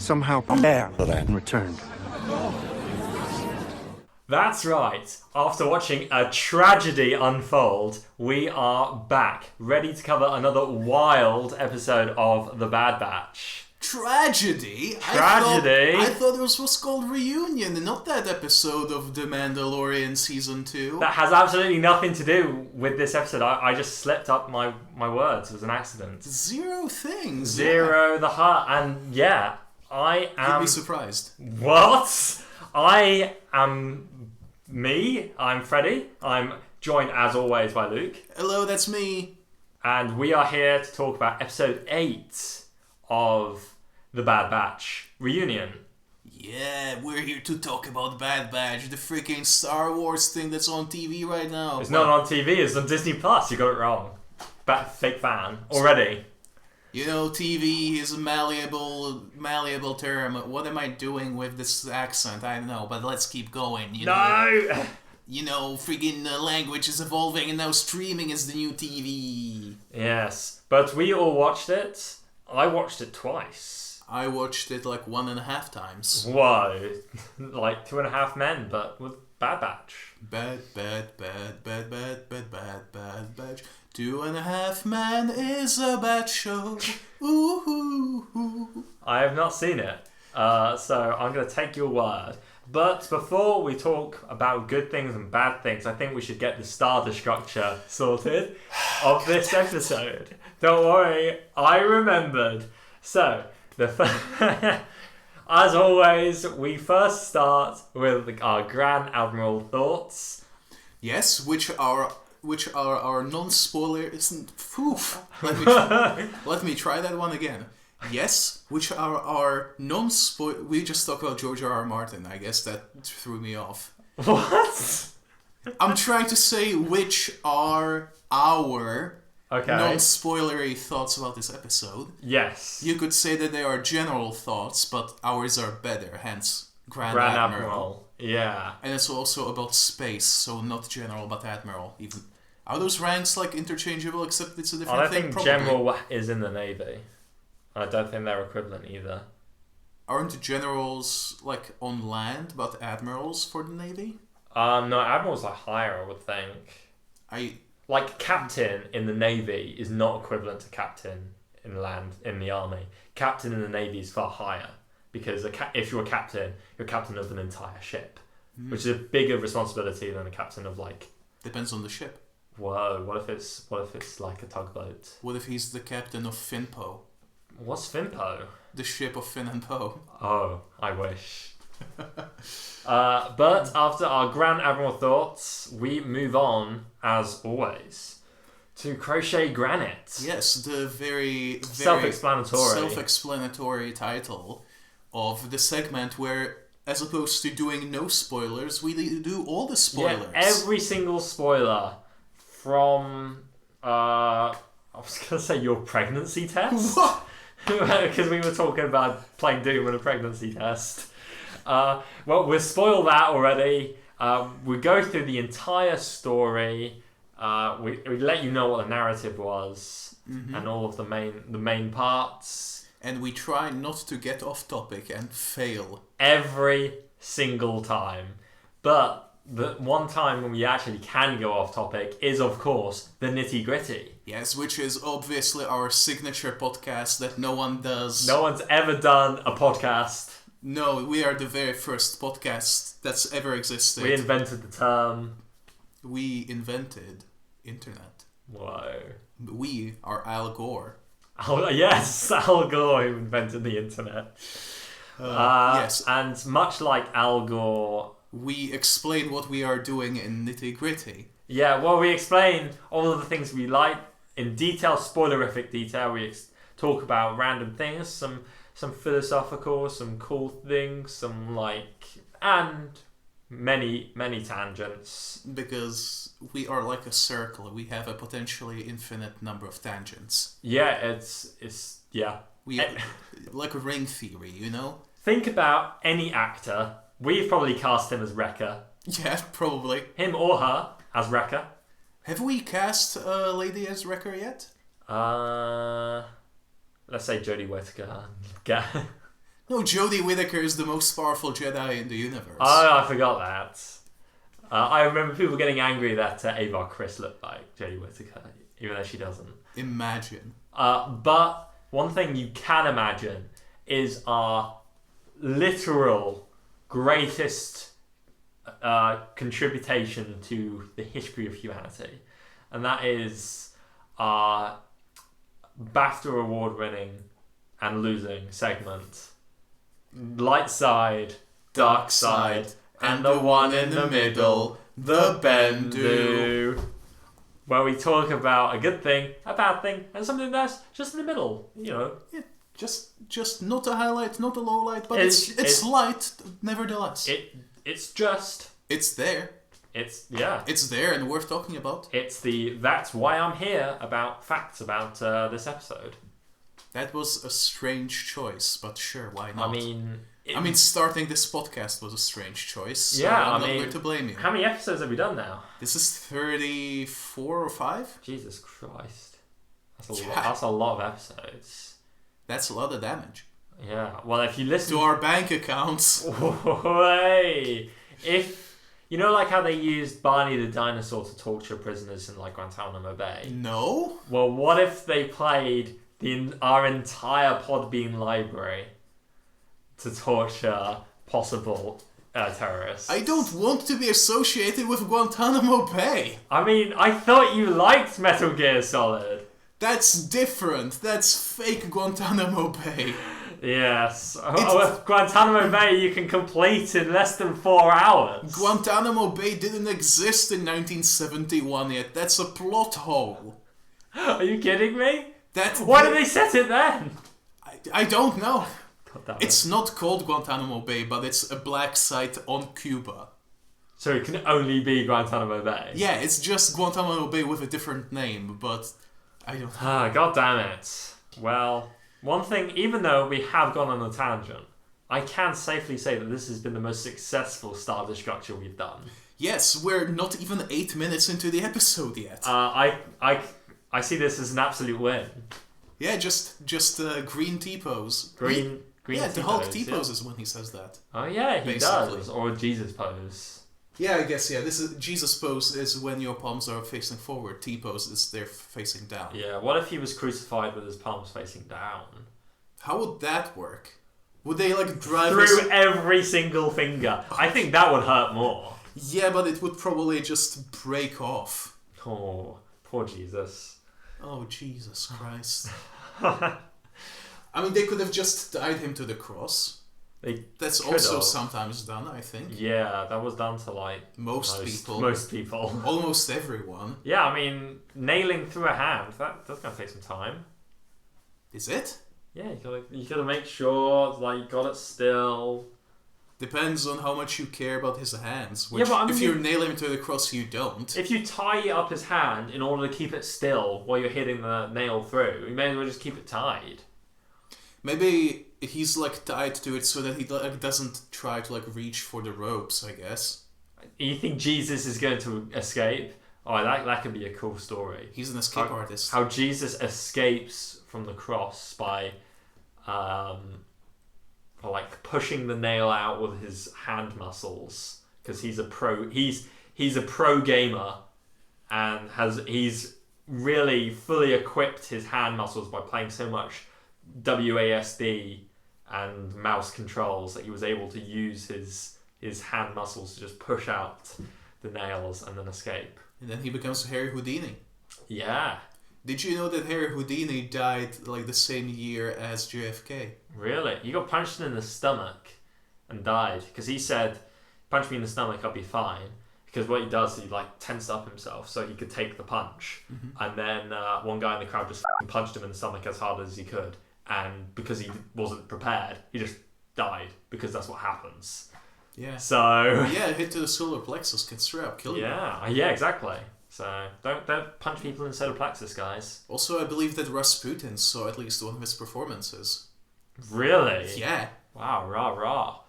Somehow Air-Deraan returned. That's right. After watching a tragedy unfold, we are back, ready to cover another wild episode of The Bad Batch. Tragedy? Tragedy? I thought it was called Reunion, and not that episode of The Mandalorian Season 2. That has absolutely nothing to do with this episode. I just slipped up my words. It was an accident. Zero things. Zero the heart. And yeah, I am... You'd be surprised. What? I am me. I'm Freddie. I'm joined, as always, by Luke. Hello, that's me. And we are here to talk about episode 8 of The Bad Batch Reunion. Yeah, we're here to talk about Bad Batch, the freaking Star Wars thing that's on TV right now. It's not on TV, it's on Disney Plus. You got it wrong. Fake fan already. You know, TV is a malleable term. What am I doing with this accent? I don't know, but let's keep going. No! You know, freaking language is evolving, and now streaming is the new TV. Yes, but we all watched it. I watched it twice. I watched it like 1.5 times. Whoa. Like 2.5 Men, but with Bad Batch. Bad Batch. 2.5 Men is a bad show. Ooh. I have not seen it, so I'm going to take your word. But before we talk about good things and bad things, I think we should get the starter structure sorted of this episode. Don't worry, I remembered. So, as always, we first start with our Grand Admiral thoughts. Yes, which are our non-spoiler... Let me try that one again. Yes, which are our non-spoiler... We just talked about George R.R. Martin. I guess that threw me off. What? I'm trying to say which are our non-spoilery thoughts about this episode. Yes. You could say that they are general thoughts, but ours are better, hence Grand Admiral. Yeah. And it's also about space, so not general, but admiral. Even are those ranks like interchangeable, except it's a different thing? I think general is in the Navy. I don't think they're equivalent either. Aren't generals like on land, but admirals for the Navy? No, admirals are higher, I would think. Like captain in the Navy is not equivalent to captain in the Army. Captain in the Navy is far higher because if you're a captain, you're captain of an entire ship, which is a bigger responsibility than a captain of like. Depends on the ship. Whoa! What if it's like a tugboat? What if he's the captain of Finpo? What's Finpo? The ship of Finn and Poe. Oh, I wish. But after our Grand Admiral thoughts, we move on, as always, to Crochet Granite. Yes, the very self-explanatory title of the segment where, as opposed to doing no spoilers, we do all the spoilers. Yeah, every single spoiler from, I was going to say your pregnancy test. What? Because we were talking about playing Doom and a pregnancy test. Well, we'll spoil that already. We go through the entire story. We let you know what the narrative was and all of the main parts. And we try not to get off topic and fail. Every single time. But the one time when we actually can go off topic is, of course, the nitty gritty. Yes, which is obviously our signature podcast that no one does. No one's ever done a podcast. No, we are the very first podcast that's ever existed. We invented the term. We invented internet. Whoa. We are Al Gore. Oh, yes, Al Gore who invented the internet. Yes. And much like Al Gore... We explain what we are doing in nitty gritty. Yeah, well, we explain all of the things we like in detail, spoilerific detail. We talk about random things, some philosophical, some cool things, and many tangents. Because we are like a circle. We have a potentially infinite number of tangents. Yeah, it's like a ring theory, you know? Think about any actor. We've probably cast him as Wrecker. Yeah, probably. Him or her as Wrecker. Have we cast a lady as Wrecker yet? Let's say Jodie Whittaker. No, Jodie Whittaker is the most powerful Jedi in the universe. Oh, I forgot that. I remember people getting angry that Ava Chris looked like Jodie Whittaker, even though she doesn't. Imagine. But one thing you can imagine is our literal greatest contribution to the history of humanity, and that is our BAFTA award-winning and losing segment, Light Side, Dark Side, and the one in the middle, the Bendu, where we talk about a good thing, a bad thing, and something that's just in the middle, you know. Yeah, just not a highlight, not a low light, but it's light nevertheless. It's there. It's there and worth talking about. That's why I'm here about facts about this episode. That was a strange choice, but sure, why not? I mean, starting this podcast was a strange choice. So yeah, I'm not going to blame you. How many episodes have we done now? This is 34 or 5? Jesus Christ. That's a lot of episodes. That's a lot of damage. Yeah, well, if you listen... to our bank accounts. Hey! If... You know, like how they used Barney the dinosaur to torture prisoners in, like, Guantanamo Bay? No. Well, what if they played our entire Podbean library to torture possible terrorists? I don't want to be associated with Guantanamo Bay. I mean, I thought you liked Metal Gear Solid. That's different. That's fake Guantanamo Bay. Yes. With Guantanamo Bay, you can complete in less than 4 hours. Guantanamo Bay didn't exist in 1971 yet. That's a plot hole. Are you kidding me? Why did they set it then? I don't know. God, it's not called Guantanamo Bay, but it's a black site on Cuba. So it can only be Guantanamo Bay? Yeah, it's just Guantanamo Bay with a different name, but I don't know. God damn it. Well, one thing, even though we have gone on a tangent, I can safely say that this has been the most successful Star Destructure we've done. Yes, we're not even 8 minutes into the episode yet. I see this as an absolute win. Yeah, just green T-pose. Green yeah, T-pose, the Hulk T-pose is when he says that. Oh yeah, he basically does. Or Jesus pose. Yeah, I guess, yeah. This is Jesus pose is when your palms are facing forward. T-pose is they're facing down. Yeah, what if he was crucified with his palms facing down? How would that work? Would they drive through every single finger? I think that would hurt more. Yeah, but it would probably just break off. Oh, poor Jesus. Oh, Jesus Christ. I mean, they could have just tied him to the cross. That's also sometimes done, I think. Yeah, that was done to most people. Most people. Almost everyone. Yeah, I mean, nailing through a hand, that's going to take some time. Is it? Yeah, you gotta make sure you got it still. Depends on how much you care about his hands. Which, yeah, but I mean, if you're nailing him to the cross, you don't. If you tie up his hand in order to keep it still while you're hitting the nail through, you may as well just keep it tied. Maybe he's tied to it so that he doesn't try to reach for the ropes, I guess. You think Jesus is going to escape? Oh, that could be a cool story. He's an escape artist. How Jesus escapes from the cross by pushing the nail out with his hand muscles, because he's a pro gamer, and he's really fully equipped his hand muscles by playing so much WASD and mouse controls that he was able to use his hand muscles to just push out the nails and then escape. And then he becomes Harry Houdini. Yeah. Did you know that Harry Houdini died the same year as JFK? Really? He got punched in the stomach and died because he said, "Punch me in the stomach, I'll be fine." Because what he does is he tensed up himself so he could take the punch, and then one guy in the crowd just punched him in the stomach as hard as he could, and because he wasn't prepared, he just died because that's what happens. Yeah. So yeah, a hit to the solar plexus can straight up kill you. Yeah, exactly. So don't punch people in the solar plexus, guys. Also, I believe that Rasputin saw at least one of his performances. Really? Yeah. Wow, rah.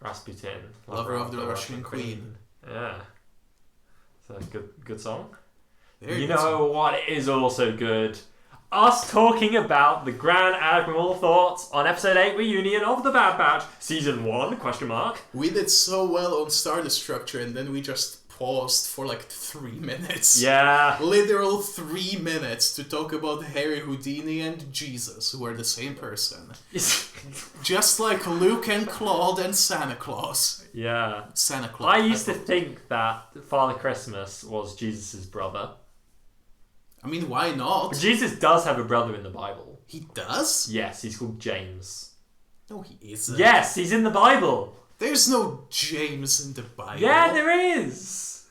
Rasputin. Lover of the Russian Queen. Yeah. It's a good song. Very you good know song. what is also good? us talking about the Grand Admiral thoughts on episode 8 reunion of The Bad Batch, season 1, ? We did so well on Star Destructor and then we just paused for like 3 minutes. Yeah. Literal 3 minutes to talk about Harry Houdini and Jesus, who are the same person. Just like Luke and Claude and Santa Claus. Yeah. Santa Claus. I used to think that Father Christmas was Jesus' brother. I mean, why not? Jesus does have a brother in the Bible. He does? Yes, he's called James. No, he isn't. Yes, he's in the Bible. There's no James in the Bible. Yeah, there is.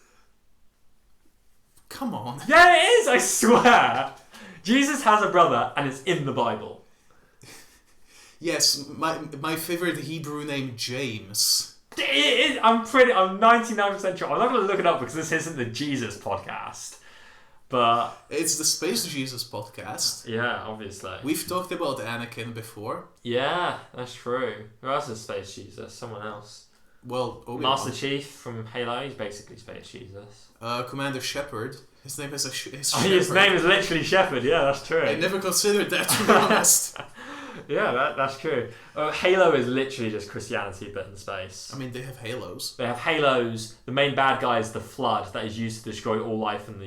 Come on. Yeah, it is, I swear. Jesus has a brother and it's in the Bible. Yes, my favorite Hebrew name, James. It is, I'm 99% sure. I'm not going to look it up because this isn't the Jesus podcast. But it's the Space Jesus podcast. Yeah, obviously. We've talked about Anakin before. Yeah, that's true. Who else is Space Jesus? Someone else. Well, Obi-Wan. Master Chief from Halo, he's basically Space Jesus. Commander Shepard. His name is his name is literally Shepard, yeah, that's true. I never considered that, to be honest. Yeah, that's true. Halo is literally just Christianity but in space. I mean, they have halos. They have halos. The main bad guy is the Flood that is used to destroy all life in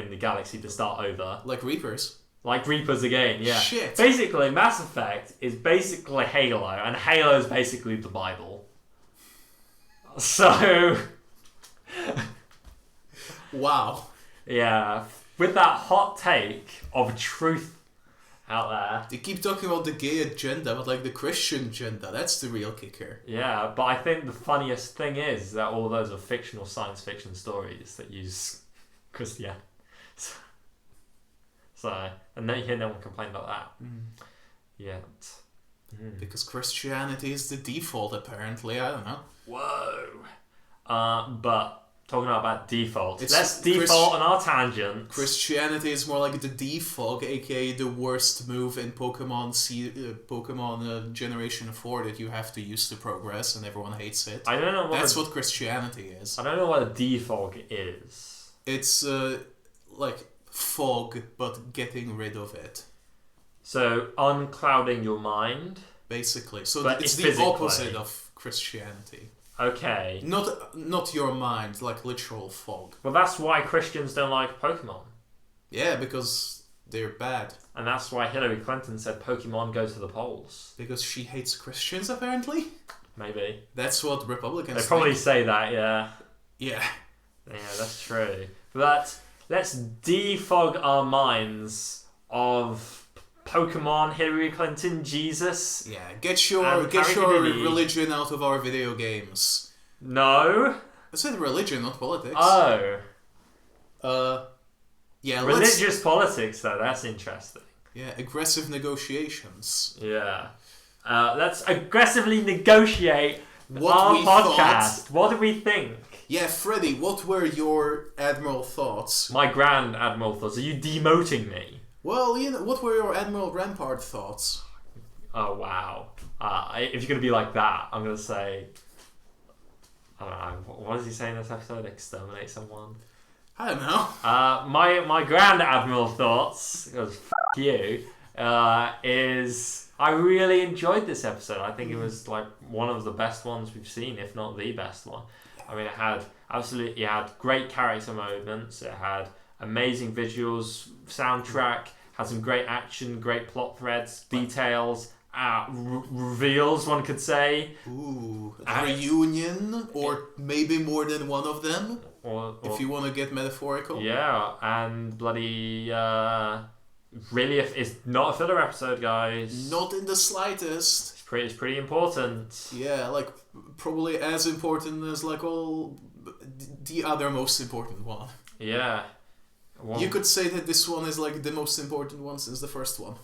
the galaxy to start over. Like Reapers. Like Reapers again, yeah. Shit. Basically, Mass Effect is basically Halo, and Halo is basically the Bible. So... Wow. Yeah. With that hot take of truth out there. They keep talking about the gay agenda, but like the Christian agenda, that's the real kicker. Yeah, but I think the funniest thing is that all those are fictional science fiction stories that use Christianity. So, and then you hear no one complain about that. Yet. Because Christianity is the default, apparently. I don't know. Whoa. But talking about default, let's default on our tangent. Christianity is more like the default, aka the worst move in Pokemon Generation 4 that you have to use to progress, and everyone hates it. I don't know what that's what Christianity is. I don't know what a defog is. It's like fog, but getting rid of it. So unclouding your mind, basically. So but it's the opposite of Christianity. Okay. Not your mind, like literal fog. Well, that's why Christians don't like Pokemon. Yeah, because they're bad. And that's why Hillary Clinton said Pokemon go to the polls. Because she hates Christians, apparently? Maybe. That's what Republicans They probably say that, yeah. Yeah. Yeah, that's true. But let's defog our minds of Pokemon, Hillary Clinton, Jesus. Yeah, get your religion out of our video games. No. I said religion, not politics. Oh. Yeah. Religious politics, though. That's interesting. Yeah, aggressive negotiations. Yeah. Let's aggressively negotiate our podcast. What do we think? Yeah, Freddy, what were your Admiral thoughts? My Grand Admiral thoughts. Are you demoting me? Well, what were your Admiral Rampart thoughts? Oh, wow. If you're going to be like that, I'm going to say... I don't know. What does he say in this episode? Exterminate someone? I don't know. My Grand Admiral thoughts, because you, is... I really enjoyed this episode. I think it was like one of the best ones we've seen, if not the best one. I mean, it had great character moments. It had amazing visuals, soundtrack, had some great action, great plot threads, details, reveals, one could say. Ooh, a reunion, or maybe more than one of them, or if you want to get metaphorical. Yeah, and bloody... really, it's not a filler episode, guys. Not in the slightest. It's pretty important. Yeah, like probably as important as like all the other most important one. Yeah. You could say that this one is like the most important one since the first one.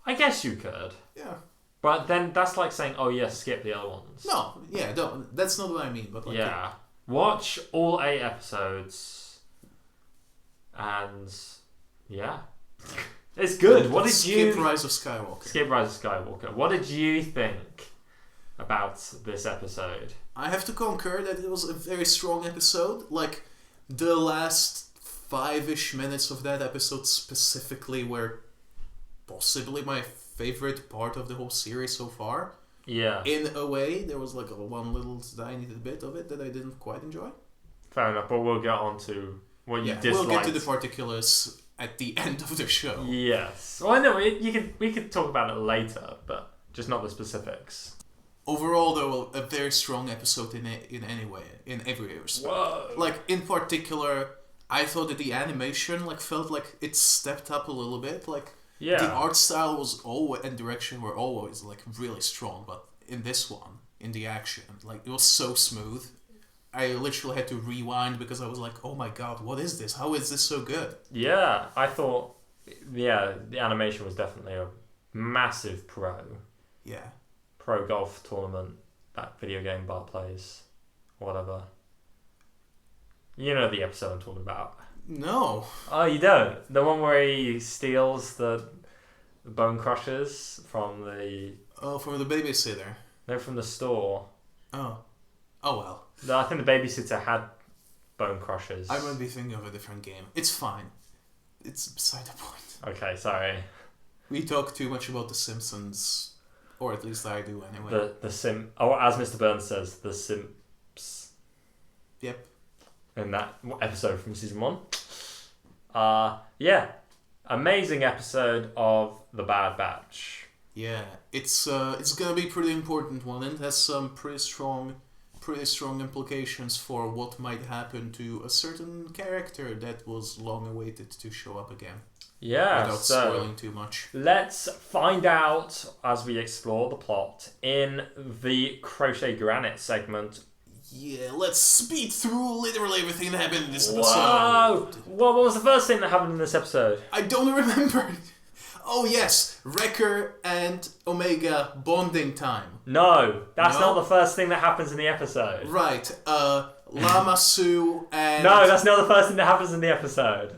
I guess you could. Yeah. But then that's like saying, oh yeah, skip the other ones. No, yeah, that's not what I mean. But like, yeah. Watch all 8 episodes. And yeah. It's good. What did you... Skip Rise of Skywalker. Skip Rise of Skywalker. What did you think about this episode? I have to concur that it was a very strong episode. Like, the last 5-ish minutes of that episode specifically were possibly my favorite part of the whole series so far. Yeah. In a way, there was like one little tiny bit of it that I didn't quite enjoy. Fair enough, but we'll get on to what you disliked. We'll get to the particulars at the end of the show. Yes. Well, no, we could talk about it later, but just not the specifics. Overall, though, a very strong episode in any way, in every respect. Whoa. Like, in particular, I thought that the animation felt like it stepped up a little bit. Like, the art style was always and direction were always really strong, but in this one, in the action, it was so smooth. I literally had to rewind because I was like, oh my god, what is this? How is this so good? Yeah, I thought, the animation was definitely a massive pro. Yeah. Pro golf tournament that video game Bart plays. Whatever. You know the episode I'm talking about. No. Oh, you don't? The one where he steals the bone crushers from the... Oh, from the babysitter. No, from the store. Oh. Oh well. I think the babysitter had bone crushers. I might be thinking of a different game. It's fine. It's beside the point. Okay, sorry. We talk too much about The Simpsons, or at least I do anyway. Oh, as Mr. Burns says, the Simps. Yep. In that episode from season 1. Amazing episode of The Bad Batch. Yeah, it's gonna be a pretty important one, and it has some pretty strong implications for what might happen to a certain character that was long awaited to show up again. Yeah, without spoiling too much. Let's find out as we explore the plot in the Crochet Granite segment. Yeah, let's speed through literally everything that happened in this episode. Whoa! What was the first thing that happened in this episode? I don't remember. Oh yes, Wrecker and Omega bonding time. No, that's not the first thing that happens in the episode. Right, Lama Sue and... No, that's not the first thing that happens in the episode.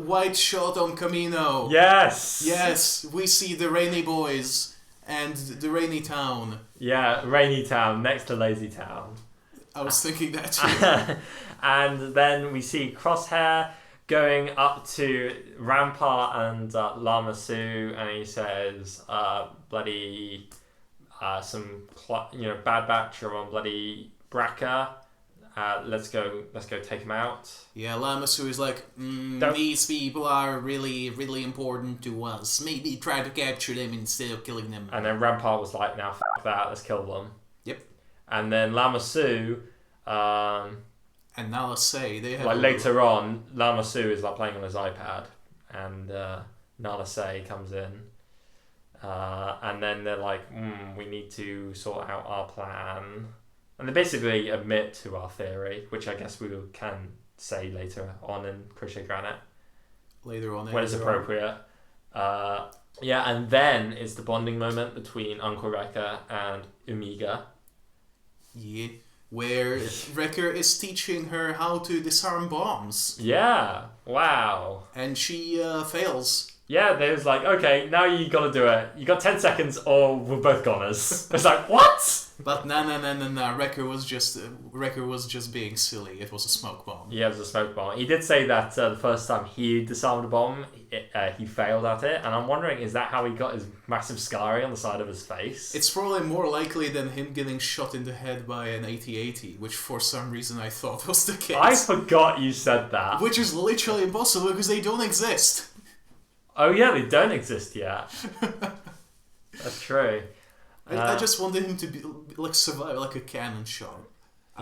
White Shot on Camino. Yes! Yes, we see the Rainy Boys and the Rainy Town. Yeah, Rainy Town, next to Lazy Town. I was thinking that too. And then we see Crosshair going up to Rampart and Lama Sue, and he says, bloody, Bad Batch are on bloody Braca. Let's go take him out. Yeah, Lama Sue is like, these people are really, really important to us. Maybe try to capture them instead of killing them. And then Rampart was like, now f*** that, let's kill them. Yep. And then Lama Sue, and Nala Say, they have later on, Lama Sue is playing on his iPad, and Nala Say comes in, and then they're like, we need to sort out our plan, and they basically admit to our theory, which I guess we can say later on in Crochet Granite. Later on, when it's appropriate. And then it's the bonding moment between Uncle Wrecker and Omega. Yeah. Where Wrecker is teaching her how to disarm bombs. Yeah. Wow. And she fails. Yeah, they was like, okay, now you gotta do it. You got 10 seconds or we're both goners. It's like, what? But no. Wrecker was just being silly. It was a smoke bomb. Yeah, it was a smoke bomb. He did say that the first time he disarmed a bomb, he failed at it. And I'm wondering, is that how he got his massive scarring on the side of his face? It's probably more likely than him getting shot in the head by an AT-80, which for some reaon I thought was the case. I forgot you said that. Which is literally impossible because they don't exist. Oh yeah, they don't exist yet. That's true. I just wanted him to be survive like a cannon shot.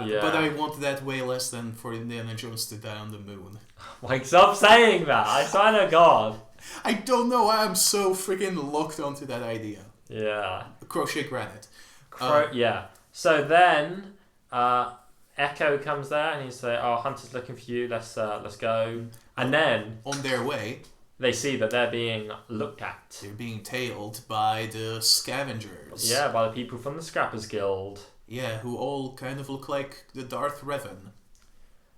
Yeah. But I want that way less than for Indiana Jones to die on the moon. Like, stop saying that! I swear to God. I don't know why I'm so freaking locked onto that idea. Yeah. Crochet Granite. Yeah. So then, Echo comes there and he's like, "Oh, Hunter's looking for you. Let's go." And then on their way, they see that they're being looked at. They're being tailed by the scavengers. Yeah, by the people from the Scrappers Guild. Yeah, who all kind of look like the Darth Revan.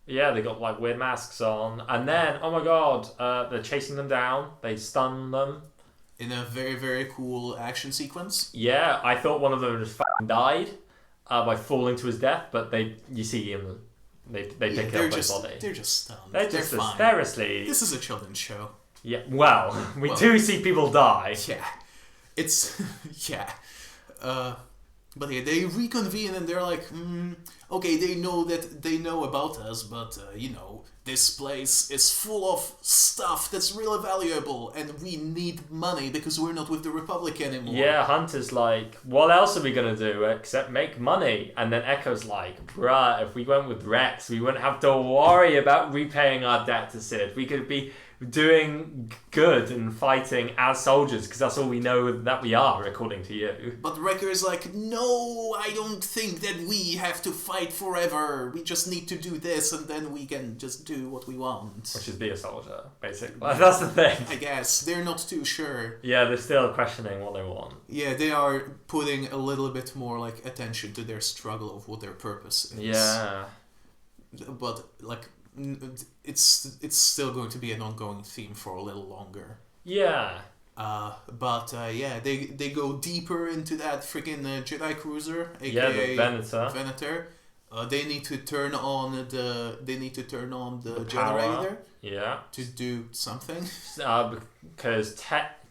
Yeah, they got weird masks on. And then, oh my god, they're chasing them down. They stun them. In a very, very cool action sequence. Yeah, I thought one of them just f***ing died by falling to his death, but you see him They pick up their body. They're just stunned. They're fine. They're asleep. This is a children's show. Yeah. Well, we do see people die. Yeah. It's yeah. But yeah, they reconvene and they're like, okay, they know about us, but this place is full of stuff that's really valuable, and we need money because we're not with the Republic anymore. Yeah, Hunter's like, what else are we gonna do except make money? And then Echo's like, bruh, if we went with Rex, we wouldn't have to worry about repaying our debt to Sid. We could be doing good and fighting as soldiers because that's all we know that we are, according to you. But Wrecker is like, no, I don't think that we have to fight forever. We just need to do this and then we can just do what we want. Which is be a soldier, basically. But that's the thing. I guess. They're not too sure. Yeah, they're still questioning what they want. Yeah, they are putting a little bit more attention to their struggle of what their purpose is. Yeah. But it's still going to be an ongoing theme for a little longer. Yeah. But they go deeper into that freaking Jedi cruiser, aka the Venator. They need to turn on the generator. Yeah. To do something. Because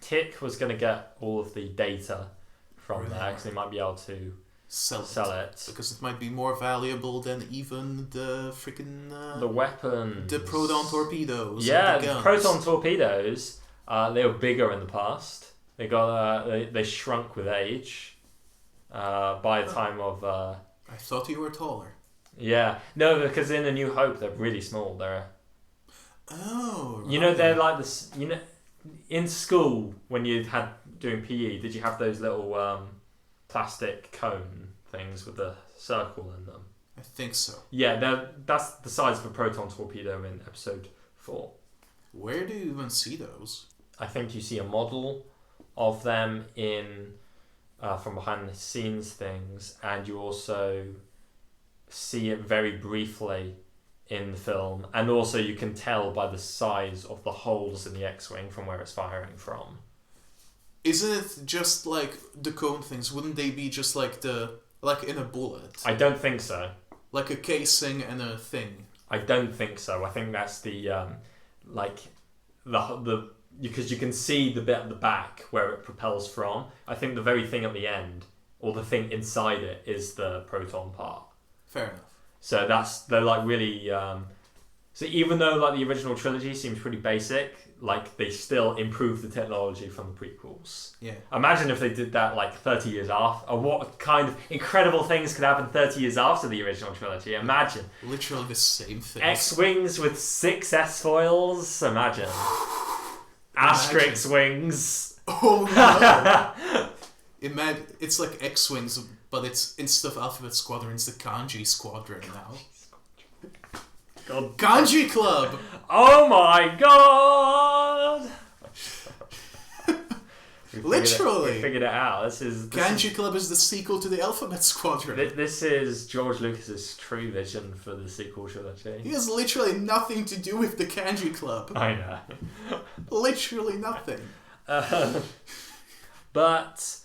Tick was going to get all of the data from there, because they might be able to sell it because it might be more valuable than even the freaking the weapons, the proton torpedoes. Yeah, the proton torpedoes. They were bigger in the past. They got they shrunk with age. By the time of I thought you were taller. Yeah, no, because in A New Hope they're really small. They're right. They're like this. In school when you had doing PE, did you have those little plastic cone things with the circle in them? I think so. Yeah, that's the size of a proton torpedo in episode 4. Where do you even see those? I think you see a model of them in from behind the scenes things, and you also see it very briefly in the film, and also you can tell by the size of the holes in the X-wing from where it's firing from. Isn't it just like the cone things? Wouldn't they be just like in a bullet? I don't think so. Like a casing and a thing. I don't think so. I think that's the because you can see the bit at the back where it propels from. I think the very thing at the end, or the thing inside it, is the proton part. Fair enough. So they're like really. So even though like the original trilogy seems pretty basic, like they still improved the technology from the prequels. Yeah. Imagine if they did that like 30 years after, or what kind of incredible things could happen 30 years after the original trilogy. Imagine. Literally the same thing. X-wings with 6 S-foils. Imagine. Asterisk wings. Oh no! Imagine it's like X-wings, but it's instead of Alphabet Squadron, it's the Kanji Squadron now. God. Kanji Club! Oh my god! Literally! We figured it out. Kanji Club is the sequel to the Alphabet Squadron. This is George Lucas's true vision for the sequel trilogy. He has literally nothing to do with the Kanji Club. I know. Literally nothing. But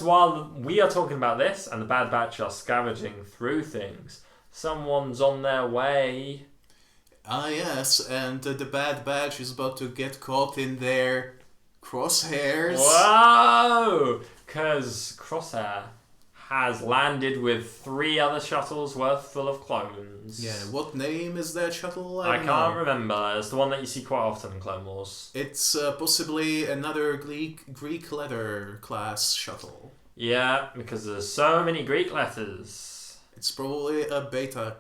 while we are talking about this and the Bad Batch are scavenging through things, someone's on their way. Ah, yes, and the Bad Batch is about to get caught in their crosshairs. Whoa! Because Crosshair has landed with 3 other shuttles worth full of clones. Yeah, what name is that shuttle? I can't remember. It's the one that you see quite often in Clone Wars. It's possibly another Greek letter class shuttle. Yeah, because there's so many Greek letters. It's probably a beta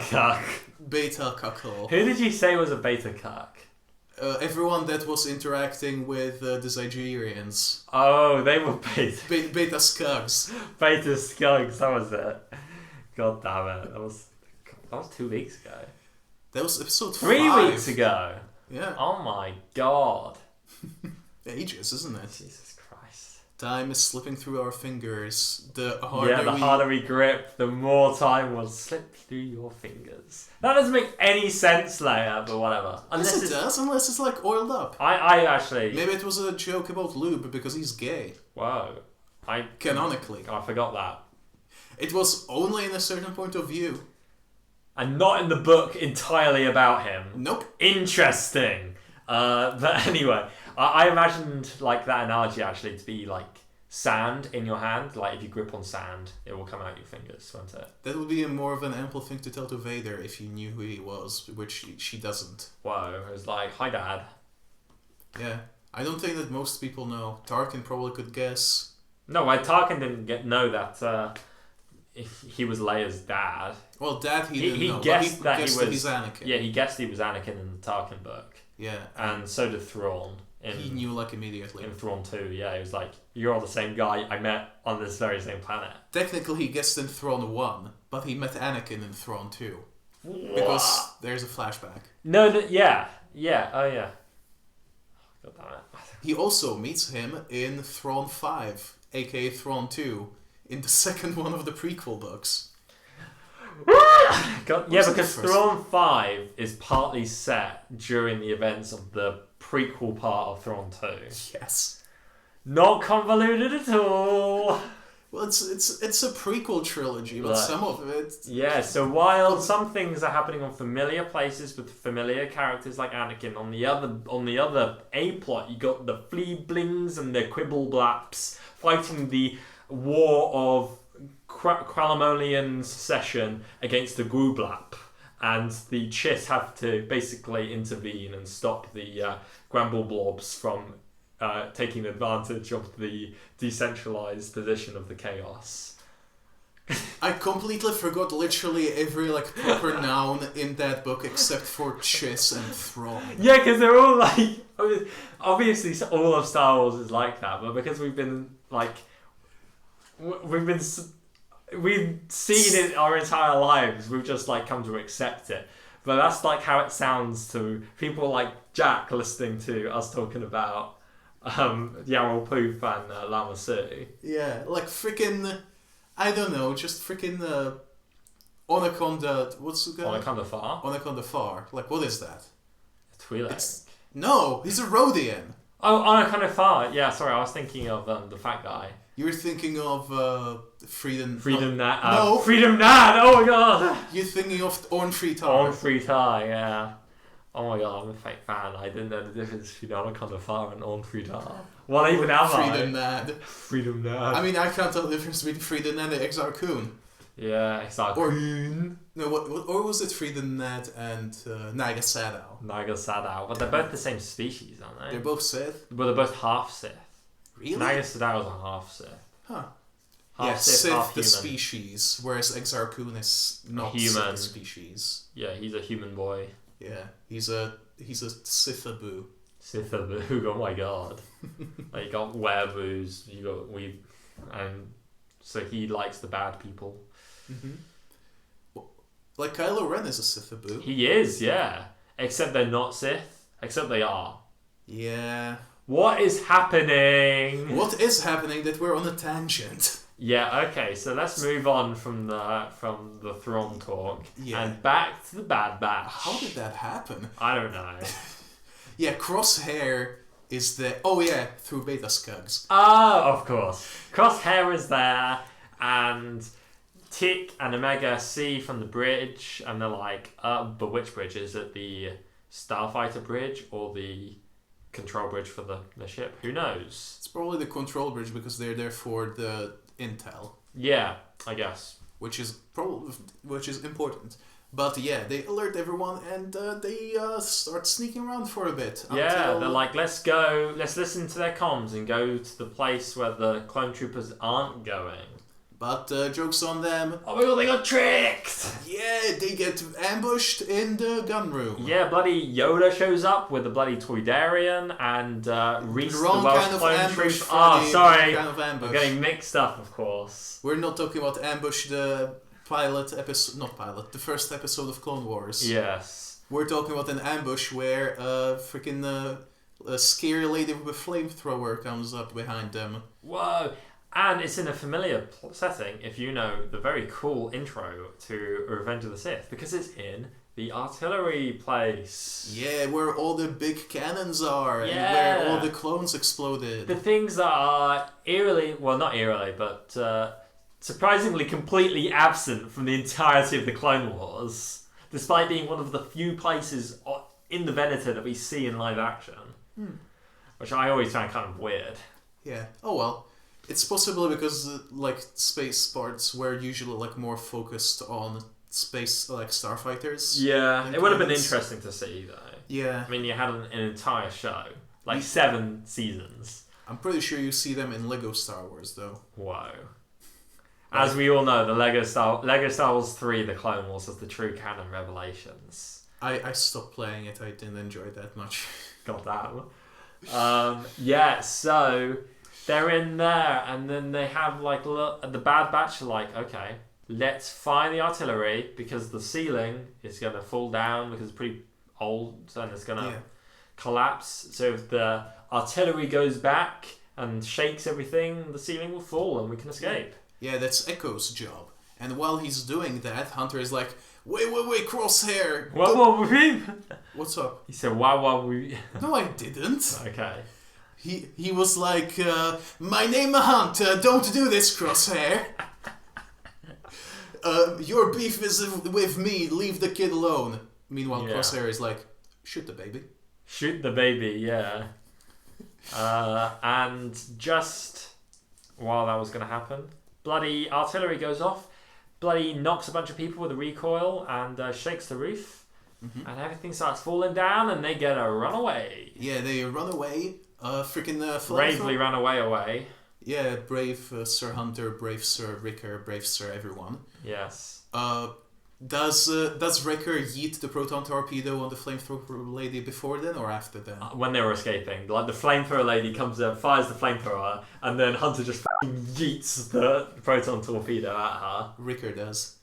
cuck. Beta cuckle. Who did you say was a beta cuck? Everyone that was interacting with the Zygerians. Oh, they were beta. Beta scugs. Beta scugs, that was it. God damn it. That was 2 weeks ago. That was episode 3 5. weeks ago. Yeah. Oh my god. Ages, isn't it? Jesus Christ. Time is slipping through our fingers. The harder we grip, the more time will slip through your fingers. That doesn't make any sense later, but whatever. Yes, it does, unless it's like oiled up. I actually... Maybe it was a joke about lube because he's gay. Whoa. Canonically. I forgot that. It was only in a certain point of view. and not in the book entirely about him. Nope. Interesting. But anyway, I imagined like that analogy actually to be like sand in your hand. Like if you grip on sand, it will come out your fingers, won't it? That would be more of an ample thing to tell to Vader if you knew who he was, which she doesn't. Whoa, it was like, hi Dad. Yeah. I don't think that most people know. Tarkin probably could guess. No, Tarkin didn't know that he was Leia's dad. Well, Dad he didn't know. Guessed that he was Anakin. Yeah, he guessed he was Anakin in the Tarkin book. Yeah. And so did Thrawn. He knew like immediately. In Thrawn 2, yeah. He was like, you're all the same guy I met on this very same planet. Technically he guessed in Thrawn 1, but he met Anakin in Thrawn 2. Because there's a flashback. No, yeah. Yeah, oh yeah. God damn it. He also meets him in Thrawn 5, aka Thrawn 2, in the second one of the prequel books. God, yeah, because Thrawn 5 is partly set during the events of the prequel part of Thrawn 2. Yes. Not convoluted at all. Well, it's a prequel trilogy, but some of it... Yeah, so while some things are happening on familiar places with familiar characters like Anakin, on the other A-plot, you got the Fleeblings and the Quibbleblaps fighting the war of Qualamolian secession against the Gwooblap, and the Chiss have to basically intervene and stop the Grambleblobs from taking advantage of the decentralized position of the Chaos. I completely forgot literally every like proper noun in that book except for Chiss and Thrawn. Yeah, because they're all like... Obviously all of Star Wars is like that, but because we've been like... We've seen it our entire lives, we've just like come to accept it. But that's like how it sounds to people like Jack listening to us talking about Yarrow Poof and Lama Su. Yeah, like freaking, I don't know, just freaking Onaconda, what's the guy? Onaconda Far? Onaconda Far. Like, what is that? Twi'lek. No, he's a Rodian. Oh, Onaconda Far. Yeah, sorry, I was thinking of the fat guy. You were thinking of Freedom Nad. No. Freedom Nad! Oh my god! You're thinking of Orn Fritar. Orn Fritar, yeah. Oh my god, I'm a fake fan. I didn't know the difference between Onaconda Far and Orn Fritar. What even am I? Freedom Nad. Freedom Nad. I mean, I can't tell the difference between Freedom Nad and Exar Kun. Yeah, Exar Kun. No, or was it Freedom Nad and Naga Sadow? Naga Sadow. But they're both the same species, aren't they? They're both Sith? But they're both half Sith. Really? Naga Sadow is a half Sith. Huh. Half Sith, half the human. Species, whereas Exar Kun is not human. the species. Yeah, he's a human boy. Yeah, he's a Sithaboo. Sithaboo, oh my god. Like, you got wereboos, you got we, and so he likes the bad people. Mm-hmm. Well, like Kylo Ren is a Sithaboo. He is, yeah. Except they're not Sith. Except they are. Yeah. What is happening? What is happening that we're on a tangent? Yeah, okay, so let's move on from the Thrawn talk and back to the Bad Batch. How did that happen? I don't know. Yeah, Crosshair is through Beta Scugs. Oh, of course. Crosshair is there, and Tick and Omega see from the bridge, and they're like, but which bridge? Is it the Starfighter bridge or the control bridge for the ship? Who knows? It's probably the control bridge because they're there for the intel. Yeah, I guess. Which is important. But yeah, they alert everyone and they start sneaking around for a bit. Yeah, they're like, let's listen to their comms and go to the place where the clone troopers aren't going. But joke's on them. Oh my god, they got tricked! Yeah, they get ambushed in the gun room. Yeah, bloody Yoda shows up with the bloody Toydarian and Reese the Welsh clone trooper. Oh, sorry. I'm getting mixed up, of course. We're not talking about Ambush, the the first episode of Clone Wars. Yes. We're talking about an ambush where a scary lady with a flamethrower comes up behind them. Whoa. And it's in a familiar setting, if you know the very cool intro to Revenge of the Sith, because it's in the artillery place. Yeah, where all the big cannons are, and where all the clones exploded. The things that are not eerily, but surprisingly completely absent from the entirety of the Clone Wars. despite being one of the few places in the Venator that we see in live action. Which I always find kind of weird. Yeah. Oh well. It's possibly because like space parts were usually like more focused on space like starfighters. Yeah, it would have been interesting to see though. Yeah. I mean, you had an entire show, like 7 seasons. I'm pretty sure you see them in Lego Star Wars though. Whoa. As we all know, the Lego Star Wars 3, The Clone Wars, is the true canon revelations. I stopped playing it. I didn't enjoy it that much. God damn. Yeah, so they're in there, and then they have like the Bad Batch are like, okay, let's fire the artillery because the ceiling is gonna fall down because it's pretty old and it's gonna collapse. So if the artillery goes back and shakes everything, the ceiling will fall and we can escape. Yeah, that's Echo's job. And while he's doing that, Hunter is like, wait, Crosshair! What we? What's up? He said, what we? No, I didn't. Okay. He was like, my name is Hunter, don't do this, Crosshair. Your beef is with me, leave the kid alone. Meanwhile, Crosshair is like, shoot the baby. Shoot the baby, yeah. And just while that was going to happen, bloody artillery goes off, bloody knocks a bunch of people with a recoil and shakes the roof, and everything starts falling down and they get a runaway. Yeah, they run away, bravely run away. Yeah, brave Sir Hunter, brave Sir Ricker, brave Sir everyone. Yes. Does Ricker yeet the proton torpedo on the flamethrower lady before then or after then? When they were escaping, like the flamethrower lady comes up, fires the flamethrower, and then Hunter just yeets the proton torpedo at her. Ricker does.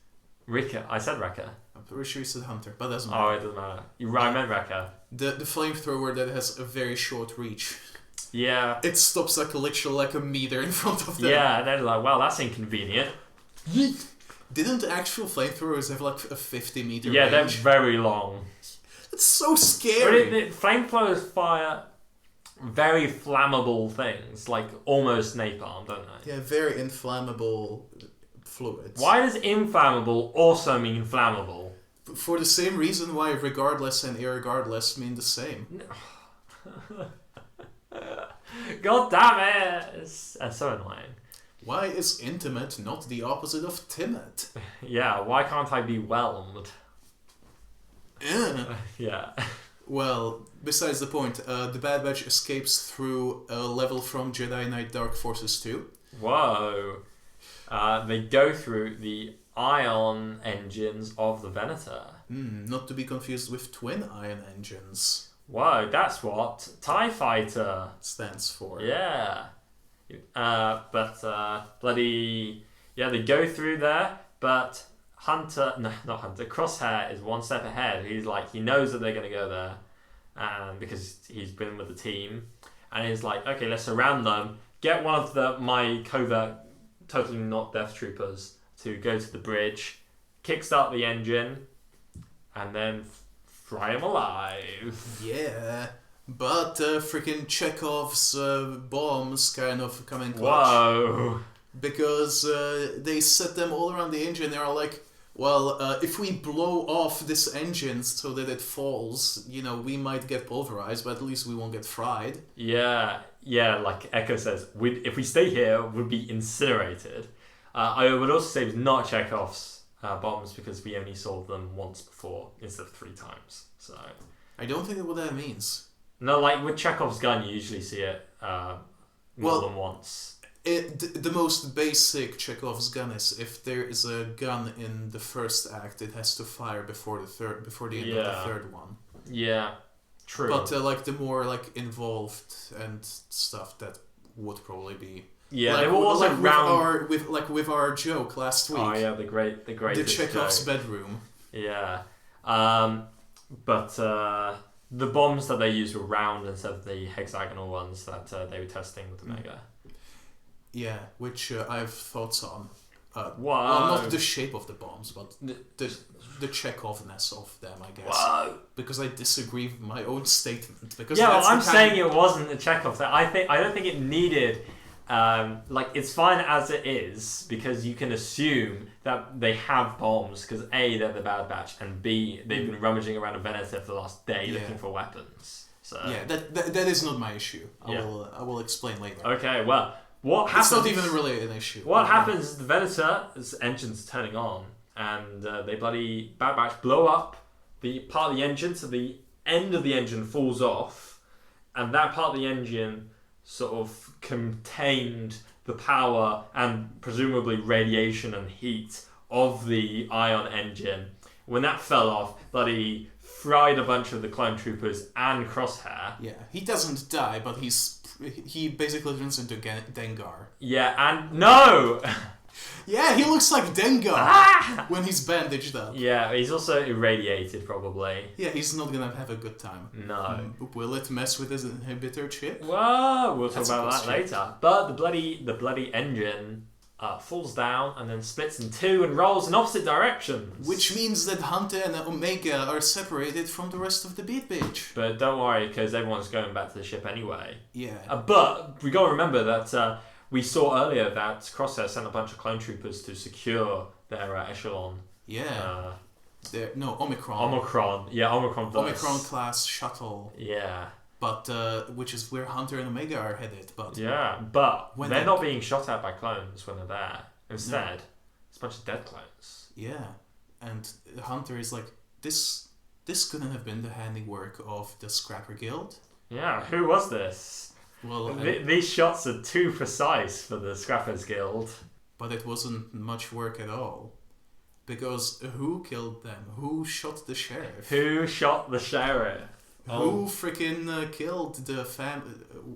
Ricker? I said Wrecker. I'm pretty sure you said Hunter, but it doesn't matter. Oh, it doesn't matter. I meant Wrecker. The flamethrower that has a very short reach. Yeah. It stops like literally like a meter in front of them. Yeah, and they're like, well, that's inconvenient. Yeet. Didn't actual flamethrowers have like a 50-meter range? Yeah, they're very long. That's so scary. But flamethrowers fire very flammable things, like almost napalm, don't they? Yeah, very inflammable fluids. Why does inflammable also mean flammable? For the same reason why regardless and irregardless mean the same. God damn it! It's so annoying. Why is intimate not the opposite of timid? Yeah, why can't I be whelmed? Yeah. Well, besides the point, the Bad Batch escapes through a level from Jedi Knight Dark Forces 2. Whoa. They go through the ion engines of the Venator. Not to be confused with twin ion engines. Whoa, that's what TIE Fighter stands for. Yeah. Bloody... Yeah, they go through there, but Crosshair is one step ahead. He's like, he knows that they're going to go there, because he's been with the team, and he's like, okay, let's surround them, get one of my covert, totally not Death Troopers to go to the bridge, kickstart the engine, and then fry him alive. Yeah. But freaking Chekhov's bombs kind of come in clutch. Whoa. Because they set them all around the engine. They're like, well, if we blow off this engine so that it falls, we might get pulverized, but at least we won't get fried. Yeah, like Echo says, if we stay here, we'll be incinerated. I would also say it's not Chekhov's bombs because we only saw them once before instead of 3 times. So I don't think what that means. No, like with Chekhov's gun, you usually see it more than once. The most basic Chekhov's gun is if there is a gun in the first act, it has to fire before the end of the third one. Yeah, true. But like the more like involved and stuff, that would probably be. Yeah, like, they were also round with our joke last week. Oh yeah, the great the Chekhov's joke. bedroom. Yeah, but the bombs that they used were round instead of the hexagonal ones that they were testing with the Mega. Yeah, which I have thoughts on. Wow. Well, not the shape of the bombs, but the Chekhovness of them, I guess. Whoa. Because I disagree with my own statement. Because I'm saying it wasn't the Chekhov thing. I don't think it needed like it's fine as it is because you can assume that they have bombs because A, they're the Bad Batch, and B, they've been rummaging around a Venator for the last day looking for weapons. So yeah, that is not my issue. I will explain later. Okay, well, what happens? It's not even really an issue. What happens is the Venator's engine's turning on, and they bloody Bad Batch blow up the part of the engine, so the end of the engine falls off, and that part of the engine sort of contained the power and presumably radiation and heat of the ion engine. When that fell off, bloody fried a bunch of the clone troopers and Crosshair. Yeah, he doesn't die, but he basically turns into Dengar. Yeah, and no! Yeah, he looks like Dengar when he's bandaged up. Yeah, he's also irradiated, probably. Yeah, he's not gonna have a good time. No. Will it mess with his inhibitor chip? Well, we'll talk about that later. But the bloody engine falls down and then splits in two and rolls in opposite directions. Which means that Hunter and Omega are separated from the rest of the Beat Bitch. But don't worry, because everyone's going back to the ship anyway. Yeah. But we gotta remember that we saw earlier that Crosshair sent a bunch of clone troopers to secure their echelon. Yeah. Omicron. Omicron. Yeah, Omicron. Omicron class shuttle. Yeah. But which is where Hunter and Omega are headed. But yeah, but they're not being shot at by clones when they're there. Instead, it's a bunch of dead clones. Yeah, and Hunter is like, this couldn't have been the handiwork of the Scrapper Guild. Yeah, who was this? Well, these shots are too precise for the Scrappers Guild. But it wasn't much work at all. Because who killed them? Who shot the sheriff? Who shot the sheriff? Who freaking killed the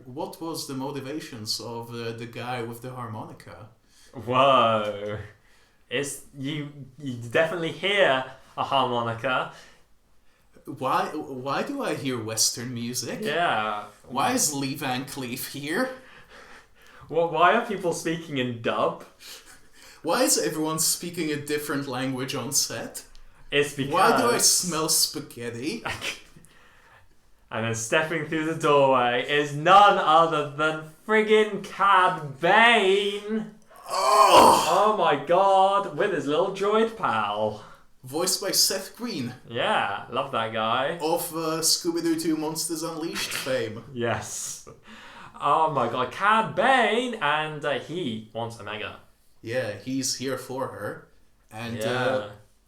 What was the motivations of the guy with the harmonica? Whoa. You definitely hear a harmonica. Why do I hear Western music? Yeah. Why is Lee Van Cleef here? Well, why are people speaking in dub? Why is everyone speaking a different language on set? It's because... Why do I smell spaghetti? And then stepping through the doorway is none other than friggin' Cad Bane! Oh my god, with his little droid pal. Voiced by Seth Green. Yeah, love that guy. Of Scooby-Doo 2 Monsters Unleashed fame. Yes. Oh my god, Cad Bane! And he wants Omega. Yeah, he's here for her. And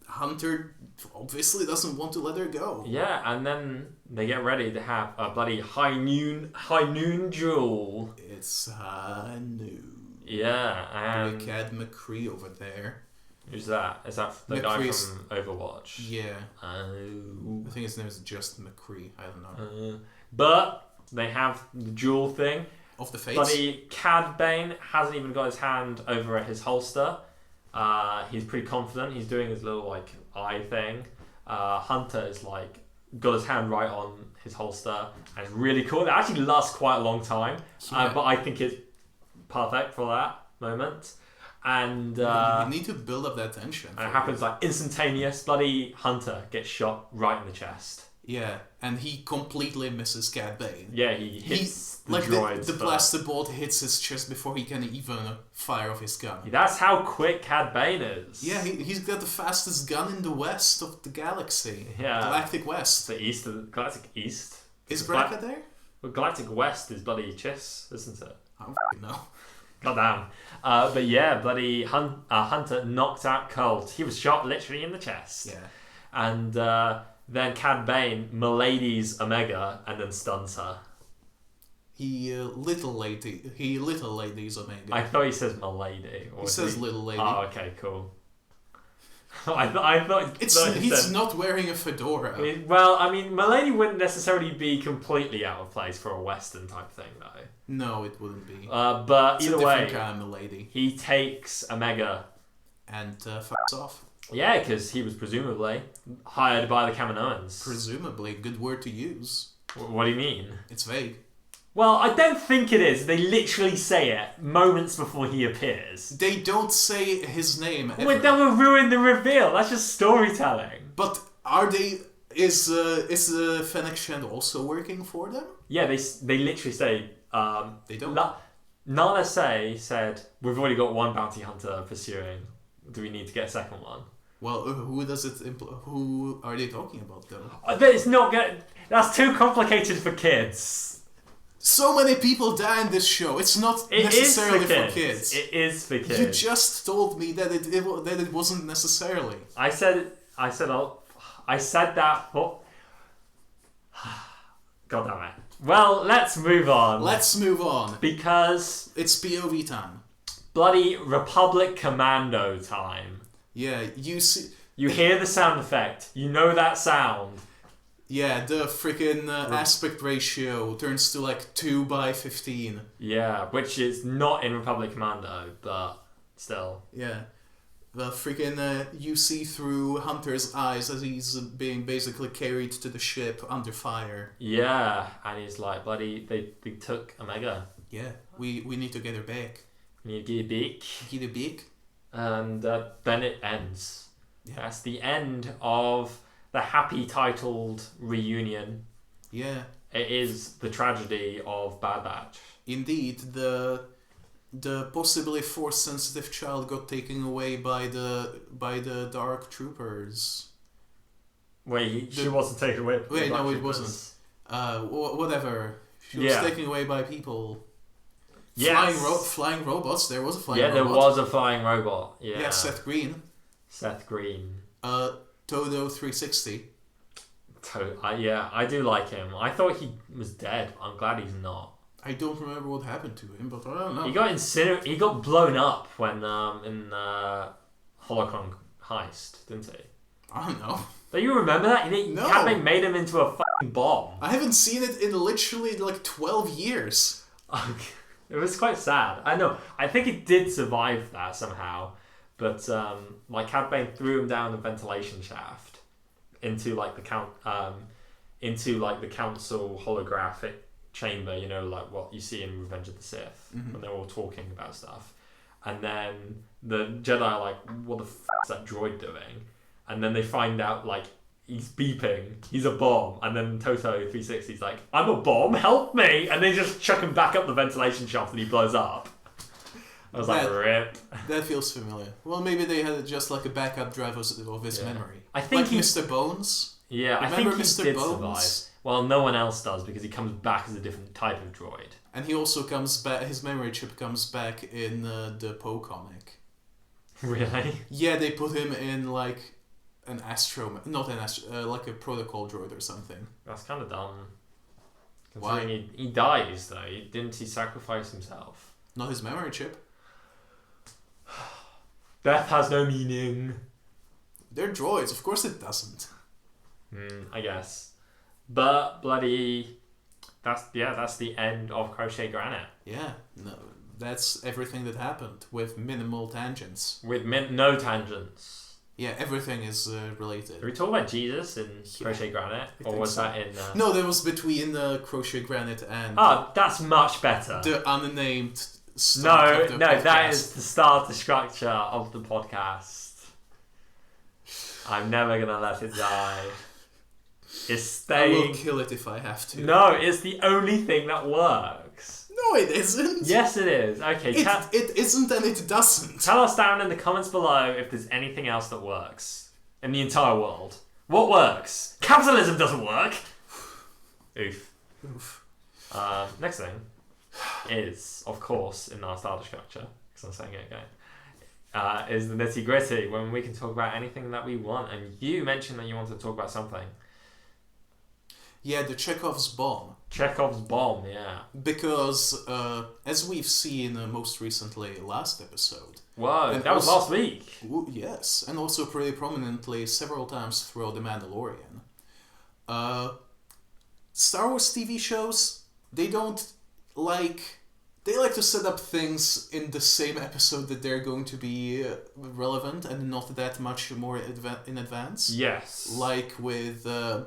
Hunter obviously doesn't want to let her go. Yeah, and then they get ready to have a bloody high noon duel. It's high noon. Yeah, and... Cad McCree over there. Who's that? Is that the guy from Overwatch? Yeah. Oh. I think his name is just McCree. I don't know. But they have the duel thing. Of the Fates? Bloody Cad Bane hasn't even got his hand over at his holster. He's pretty confident. He's doing his little like eye thing. Hunter is like got his hand right on his holster, and it's really cool. It actually lasts quite a long time, but I think it's perfect for that moment. And you need to build up that tension. And it happens like instantaneous. Bloody Hunter gets shot right in the chest. Yeah, and he completely misses Cad Bane. Yeah, he hits the droids. The blaster bolt hits his chest before he can even fire off his gun. That's how quick Cad Bane is. Yeah, he's got the fastest gun in the west of the galaxy. Yeah. Galactic West. The east of the Galactic East. Is Braca there? Well, Galactic West is bloody Chiss, isn't it? I don't know. Goddamn. But yeah, bloody Hunter knocked out cold. He was shot literally in the chest. Yeah. And then Cad Bane miladies Omega and then stuns her. He little ladies Omega. I thought he says milady. He says little lady. Oh, okay, cool. I thought he's not wearing a fedora. Well, I mean, milady wouldn't necessarily be completely out of place for a Western type thing, though. No, it wouldn't be. But it's either a way, different kind of milady. He takes Omega and fucks off. Yeah, because he was presumably hired by the Kaminoans. Presumably, good word to use. What do you mean? It's vague. Well, I don't think it is. They literally say it moments before he appears. They don't say his name ever. Well, that will ruin the reveal. That's just storytelling. But are they... Is Fennec Shand also working for them? Yeah, they literally say... they don't. Nala said, "We've already got one bounty hunter pursuing. Do we need to get a second one?" Well, who are they talking about though? It's not good. That's too complicated for kids. So many people die in this show. It's not necessarily for kids. It is for kids. You just told me that it wasn't necessarily. I said that. Oh. God damn it. Well, let's move on. Because it's POV time. Bloody Republic Commando time. Yeah, you hear the sound effect. You know that sound. Yeah, the freaking aspect ratio turns to like 2:15. Yeah, which is not in Republic Commando, but still. Yeah. The freaking you see through Hunter's eyes as he's being basically carried to the ship under fire. Yeah, and he's like, bloody, they took Omega. Yeah, we need to get her back. We need to get her back. Get her back. And then it ends. Yeah. That's the end of the happy titled reunion. Yeah. It is the tragedy of Bad Batch. Indeed, the possibly force-sensitive child got taken away by the Dark Troopers. Wait, she wasn't taken away. Wait, no, it wasn't. Whatever. She was taken away by people. Yes. Flying robots. There was a flying robot. Yeah, there was a flying robot. Yeah. Yeah, Seth Green. Todo 360. Yeah, I do like him. I thought he was dead. I'm glad he's not. I don't remember what happened to him, but I don't know. He got blown up when in Holocron heist, didn't he? I don't know. Do you remember that? No. Cadme made him into a fucking bomb. I haven't seen it in literally like 12 years. It was quite sad. I know. I think he did survive that somehow, but like Cad Bane threw him down the ventilation shaft into like the council holographic chamber. You know, like what you see in Revenge of the Sith when they're all talking about stuff, and then the Jedi are like, "What the f*** is that droid doing?" And then they find out like he's beeping, he's a bomb, and then Toto 360's like, "I'm a bomb, help me!" And they just chuck him back up the ventilation shaft and he blows up. I was like, rip. That feels familiar. Well, maybe they had just like a backup drive of his memory. I think like Mr. Bones. Yeah, remember I think he Mr. did Bones? survive. Well, no one else does because he comes back as a different type of droid. And he also comes back. His memory chip comes back in the Poe comic. Really? Yeah, they put him in like like a protocol droid or something. That's kind of dumb. Why? He dies though. Didn't he sacrifice himself? Not his memory chip. Death has no meaning. They're droids. Of course it doesn't. I guess. But bloody, that's the end of Crochet Granite. Yeah, no, that's everything that happened with minimal tangents. With no tangents. Yeah, everything is related. Did we talk about Jesus in Crochet Granite? Or was that in... No, that was between Crochet Granite and... Oh, that's much better. The unnamed start of the podcast. That is the starter structure of the podcast. I'm never going to let it die. It's staying... I will kill it if I have to. No, it's the only thing that works. No, it isn't. Yes, it is. Okay. It isn't and it doesn't. Tell us down in the comments below if there's anything else that works in the entire world. What works? Capitalism doesn't work. Oof. Next thing is, of course, in our starter structure, because I'm saying it again, is the nitty gritty, when we can talk about anything that we want. And you mentioned that you wanted to talk about something. Yeah, the Chekhov's bomb. Chekhov's bomb, yeah. Because, as we've seen most recently last episode... Whoa, that was last week. Yes, and also pretty prominently several times throughout The Mandalorian. Star Wars TV shows, they like to set up things in the same episode that they're going to be relevant and not that much more in advance. Yes. Like with the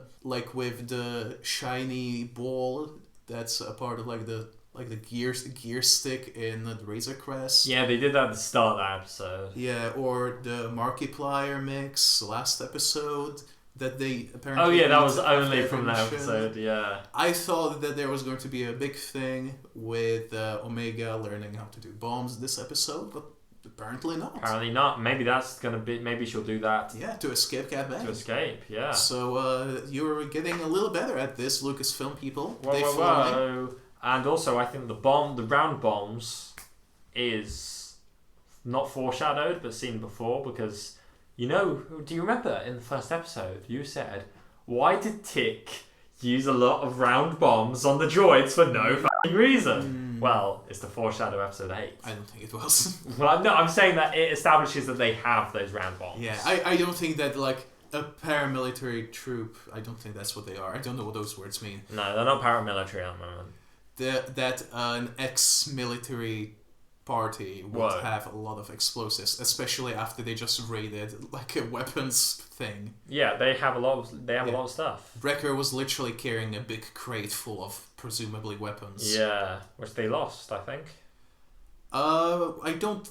shiny ball that's a part of the gear stick in the Razor Crest. Yeah, they did that at the start of the episode. Yeah, or the Markiplier mix last episode. that they apparently... Oh yeah, that was only from that episode, yeah. I thought that there was going to be a big thing with Omega learning how to do bombs this episode, but apparently not. Apparently not. Maybe that's going to be... Maybe she'll do that. Yeah, to escape Cat Bane. To escape, yeah. So you're getting a little better at this, Lucasfilm people. Whoa. And also, I think the round bombs is not foreshadowed, but seen before, because... You know, do you remember in the first episode, you said, why did Tick use a lot of round bombs on the droids for no fucking reason? Well, it's the foreshadow episode 8. I don't think it was. Well, no, I'm saying that it establishes that they have those round bombs. Yeah, I don't think that, like, a paramilitary troop, I don't think that's what they are. I don't know what those words mean. No, they're not paramilitary at the moment. That an ex-military party would have a lot of explosives, especially after they just raided like a weapons thing. Yeah, they have a lot of stuff. Wrecker was literally carrying a big crate full of presumably weapons. Yeah, which they lost, I think. I don't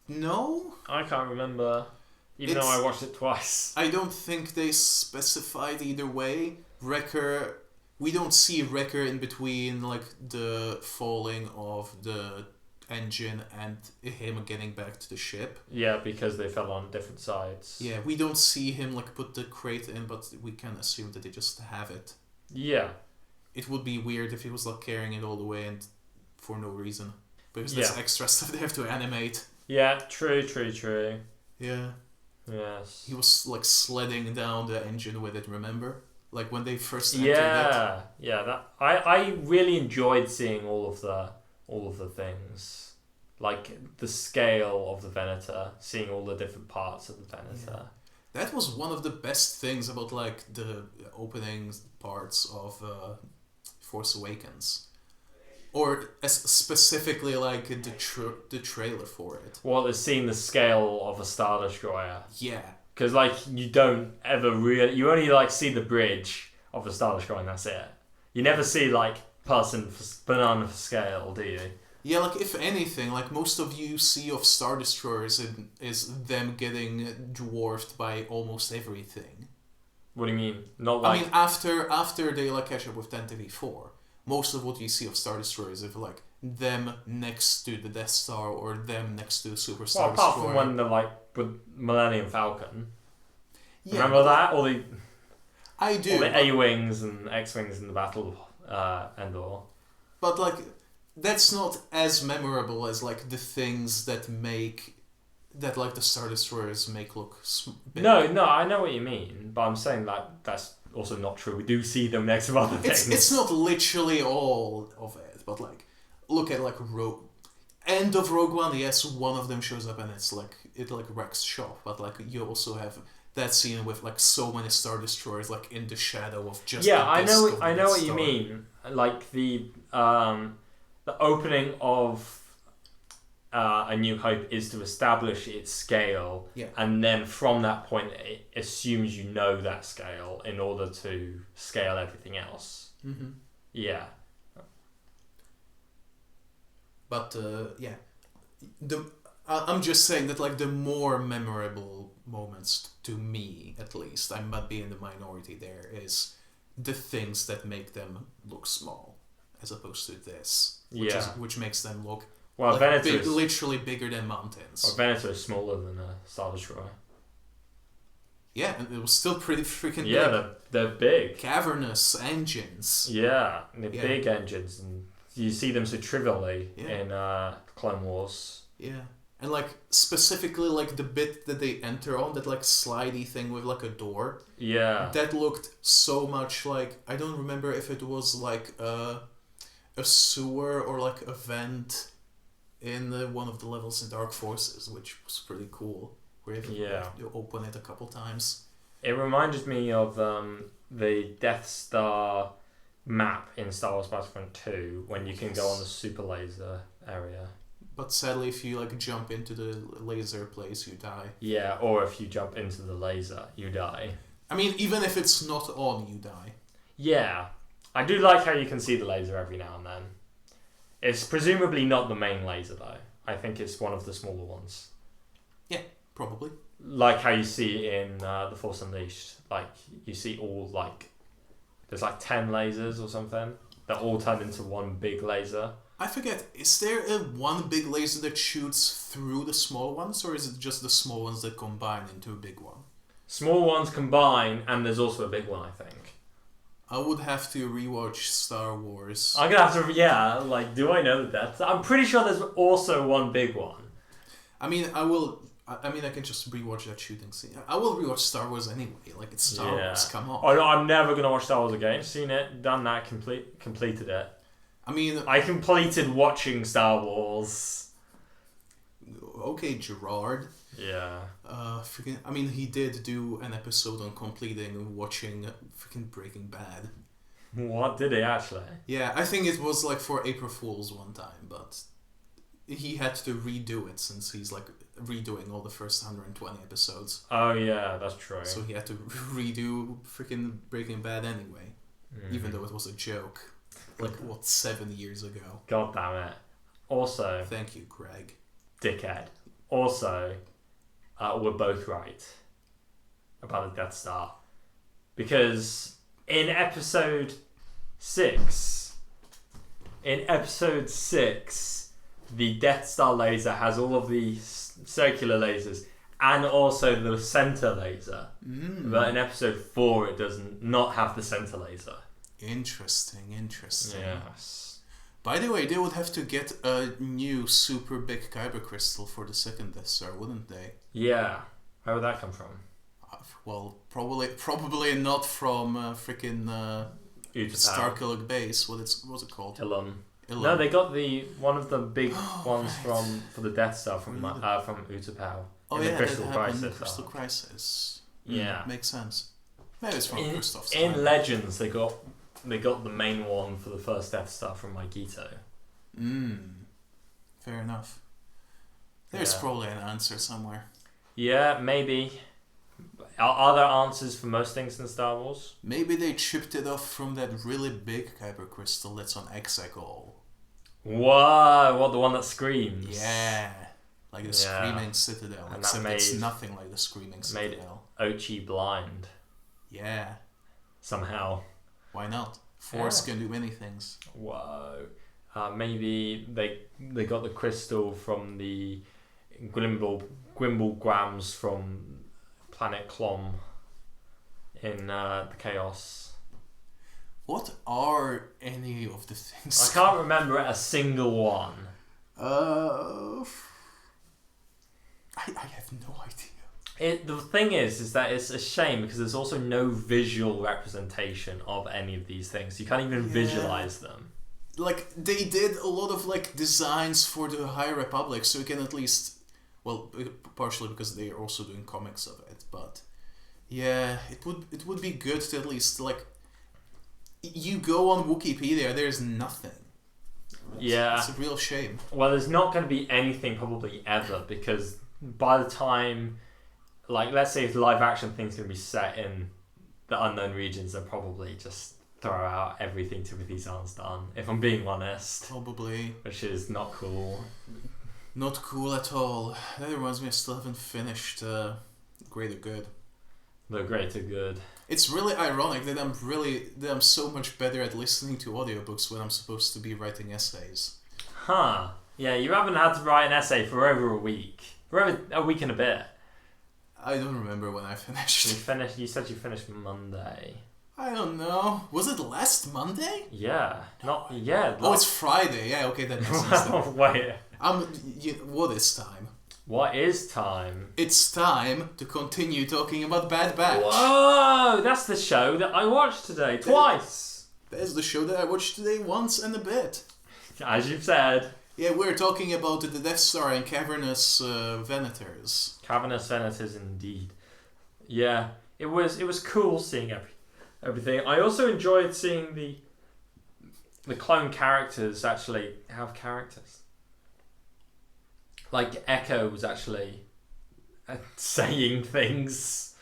know. I can't remember, even though I watched it twice. I don't think they specified either way. Wrecker, we don't see Wrecker in between like the falling of the engine and him getting back to the ship. Yeah, because they fell on different sides. Yeah, we don't see him like put the crate in, but we can assume that they just have it. Yeah. It would be weird if he was like carrying it all the way and for no reason. Because there's extra stuff they have to animate. Yeah, true. Yeah. Yes. He was like sledding down the engine with it, remember? Like when they first entered it. Yeah, that I really enjoyed seeing all of the things, like the scale of the Venator, seeing all the different parts of the Venator. Yeah. That was one of the best things about like the opening parts of Force Awakens, or specifically like the trailer for it. Well, it's seeing the scale of a Star Destroyer. Yeah. Because like you don't ever you only like see the bridge of a Star Destroyer and that's it. You never see like banana scale, do you? Yeah, like if anything, like most of you see of Star Destroyers is them getting dwarfed by almost everything. What do you mean? Not like... I mean, after they like catch up with 10TV4, most of what you see of Star Destroyers is like them next to the Death Star or them next to the Super Star Destroyer. Apart from when they're like with Millennium Falcon. Yeah, remember that? I do. All the A-Wings and X-Wings in the Battle Endor. But like, that's not as memorable as like the things that like the Star Destroyers make look big. No, I know what you mean, but I'm saying that that's also not true. We do see them next to other things. It's not literally all of it, but like, look at like end of Rogue One. Yes, one of them shows up and it's like it like wrecks shop, but like you also have that scene with like so many Star Destroyers like in the shadow of just I know what you mean. Like the opening of A New Hope is to establish its scale, and then from that point it assumes you know that scale in order to scale everything else. Mm-hmm. Yeah. But I'm just saying that like the more memorable moments to me, at least, I might be in the minority there, is the things that make them look small, as opposed to this, which makes them look like literally bigger than mountains. Well, Venator is smaller than a Star Destroyer. Yeah, and it was still pretty freaking big. Yeah, they're big. Cavernous engines. Yeah, they're big engines, and you see them so trivially in Clone Wars. Yeah. And like specifically like the bit that they enter on, that like slidey thing with like a door. Yeah. That looked so much like, I don't remember if it was like a sewer or like a vent in one of the levels in Dark Forces, which was pretty cool. Where you open it a couple times. It reminded me of the Death Star map in Star Wars Battlefront 2 when you can go on the super laser area. But sadly, if you like jump into the laser place, you die. Yeah, or if you jump into the laser, you die. I mean, even if it's not on, you die. Yeah. I do like how you can see the laser every now and then. It's presumably not the main laser, though. I think it's one of the smaller ones. Yeah, probably. like how you see in The Force Unleashed. Like, you see all, like, there's like 10 lasers or something that all turn into one big laser. I forget, is there one big laser that shoots through the small ones, or is it just the small ones that combine into a big one? Small ones combine, and there's also a big one, I think. I would have to rewatch Star Wars. I'm gonna have to, like, do I know that? I'm pretty sure there's also one big one. I mean, I can just rewatch that shooting scene. I will rewatch Star Wars anyway. Like, it's Star Wars, come on. Oh, no, I'm never gonna watch Star Wars again. Seen it, done that, completed it. I mean... I completed watching Star Wars. Okay, Gerard. Yeah. I mean, he did do an episode on completing watching freaking Breaking Bad. What, did he actually? Yeah, I think it was like for April Fool's one time, but he had to redo it since he's like redoing all the first 120 episodes. Oh yeah, that's true. So he had to redo freaking Breaking Bad anyway, even though it was a joke. Like, 7 years ago? God damn it. Also... Thank you, Greg. Dickhead. Also, we're both right about the Death Star. Because in episode 6, the Death Star laser has all of the circular lasers and also the center laser. But in episode 4, it does not have the center laser. Interesting. Yes. By the way, they would have to get a new super big kyber crystal for the second Death Star, wouldn't they? Yeah. Where would that come from? Well, probably not from freaking Starkiller Base. What's it called? Ilum. No, they got one of the big ones for the Death Star from Utapau. Oh in yeah, the Crystal Crisis. The Crystal Crisis. Yeah, makes sense. Maybe it's from Christoph's time. In Legends, they got the main one for the first Death Star from Magito. Fair enough. There's probably an answer somewhere. Yeah, maybe. Are there answers for most things in Star Wars? Maybe they chipped it off from that really big kyber crystal that's on Exegol. Whoa, what, the one that screams? Yeah. Like the Screaming Citadel. And except it's nothing like the Screaming Citadel. Made Ochi blind. Yeah. Somehow. Why not? Force can do many things. Whoa. Maybe they got the crystal from the Grimble-grams from Planet Clom in the Chaos. What are any of the things? I can't remember a single one. I have no idea. The thing is that it's a shame because there's also no visual representation of any of these things. You can't even visualize them. Like, they did a lot of like designs for the High Republic, so you can at least, well, partially because they're also doing comics of it, but yeah, it would be good to at least, like, you go on Wikipedia, there's nothing. Yeah. It's a real shame. Well, there's not going to be anything probably ever because by the time, like, let's say if live action things going to be set in the unknown regions, they'll probably just throw out everything Timothy Zahn's done, if I'm being honest. Probably. Which is not cool. Not cool at all. That reminds me, I still haven't finished Greater Good. The Greater Good. It's really ironic that I'm so much better at listening to audiobooks when I'm supposed to be writing essays. Huh. Yeah, you haven't had to write an essay for over a week. For over a week and a bit. I don't remember when I finished. You said you finished Monday. I don't know. Was it last Monday? Yeah. It's Friday. Yeah, okay, that makes sense. Wait. What is time? What is time? It's time to continue talking about Bad Batch. Whoa! That's the show that I watched today. Twice! That's the show that I watched today once and a bit. As you've said. Yeah, we're talking about the Death Star and Cavernous Venators. Cavernous Venators, indeed. Yeah, it was cool seeing everything. I also enjoyed seeing the clone characters actually have characters. Like Echo was actually saying things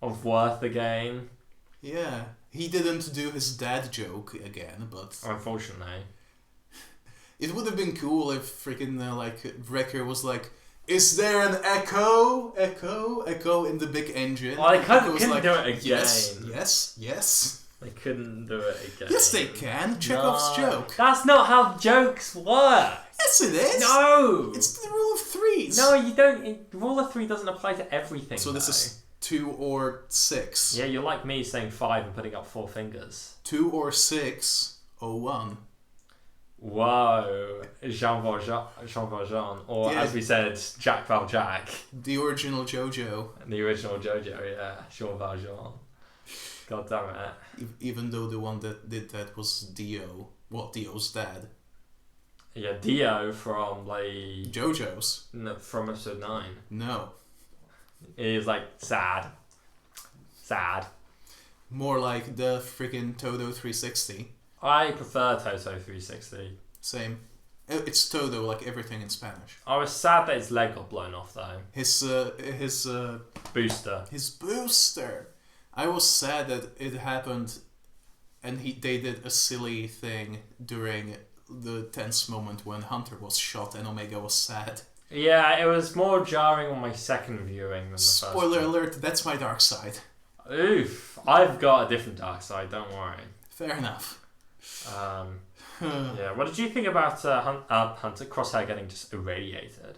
of worth again. Yeah, he didn't do his dad joke again, but unfortunately, it would have been cool if freaking Wrecker was like, Is there an echo? Echo in the big engine. Well, they couldn't do it again. Yes. They couldn't do it again. Yes, they can. Chekhov's joke. That's not how jokes work. Yes, it is. No. It's the rule of threes. No, you don't. Rule of three doesn't apply to everything. So this is 2 or 6. Yeah, you're like me saying 5 and putting up 4 fingers. 2 or 6 or 1. Whoa, Jean Valjean, or as we said, Jack Valjack. The original JoJo. The original JoJo, yeah, Jean Valjean. God damn it. Even though the one that did that was Dio. Well, Dio's dad. Yeah, Dio from JoJo's. No, from episode 9. No. He's like sad. More like the freaking Todo 360. I prefer Toto 360. Same. It's Todo, like everything in Spanish. I was sad that his leg got blown off though. His booster. His booster. I was sad that it happened, and they did a silly thing during the tense moment when Hunter was shot and Omega was sad. Yeah, it was more jarring on my second viewing than the first. Spoiler alert, that's my dark side. Oof. I've got a different dark side, don't worry. Fair enough. Yeah, what did you think about Hunter Crosshair getting just irradiated?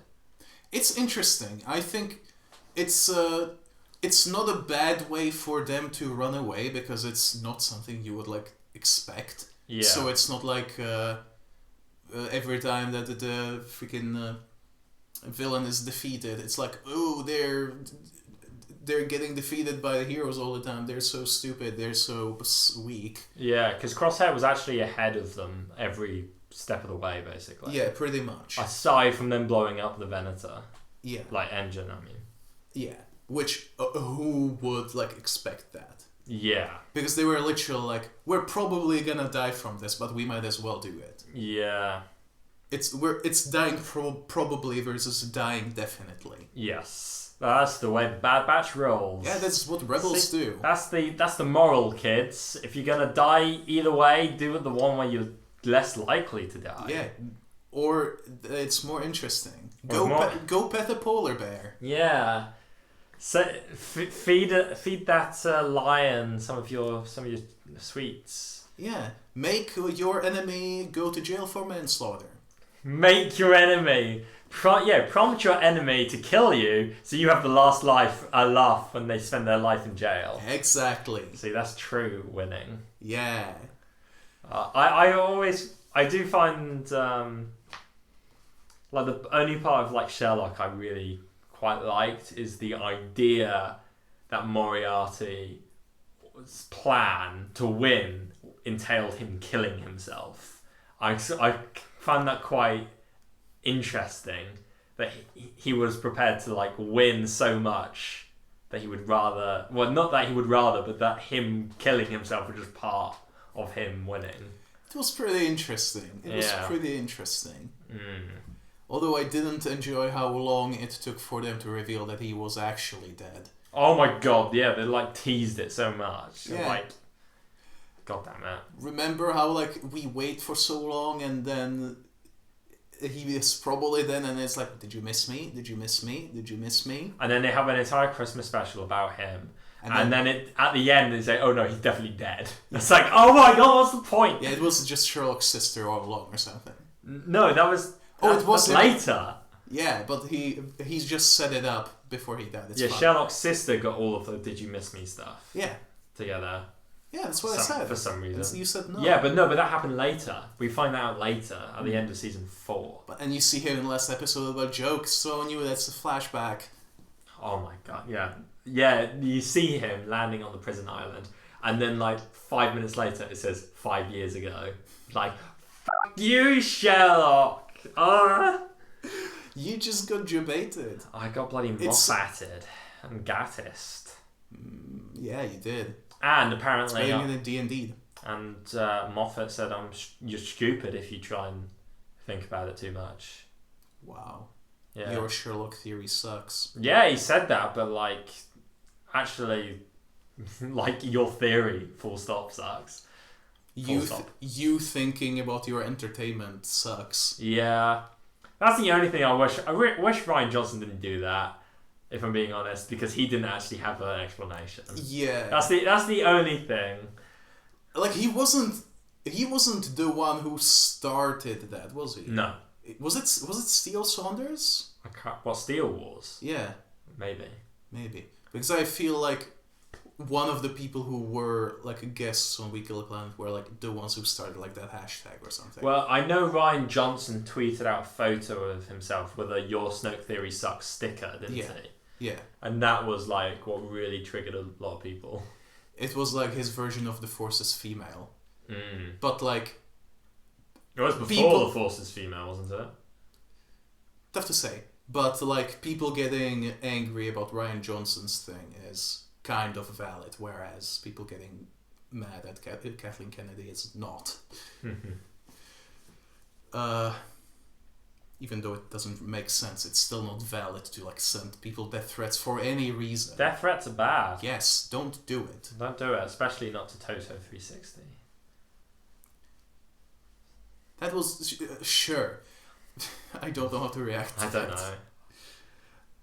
It's interesting. I think it's not a bad way for them to run away because it's not something you would like expect. Yeah. So it's not like every time that the freaking villain is defeated, it's like, oh, they're getting defeated by the heroes all the time. They're so stupid. They're so weak. Yeah, because Crosshair was actually ahead of them every step of the way, basically. Yeah, pretty much. Aside from them blowing up the Venator. Yeah. Like engine, I mean. Yeah, which who would like expect that? Yeah. Because they were literally like, we're probably gonna die from this, but we might as well do it. Yeah. It's dying probably versus dying definitely. Yes. That's the way the Bad Batch rolls. Yeah, that's what rebels do. That's the moral, kids. If you're gonna die either way, do it the one where you're less likely to die. Yeah, or it's more interesting. Go pet a polar bear. Yeah. So feed that lion some of your sweets. Yeah, make your enemy go to jail for manslaughter. Make your enemy. Prompt your enemy to kill you, so you have the last laugh when they spend their life in jail. Exactly. See, that's true winning. Yeah. I do find like the only part of like Sherlock I really quite liked is the idea that Moriarty's plan to win entailed him killing himself. I found that quite interesting, that he was prepared to like win so much that he would rather, well, not that he would rather, but that him killing himself was just part of him winning. It was pretty interesting. Although I didn't enjoy how long it took for them to reveal that he was actually dead. Oh my god, yeah, they like teased it so much. Yeah. Like, god damn it. Remember how like we wait for so long and then he is probably then, and it's like, did you miss me? Did you miss me? Did you miss me? And then they have an entire Christmas special about him. And then at the end they say, oh no, he's definitely dead. It's like, oh my god, what's the point? Yeah, it was just Sherlock's sister all along or something. No, that was... it was later. Yeah, but he's just set it up before he died. It's fine. Sherlock's sister got all of the did you miss me stuff. Yeah. Together. Yeah, that's what I said. For some reason. You said no. Yeah, but that happened later. We find that out later, at the end of season 4. And you see him in the last episode about jokes, so I knew that's a flashback. Oh my god, yeah. Yeah, you see him landing on the prison island, and then like 5 minutes later it says 5 years ago. Like, fuck you, Sherlock! You just got debated. I got bloody moffatted and gattist. Yeah, you did. And apparently... It's better than D&D. And Moffat said, you're stupid if you try and think about it too much. Wow. Yeah. Your Sherlock theory sucks. Yeah, he said that, but like, actually, like your theory, full stop, sucks. You thinking about your entertainment sucks. Yeah. That's the only thing I wish. Wish Ryan Johnson didn't do that. If I'm being honest, because he didn't actually have an explanation. Yeah. That's the only thing. Like he wasn't the one who started that, was he? No. Was it Steele Saunders? What, Steel Wars? Yeah. Maybe. Because I feel like one of the people who were like guests on We Kill the Planet were like the ones who started like that hashtag or something. Well, I know Ryan Johnson tweeted out a photo of himself with a "Your Snoke Theory Sucks" sticker, didn't he? Yeah. And that was like what really triggered a lot of people. It was like his version of the Force is female. But like... It was before the Force is female, wasn't it? Tough to say. But like people getting angry about Ryan Johnson's thing is kind of valid, whereas people getting mad at Kathleen Kennedy is not. Even though it doesn't make sense, it's still not valid to like send people death threats for any reason. Death threats are bad. Yes, don't do it. Don't do it, especially not to Toto 360. That was sure. I don't know how to react to I don't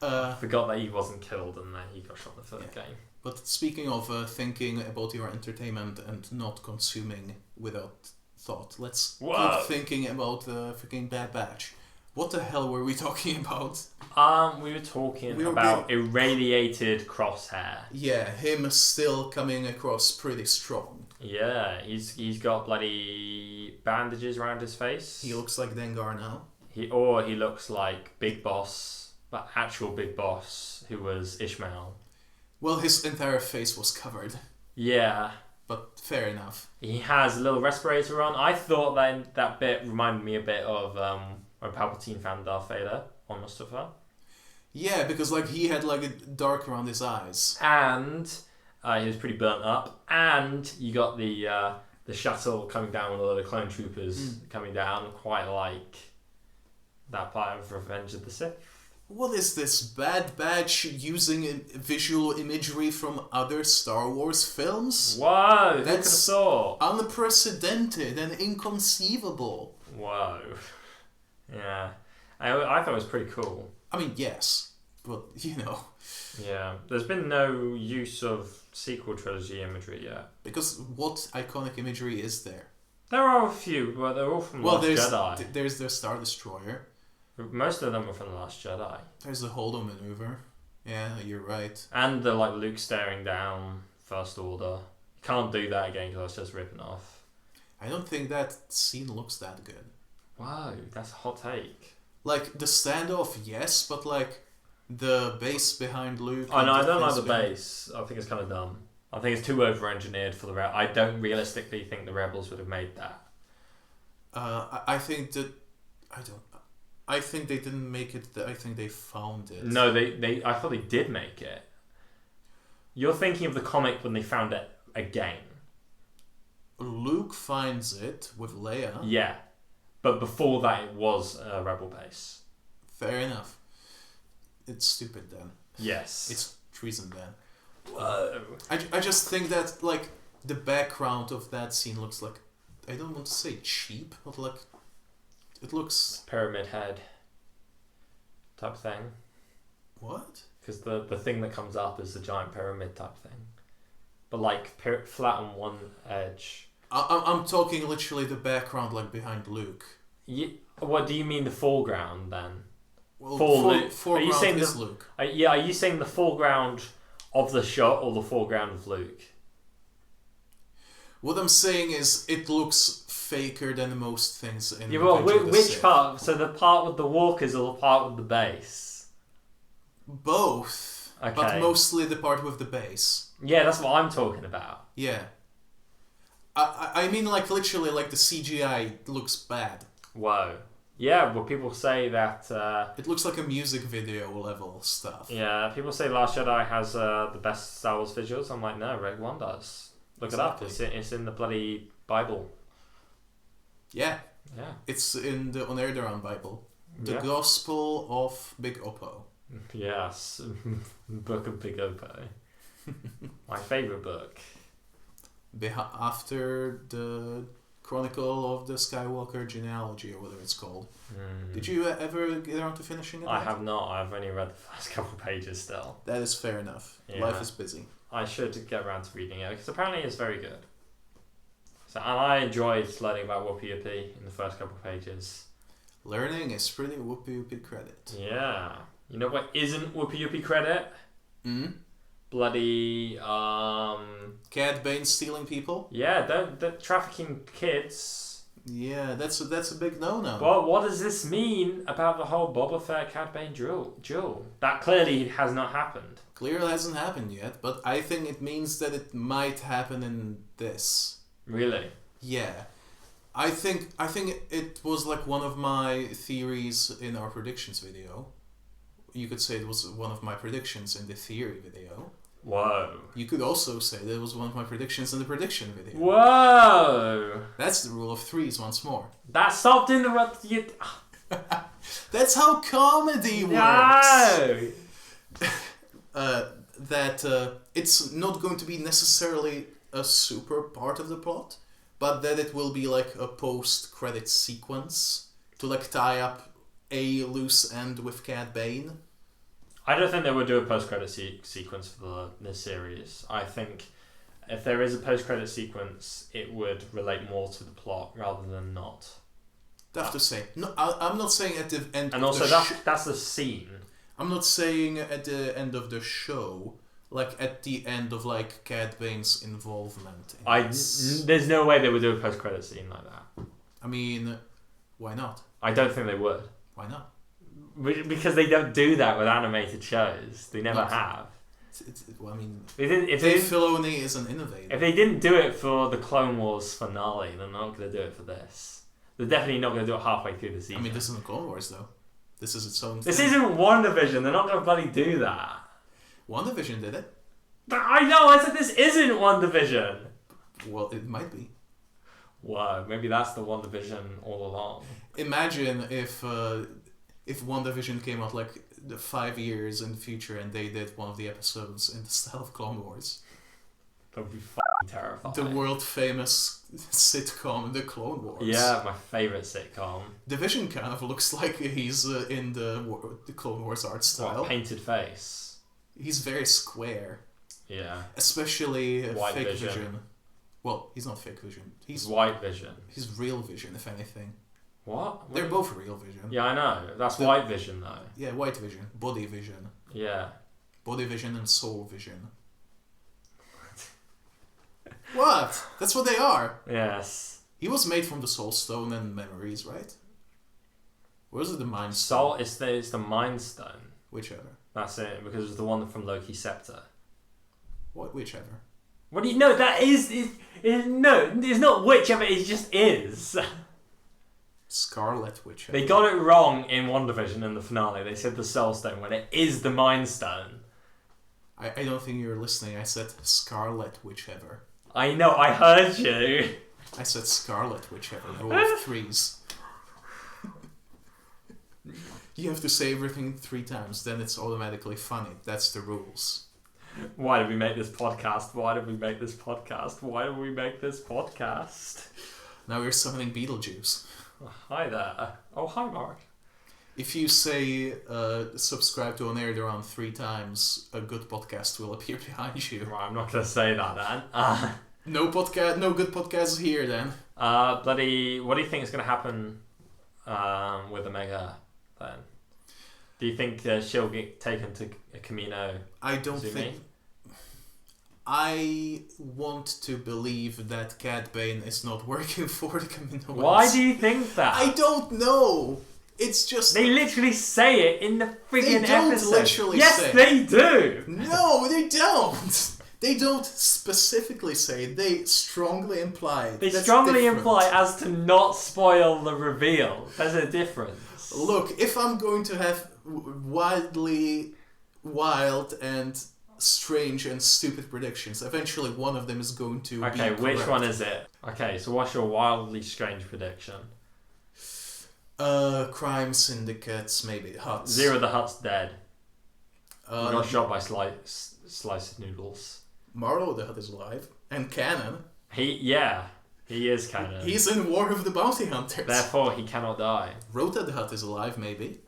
know. Forgot that he wasn't killed and that he got shot in the third game. But speaking of thinking about your entertainment and not consuming without thought, let's keep thinking about the freaking Bad Batch. What the hell were we talking about? We were talking about irradiated Crosshair. Yeah, him still coming across pretty strong. Yeah, he's got bloody bandages around his face. He looks like Dengar now. He looks like Big Boss, but actual Big Boss, who was Ishmael. Well, his entire face was covered. Yeah. But fair enough. He has a little respirator on. I thought that bit reminded me a bit of when Palpatine found Darth Vader on Mustafar. Yeah, because like he had like a dark around his eyes. And he was pretty burnt up. And you got the shuttle coming down with a lot of clone troopers coming down, quite like that part of Revenge of the Sith. What is this Bad Batch using visual imagery from other Star Wars films? Whoa, that's unprecedented and inconceivable. Whoa. Yeah. I thought it was pretty cool. I mean, yes, but you know. Yeah, there's been no use of sequel trilogy imagery yet. Because what iconic imagery is there? There are a few, but they're all from Last Jedi. There's the Star Destroyer. Most of them are from The Last Jedi. There's the Holdo maneuver. Yeah, you're right. And the like Luke staring down First Order. You can't do that again because that's just ripping off. I don't think that scene looks that good. Wow, that's a hot take. Like the standoff, yes, but like the base behind Luke. Oh no, I don't like the base. I think it's kind of dumb. I think it's too over-engineered for the I don't realistically think the Rebels would have made that. I think that I think they didn't make it. I think they found it. No, they. I thought they did make it. You're thinking of the comic when they found it again. Luke finds it with Leia. Yeah, but before that, it was a Rebel base. Fair enough. It's stupid then. Yes. It's treason then. Whoa. I just think that like the background of that scene looks like, I don't want to say cheap, but like it looks pyramid head type thing. What? Because the thing that comes up is the giant pyramid type thing, but like flat on one edge. I'm talking literally the background, like behind Luke. What do you mean the foreground then? Well, foreground are you saying is Luke. Are you saying the foreground of the shot or the foreground of Luke? What I'm saying is it looks faker than most things in which part? So the part with the walkers or the part with the base? Both. Okay. But mostly the part with the base. Yeah, that's what I'm talking about. Yeah. I mean, like, literally, like, the CGI looks bad. Whoa. Yeah, well, people say that... it looks like a music video level stuff. Yeah, people say Last Jedi has the best Star Wars visuals. I'm like, no, Rogue One does. Look it up. It's in the bloody Bible. Yeah. Yeah. It's in the Air-Deraan Bible. The Gospel of Big Oppo. Yes. Book of Big Oppo. My favourite book. After the Chronicle of the Skywalker Genealogy, or whatever it's called. Did you ever get around to finishing it? I have not. I've only read the first couple pages still. That is fair enough. Yeah. Life is busy. I should get around to reading it, because apparently it's very good. So, and I enjoyed learning about Whoopi in the first couple of pages. Learning is pretty Whoopi credit. Yeah. You know what isn't Whoopi credit? Bloody Cad Bane stealing people? Yeah, don't trafficking kids. Yeah, that's a big no-no. Well, what does this mean about the whole Boba Fett Cad Bane duel? That clearly has not happened. Clearly hasn't happened yet, but I think it means that it might happen in this. Really? Yeah. I think it was like one of my theories in our predictions video. You could say it was one of my predictions in the theory video. Whoa. You could also say that it was one of my predictions in the prediction video. Whoa. That's the rule of threes once more. That stopped interrupting you. That's how comedy works. No. It's not going to be necessarily a super part of the plot, but that it will be like a post-credit sequence to like tie up a loose end with Cad Bane. I don't think they would do a post-credit sequence for this series. I think if there is a post-credit sequence, it would relate more to the plot rather than not. Tough to say. No, I'm not saying at the end. And also, that's the scene. I'm not saying at the end of the show, like at the end of like Cad Bane's involvement. There's no way they would do a post-credit scene like that. I mean, why not? I don't think they would. Why not? Because they don't do that with animated shows. They never have. Well, I mean, Dave Filoni is an innovator. If they didn't do it for the Clone Wars finale, they're not going to do it for this. They're definitely not going to do it halfway through the season. I mean, this isn't Clone Wars, though. This is its own This thing. isn't WandaVision. They're not going to bloody do that. WandaVision did it. I know, I said this isn't WandaVision. Well, it might be. Wow, maybe that's the WandaVision all along. Imagine if WandaVision came out like 5 years in the future and they did one of the episodes in the style of Clone Wars. That would be fucking terrifying. The world famous sitcom, The Clone Wars. Yeah, my favourite sitcom. The Vision kind of looks like he's in the Clone Wars art style. What, painted face? He's very square. Yeah. Especially White fake Vision. Vision. Well, he's not fake Vision. He's White Vision. He's real Vision, if anything. What? They're both real Vision. Yeah, I know. That's White Vision, though. Yeah, White Vision. Body Vision. Yeah. Body Vision and Soul Vision. What? That's what they are. Yes. He was made from the Soul Stone and memories, right? Or is it the Mind Stone? It's the Mind Stone. Whichever. That's it, because it's the one from Loki's scepter. What? Whichever. What do you know? That is no, it's not whichever, it just is. Scarlet Whichever. They got it wrong in WandaVision in the finale. They said the Soul Stone when it is the Mind Stone. I don't think you're listening. I said Scarlet Whichever. I know, I heard you. I said Scarlet Whichever. Rule of threes. You have to say everything 3 times, then it's automatically funny. That's the rules. Why did we make this podcast? Why did we make this podcast? Why did we make this podcast? Now we're summoning Beetlejuice. Oh, hi there. Oh, hi, Mark. If you say subscribe to Air-Deraan 3 times, a good podcast will appear behind you. Right, I'm not going to say that then. No good podcasts here then. What do you think is going to happen with Omega then? Do you think she'll get taken to Camino? I don't think. I want to believe that Cad Bane is not working for the Camino. Why do you think that? I don't know. It's just they literally say it in the friggin' episode. They don't literally yes, say. They do. No, they don't. They don't specifically say it. They strongly imply. They strongly imply as to not spoil the reveal. There's a difference. Look, if I'm going to have wild and strange and stupid predictions, eventually one of them is going to be okay, which correct. one is it? Okay, so what's your wildly strange prediction? Crime syndicates, maybe Hutts. Zero the Hutt's dead. He got shot by sliced noodles. Marlowe the Hutt is alive. And canon. Yeah. He is canon. He's in War of the Bounty Hunters. Therefore, he cannot die. Rota the Hutt is alive, maybe.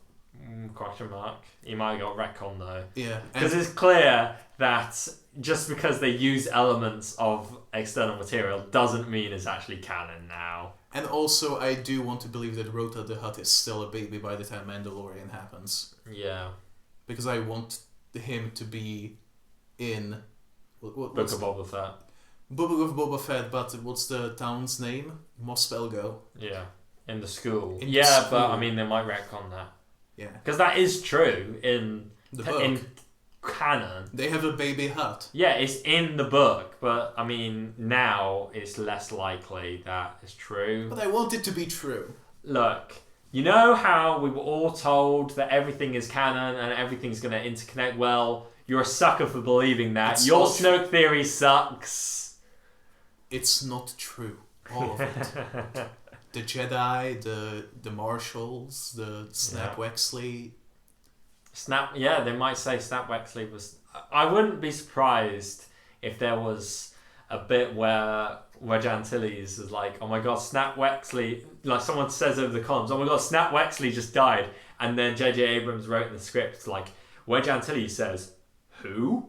Question mark. He might have got retcon though. Yeah. Because it's clear that just because they use elements of external material doesn't mean it's actually canon now. And also, I do want to believe that Rota the Hutt is still a baby by the time Mandalorian happens. Yeah. Because I want him to be in... Book of Boba Fett. Book of Boba Fett, but what's the town's name? Mos Pelgo. Yeah. In the school. In the school. But I mean, they might retcon that. Yeah. Because that is true in the book. In canon. They have a baby Hutt. Yeah, it's in the book, but I mean, now it's less likely that it's true. But I want it to be true. Look, you know how we were all told that everything is canon and everything's going to interconnect? Well, you're a sucker for believing that. It's Your Snoke theory sucks. It's not true. All of it. The Jedi, the Marshals, the Snap Wexley. They might say Snap Wexley was... I wouldn't be surprised if there was a bit where Wedge Antilles is like, oh my god, Snap Wexley... Like someone says over the comms, oh my god, Snap Wexley just died. And then J.J. Abrams wrote in the script, like, Wedge Antilles says, who?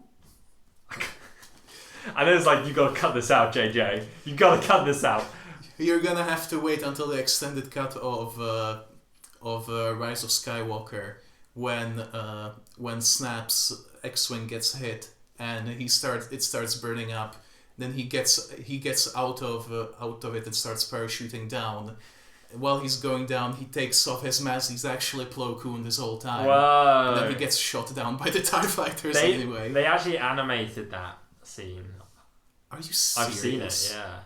And then it's like, you gotta cut this out, JJ. You gotta cut this out. You're gonna have to wait until the extended cut of Rise of Skywalker when Snap's X-wing gets hit and it starts burning up. Then he gets out of it and starts parachuting down. While he's going down, he takes off his mask. He's actually Plo Koon this whole time. Whoa. And then he gets shot down by the TIE fighters anyway. They actually animated that scene. Are you serious? I've seen it, yeah.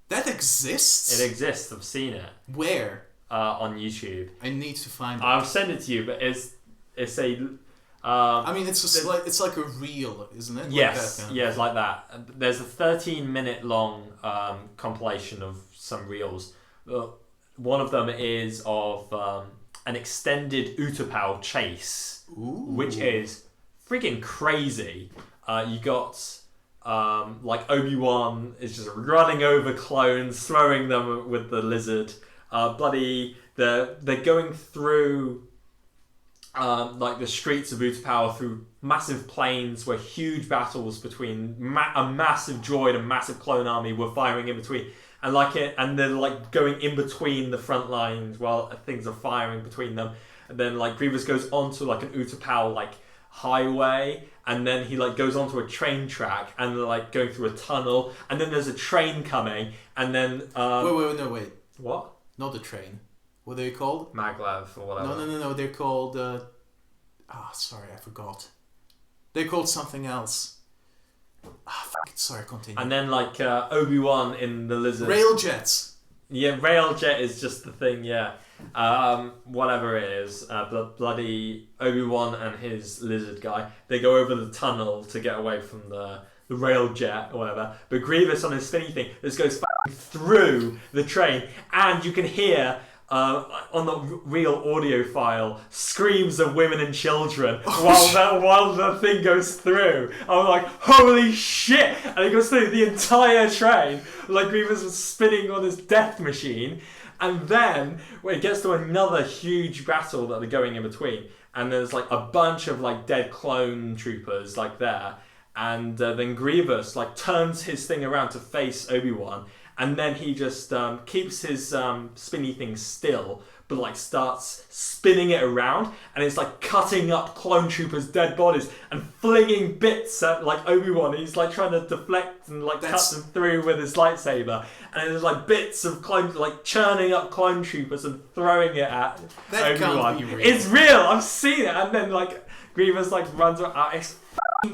That exists? It exists, I've seen it. Where? On YouTube. I need to find it. I'll send it to you, but it's a... I mean, it's like a reel, isn't it? Yes, like that, it's like that. There's a 13-minute long compilation of some reels. One of them is of an extended Utapau chase, which is freaking crazy. You got like Obi-Wan is just running over clones, throwing them with the lizard. They're going through like the streets of Utapau through massive plains where huge battles between a massive droid and massive clone army were firing in between. And they're like going in between the front lines while things are firing between them. And then like Grievous goes onto like an Utapau like highway, and then he like goes onto a train track and like going through a tunnel, and then there's a train coming, and then wait. What? Not the train. What are they called? Maglev or whatever. No. They're called. Sorry, I forgot. They're called something else. Sorry, continue. And then like Obi-Wan in the lizard. Railjets. Yeah, Railjet is just the thing. Yeah, whatever it is. Bloody Obi-Wan and his lizard guy. They go over the tunnel to get away from the Railjet or whatever. But Grievous on his spinny thing just goes through the train, and you can hear. On the real audio file, screams of women and children while the thing goes through. I'm like, holy shit! And it goes through the entire train, like Grievous was spinning on his death machine. And then when it gets to another huge battle that they're going in between, and there's like a bunch of like dead clone troopers like there, and then Grievous like turns his thing around to face Obi-Wan. And then he just keeps his spinny thing still, but like starts spinning it around, and it's like cutting up clone troopers' dead bodies and flinging bits at like Obi-Wan. He's like trying to deflect and like cut them through with his lightsaber, and there's like bits of clones like churning up clone troopers and throwing it at Obi-Wan. Can't be real. It's real. I've seen it. And then like Grievous like runs around. It's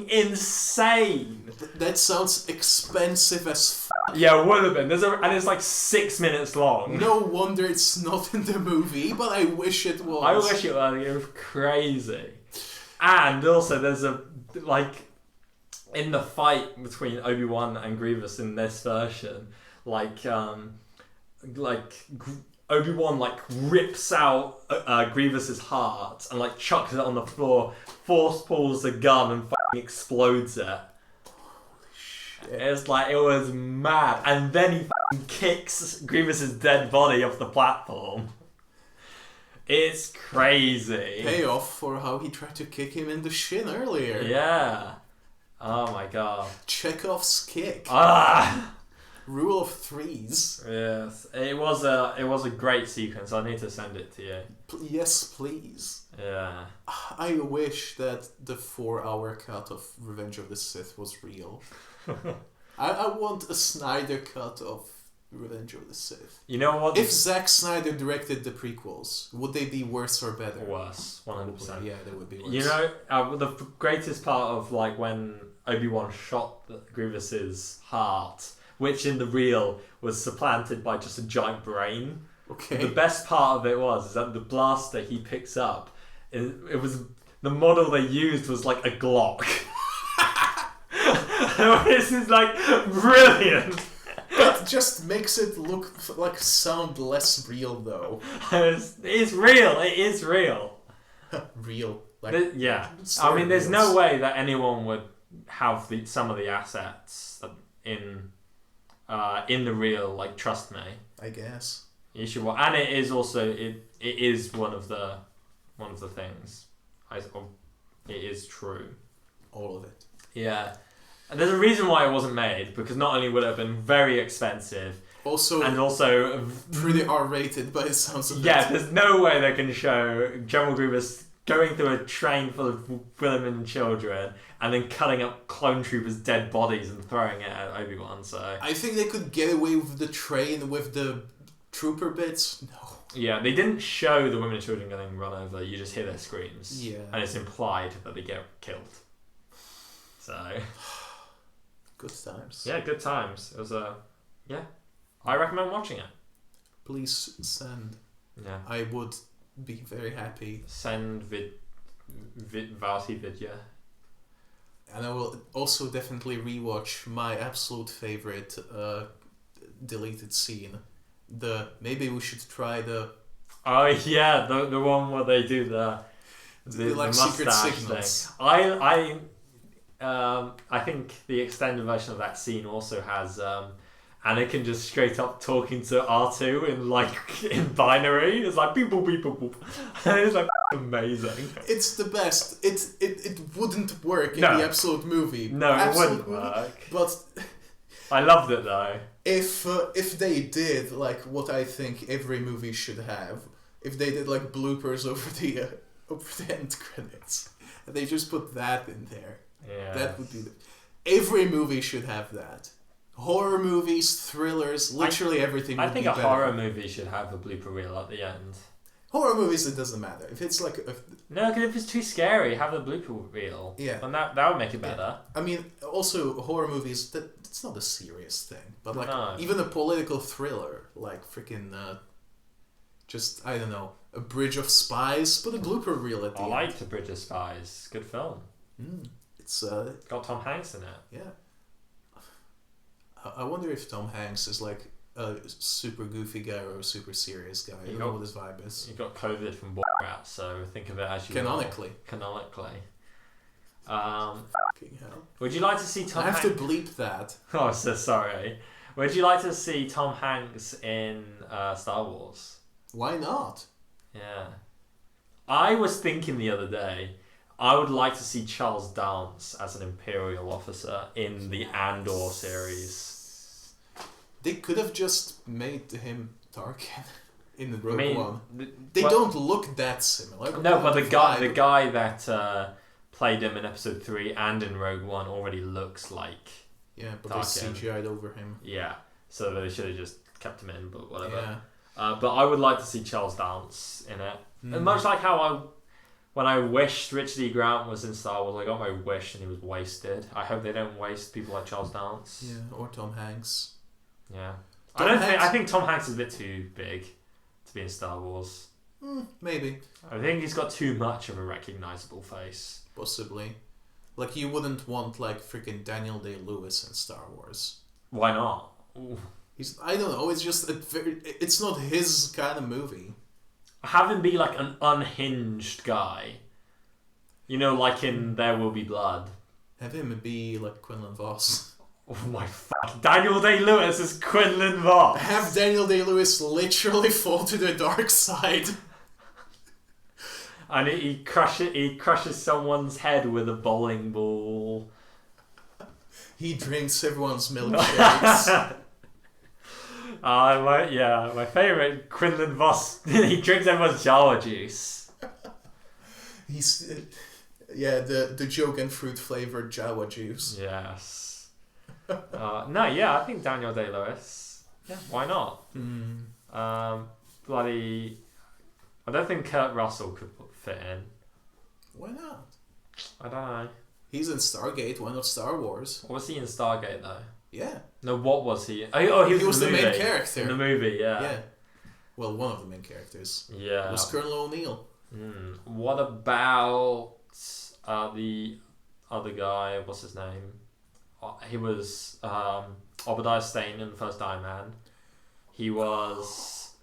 insane. That sounds expensive as Yeah, it would have been. And it's like 6 minutes long. No wonder it's not in the movie, but I wish it was. I wish it was. It was crazy. And also, there's a like in the fight between Obi-Wan and Grievous in this version, like Obi-Wan like rips out Grievous's heart and like chucks it on the floor, force pulls the gun and explodes it. It's like, it was mad. And then he kicks Grievous's dead body off the platform. It's crazy. Payoff for how he tried to kick him in the shin earlier. Yeah. Oh my god. Chekhov's kick. Ah. Rule of threes. Yes, it was a great sequence. I need to send it to you. Yes, please. Yeah. I wish that the 4-hour cut of Revenge of the Sith was real. I want a Snyder cut of Revenge of the Sith. You know what? If Zack Snyder directed the prequels, would they be worse or better? Worse, 100%. Yeah, they would be worse. You know, the greatest part of like when Obi-Wan shot Grievous's heart, which in the real was supplanted by just a giant brain. Okay. The best part of it was that the blaster he picks up, it was the model they used was like a Glock. This is like brilliant. It just makes it look like sound less real though. It's real. It is real. Real. Like, yeah. I mean, there's no way that anyone would have some of the assets in the real. Like, trust me. I guess. You should. And it is also it is one of the things. It is true. All of it. Yeah. And there's a reason why it wasn't made, because not only would it have been very expensive, also pretty R-rated by the sounds of it. Yeah, there's no way they can show General Grievous going through a train full of women and children and then cutting up clone troopers' dead bodies and throwing it at Obi-Wan. So I think they could get away with the train with the trooper bits. No. Yeah, they didn't show the women and children getting run over. You just hear their screams. Yeah. And it's implied that they get killed. So good times. Yeah, good times. It was yeah. I recommend watching it. Please send. Yeah. I would be very happy. Send Vati Vidya. And I will also definitely rewatch my absolute favorite deleted scene. Maybe we should try the. Oh yeah, the one where they do the like secret signals thing. I think the extended version of that scene also has Anakin just straight up talking to R2 in binary. It's like beep boop beep boop boop. It's like amazing. It's the best. It wouldn't work in the absolute movie. No, it wouldn't work. But I loved it though. If they did like what I think every movie should have, if they did like bloopers over the end credits, and they just put that in there. Yeah. That would be every movie should have that. Horror movies, thrillers, literally everything. I think a horror movie should have a blooper reel at the end. Horror movies, it doesn't matter if it's like no, because if it's too scary, have the blooper reel. Yeah, and that would make it better. Yeah. I mean, also horror movies. It's not a serious thing, but like even a political thriller, like freaking, just I don't know, A Bridge of Spies. Put a blooper reel at the end. I liked A Bridge of Spies. Good film. It's got Tom Hanks in it. Yeah. I wonder if Tom Hanks is like a super goofy guy or a super serious guy. I don't know what his vibe is. He got COVID from Borat, so think of it as you Canonically. will. Canonically. Fucking hell. Would you like to see Tom Hanks... I have to bleep that. Oh, so sorry. Would you like to see Tom Hanks in Star Wars? Why not? Yeah. I was thinking the other day, I would like to see Charles Dance as an Imperial officer in the Andor series. They could have just made him Tarkin in Rogue One. They don't look that similar. No, but the guy that played him in Episode 3 and in Rogue One already looks like but Tarkin. they CGI'd over him. Yeah, so they should have just kept him in, but whatever. Yeah. But I would like to see Charles Dance in it. And much like how when I wished Richard E. Grant was in Star Wars, I got my wish and he was wasted. I hope they don't waste people like Charles Dance. Yeah, or Tom Hanks. Yeah. I think Tom Hanks is a bit too big to be in Star Wars. Maybe. I think he's got too much of a recognisable face. Possibly. Like, you wouldn't want, like, freaking Daniel Day-Lewis in Star Wars. Why not? Ooh. I don't know, it's just it's not his kind of movie. Have him be like an unhinged guy. You know, like in There Will Be Blood. Have him be like Quinlan Voss. Oh my fuck! Daniel Day-Lewis is Quinlan Voss. Have Daniel Day-Lewis literally fall to the dark side. And he crushes someone's head with a bowling ball. He drinks everyone's milkshakes. My favourite Quinlan Voss. He drinks everyone's Java juice. He's the Jogan fruit flavoured Java juice. Yes. I think Daniel Day-Lewis. Yeah, why not? Bloody. I don't think Kurt Russell could fit in. Why not? I don't know. He's in Stargate. Why not Star Wars? What was he in Stargate though? Yeah. No, what was he? He was the main character in the movie. Yeah. Yeah. Well, one of the main characters. Yeah. It was Colonel O'Neill. What about the other guy? What's his name? He was Obadiah Stane in the first Iron Man. He was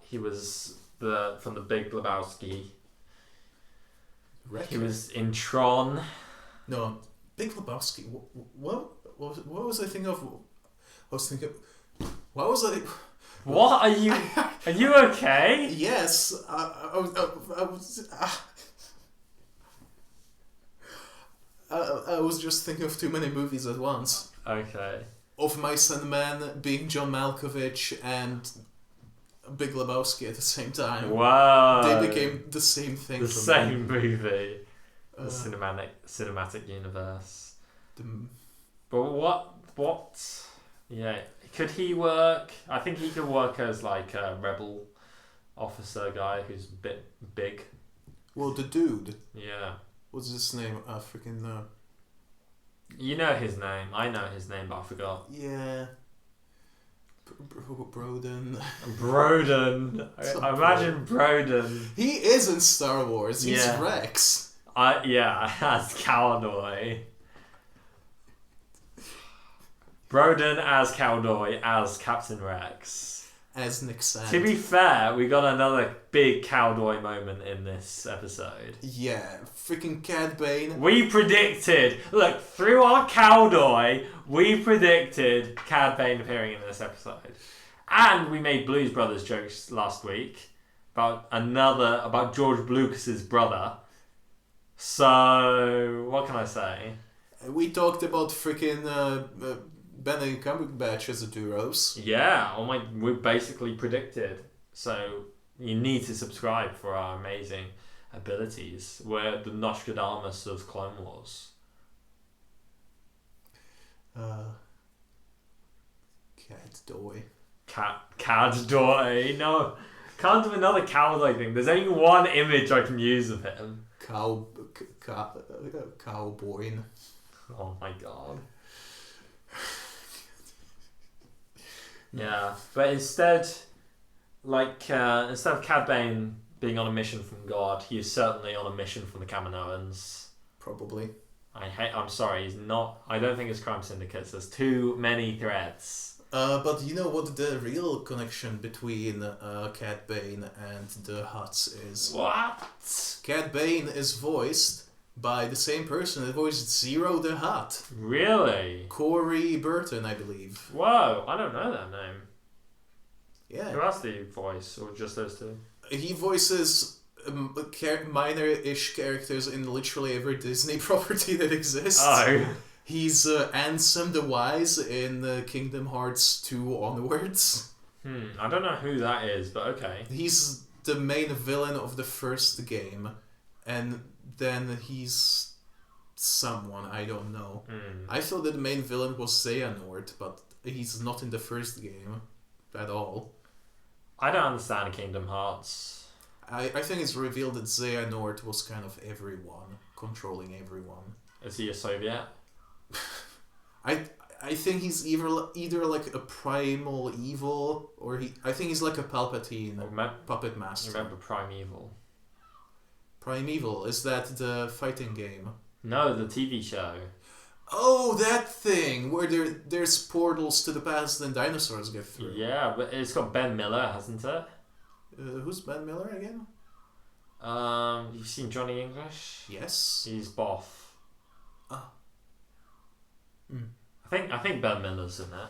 he was from the Big Lebowski. Record. He was in Tron. No, Big Lebowski. What was I thinking of? What was I? What are you? Are you okay? Yes, I was just thinking of too many movies at once. Okay. Of Mice and Men being John Malkovich and Big Lebowski at the same time. Wow. They became the same thing. The same movie. The cinematic universe. But what? Yeah. Could he work? I think he could work as like a rebel officer guy who's a bit big. Well, the dude. Yeah. What's his name? You know his name. I know his name, but I forgot. Yeah. Broden. Broden. I imagine Broden. He is in Star Wars. He's Rex. As Cowdoy. Broden as Cowdoy, as Captain Rex. As Nick Sand. To be fair, we got another big Cowdoy moment in this episode. Yeah, freaking Cad Bane. We predicted, look, through our Cowdoy, we predicted Cad Bane appearing in this episode. And we made Blues Brothers jokes last week about George Lucas's brother. So, what can I say? We talked about freaking Benedict Cumberbatch as a Duros. Yeah, we basically predicted. So you need to subscribe for our amazing abilities. We're the Nostradamus of Clone Wars. Caddoy. Caddoy. No, can't do another Cowdoy thing. There's only one image I can use of him. Cowboy. Oh my god. Yeah, but instead of Cad Bane being on a mission from God, he is certainly on a mission from the Kaminoans. Probably. I'm sorry, he's not. I don't think it's crime syndicates. There's too many threats. But you know what the real connection between Cad Bane and the Hutts is? What? Cad Bane is voiced by the same person that voiced Zero the Hutt. Really? Corey Burton, I believe. Whoa, I don't know that name. Yeah. Who else do you voice, or just those two? He voices minor-ish characters in literally every Disney property that exists. Oh. He's Ansem the Wise in Kingdom Hearts 2 onwards. I don't know who that is, but okay. He's the main villain of the first game, and then he's someone, I don't know. I thought that the main villain was Xehanort, but he's not in the first game at all. I don't understand Kingdom Hearts. I think it's revealed that Xehanort was kind of everyone, controlling everyone. Is he a Soviet? I think he's either like a primal evil, or I think he's like a Palpatine puppet master. Remember Primeval? Primeval, is that the fighting game? No, the TV show. Oh, that thing where there's portals to the past and dinosaurs get through. Yeah, but it's got Ben Miller, hasn't it? Who's Ben Miller again? You've seen Johnny English? Yes. He's Boff. I think Ben Miller's in it.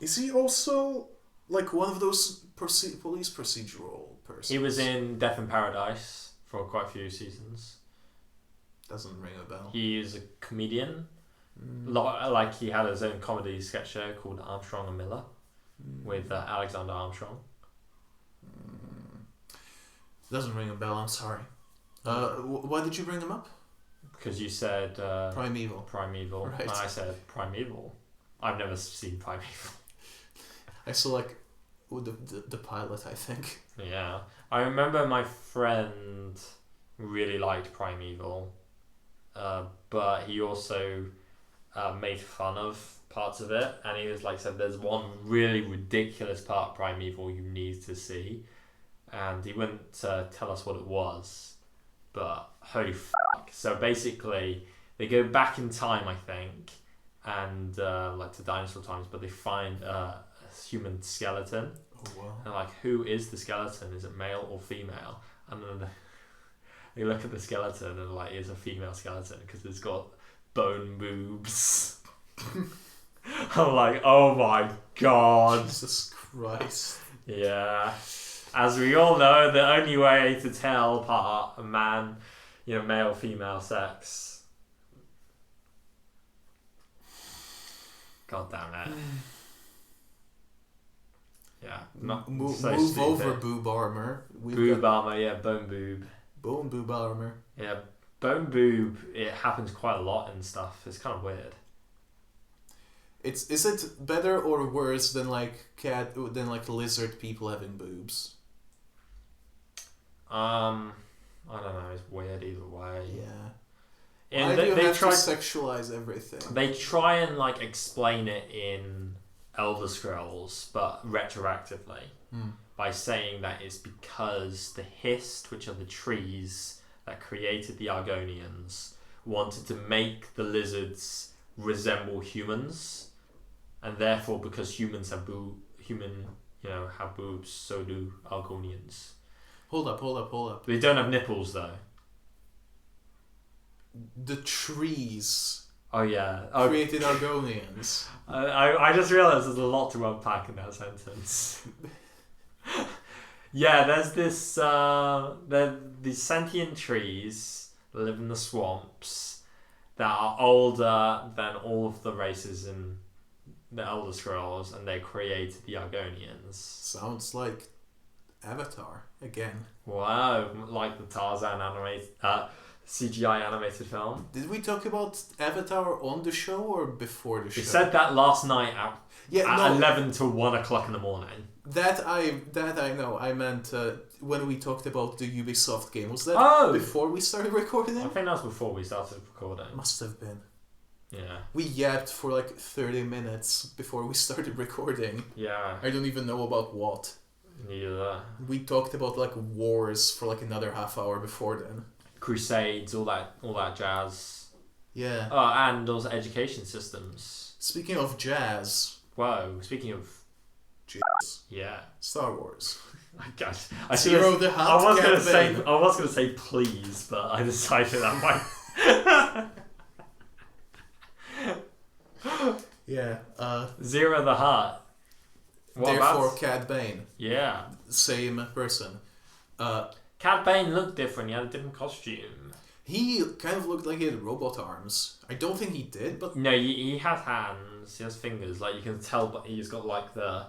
Is he also like one of those police procedural persons? He was in Death in Paradise for quite a few seasons. Doesn't ring a bell. He is a comedian. Like he had his own comedy sketch show called Armstrong and Miller with Alexander Armstrong. Doesn't ring a bell. I'm sorry. Why did you bring him up? Because you said Primeval. Primeval. Right. And I said Primeval. I've never seen Primeval. I saw like the pilot, I think. Yeah, I remember my friend really liked Primeval, but he also made fun of parts of it, and he was like, said there's one really ridiculous part of Primeval you need to see, and he wouldn't tell us what it was, but holy fuck. So basically they go back in time, I think, and like to dinosaur times, but they find a human skeleton. Oh wow. And like, who is the skeleton? Is it male or female? And then they look at the skeleton and like, it's a female skeleton because it's got bone boobs. I'm like, oh my god. Jesus Christ. Yeah. As we all know, the only way to tell apart a man, male, female sex. God damn it. Yeah. Move stupid. over, boob armor. Armor, yeah, bone boob. Bone boob armor. Yeah, bone boob, it happens quite a lot and stuff. It's kind of weird. Is it better or worse than like lizard people having boobs? I don't know. It's weird either way. Yeah. Why do you have to sexualize everything? They try and like explain it in Elder Scrolls, but retroactively, by saying that it's because the Hist, which are the trees that created the Argonians, wanted to make the lizards resemble humans, and therefore, because humans have have boobs, so do Argonians. Hold up. They don't have nipples though. The trees. Oh yeah. Created Argonians. I just realised there's a lot to unpack in that sentence. Yeah, there's this these sentient trees that live in the swamps that are older than all of the races in the Elder Scrolls, and they created the Argonians. Sounds like Avatar again. Wow, like the Tarzan CGI animated film. Did we talk about Avatar on the show or before the show? We said that last night at 11 to 1 o'clock in the morning. That I know. I meant when we talked about the Ubisoft game. Was that before we started recording? I think that was before we started recording. Must have been. Yeah. We yapped for like 30 minutes before we started recording. Yeah. I don't even know about what. Neither. We talked about like wars for like another half hour before then. Crusades, all that jazz. Yeah. Oh, and those education systems. Speaking of jazz. Whoa, speaking of jazz. Yeah. Star Wars. I guess. I was gonna say please, but I decided that might. Yeah. Zero the Hutt. Therefore, Cad Bane. Yeah. Same person. Cad Bane looked different. He had a different costume. He kind of looked like he had robot arms. I don't think he did, but no, he has hands. He has fingers. Like you can tell, but he's got like the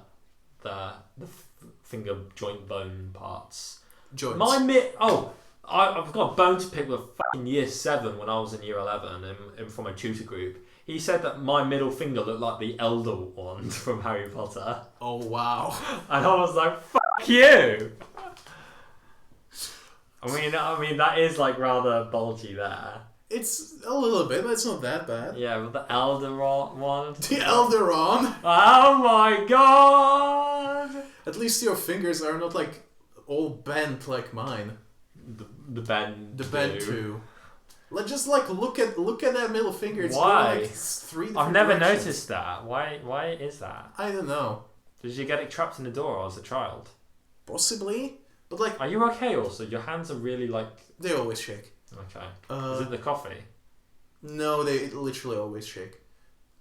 finger joint bone parts. Joints. I've got a bone to pick with fucking year 7 when I was in year 11 and from a tutor group. He said that my middle finger looked like the Elder Wand from Harry Potter. Oh wow! And I was like, "Fuck you!" I mean that is like rather bulgy there. It's a little bit, but it's not that bad. Yeah, but the Air-Deraan one. The Air-Deraan. Oh my god! At least your fingers are not like all bent like mine. The bend. The bend too. Let's just like look at that middle finger. It's why? Like 3 different I've never directions. noticed that. Why is that? I don't know. Did you get it trapped in the door as a child? Possibly, but like. Are you okay? Also, your hands are really like. They always shake. Okay. Is it the coffee? No, they literally always shake.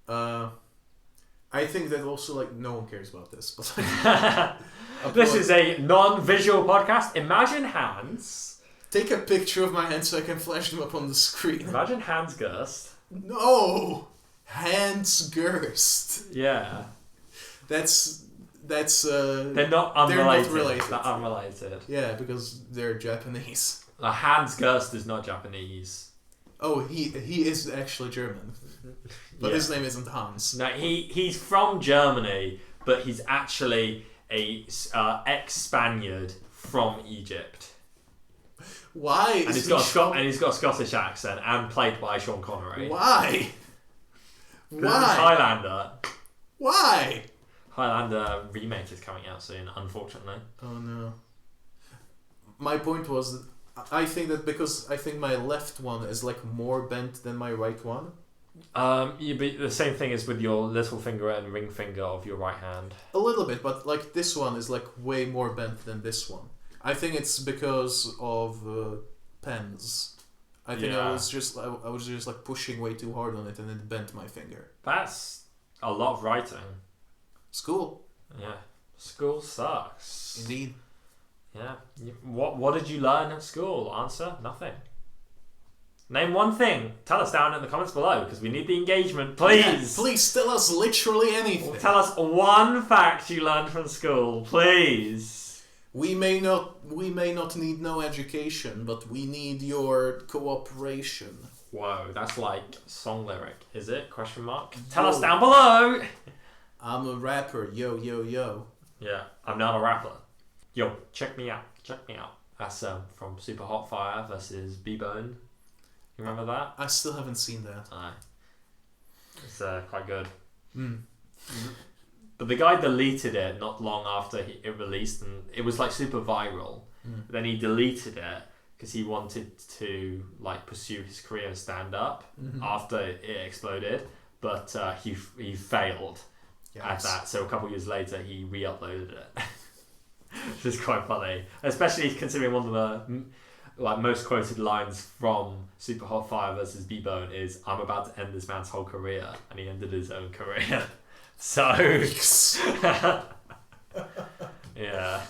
I think that also like no one cares about this, but like, this is a non-visual podcast. Imagine hands. Take a picture of my hands so I can flash them up on the screen. Imagine hands Gerst. No, hands Gerst. Yeah, that's they're not unrelated. They're unrelated. Yeah, because they're Japanese. Hans Gerst is not Japanese. Oh, he is actually German, but his name isn't Hans. No, he's from Germany, but he's actually a ex-Spaniard from Egypt. Why? And he's got a Scottish accent and played by Sean Connery. Why? Why? Highlander. Why? Highlander remake is coming out soon, unfortunately. Oh no. My point was that I think that because I think my left one is like more bent than my right one. The same thing is with your little finger and ring finger of your right hand. A little bit, but like this one is like way more bent than this one. I think it's because of pens. I think I was just like pushing way too hard on it and it bent my finger. That's a lot of writing. School. Yeah, school sucks. Indeed. Yeah. What did you learn at school? Answer: nothing. Name one thing. Tell us down in the comments below because we need the engagement, please. Yeah, please tell us literally anything. Tell us one fact you learned from school, please. We may not need no education, but we need your cooperation. Whoa, that's like song lyric, is it? Question mark. Tell us down below. I'm a rapper. Yo yo yo. Yeah, I'm not a rapper. Yo, check me out. Check me out. That's from Super Hot Fire versus B-Bone. You remember that? I still haven't seen that. Aye. It's quite good. Mm. But the guy deleted it not long after it released, and it was like super viral. Mm. Then he deleted it because he wanted to like pursue his career in stand-up after it exploded, but he failed at that. So a couple of years later, he re-uploaded it. Which is quite funny, especially considering one of the like most quoted lines from Super Hot Fire versus B-Bone is "I'm about to end this man's whole career," and he ended his own career. So yeah.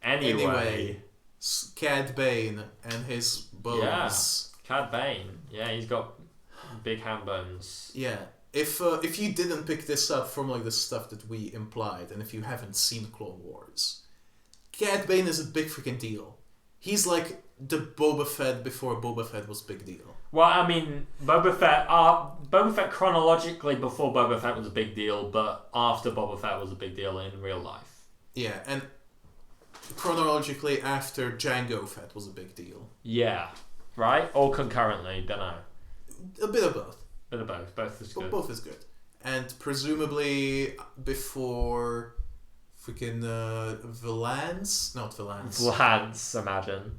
Anyway, Cad Bane and his bones. Yeah, Cad Bane. Yeah, he's got big hand bones. Yeah. If you didn't pick this up from like the stuff that we implied, and if you haven't seen Clone Wars, Cad Bane is a big freaking deal. He's like the Boba Fett before Boba Fett was big deal. Well, I mean, Boba Fett chronologically before Boba Fett was a big deal, but after Boba Fett was a big deal in real life. Yeah, and chronologically after Jango Fett was a big deal. Yeah, right? Or concurrently, don't know. A bit of both. Bit of both. Both is good. Both is good. And presumably before freaking Valance? Not Valance. Valance, imagine.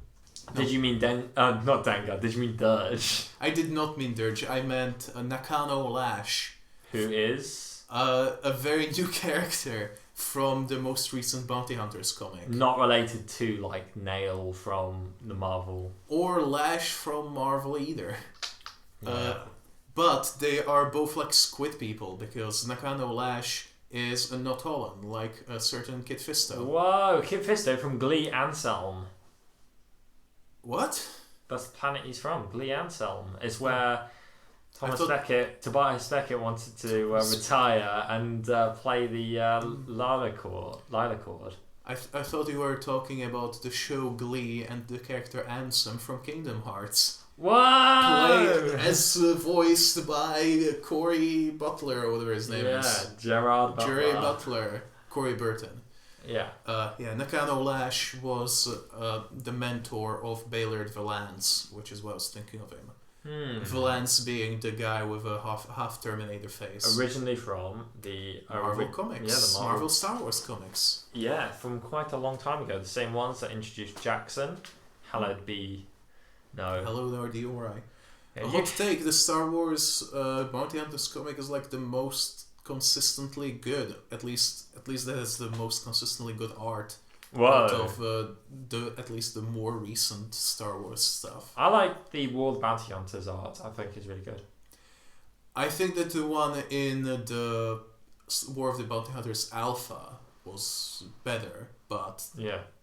No. Did you mean not Dengar? Did you mean Dirge? I did not mean Dirge. I meant Nakano Lash. Who is? A very new character from the most recent Bounty Hunters comic. Not related to like Nail from the Marvel. Or Lash from Marvel either. Yeah. But they are both like squid people because Nakano Lash is a Notolan, like a certain Kit Fisto. Whoa, Kit Fisto from Glee Anselm. What? That's the planet he's from, Glee Anselm. It's where Tobias Beckett wanted to retire and play the Lila chord. I thought you were talking about the show Glee and the character Ansem from Kingdom Hearts. Whoa! Played as voiced by Cory Butler or whatever his name is. Gerard Butler. Jerry Butler. Corey Burton. Yeah. Nakano Lash was the mentor of Baylord Valance, which is what I was thinking of him. Valance being the guy with a half Terminator face. Originally from the Marvel comics. Yeah, the Marvel Star Wars comics. Yeah, from quite a long time ago. The same ones that introduced Jackson. Hallowed be... No. Hello there, DORI. A hot take, the Star Wars Bounty Hunters comic is like the most consistently good. At least that is the most consistently good art out of at least the more recent Star Wars stuff. I like the War of the Bounty Hunters art. I think it's really good. I think that the one in the War of the Bounty Hunters Alpha was better, but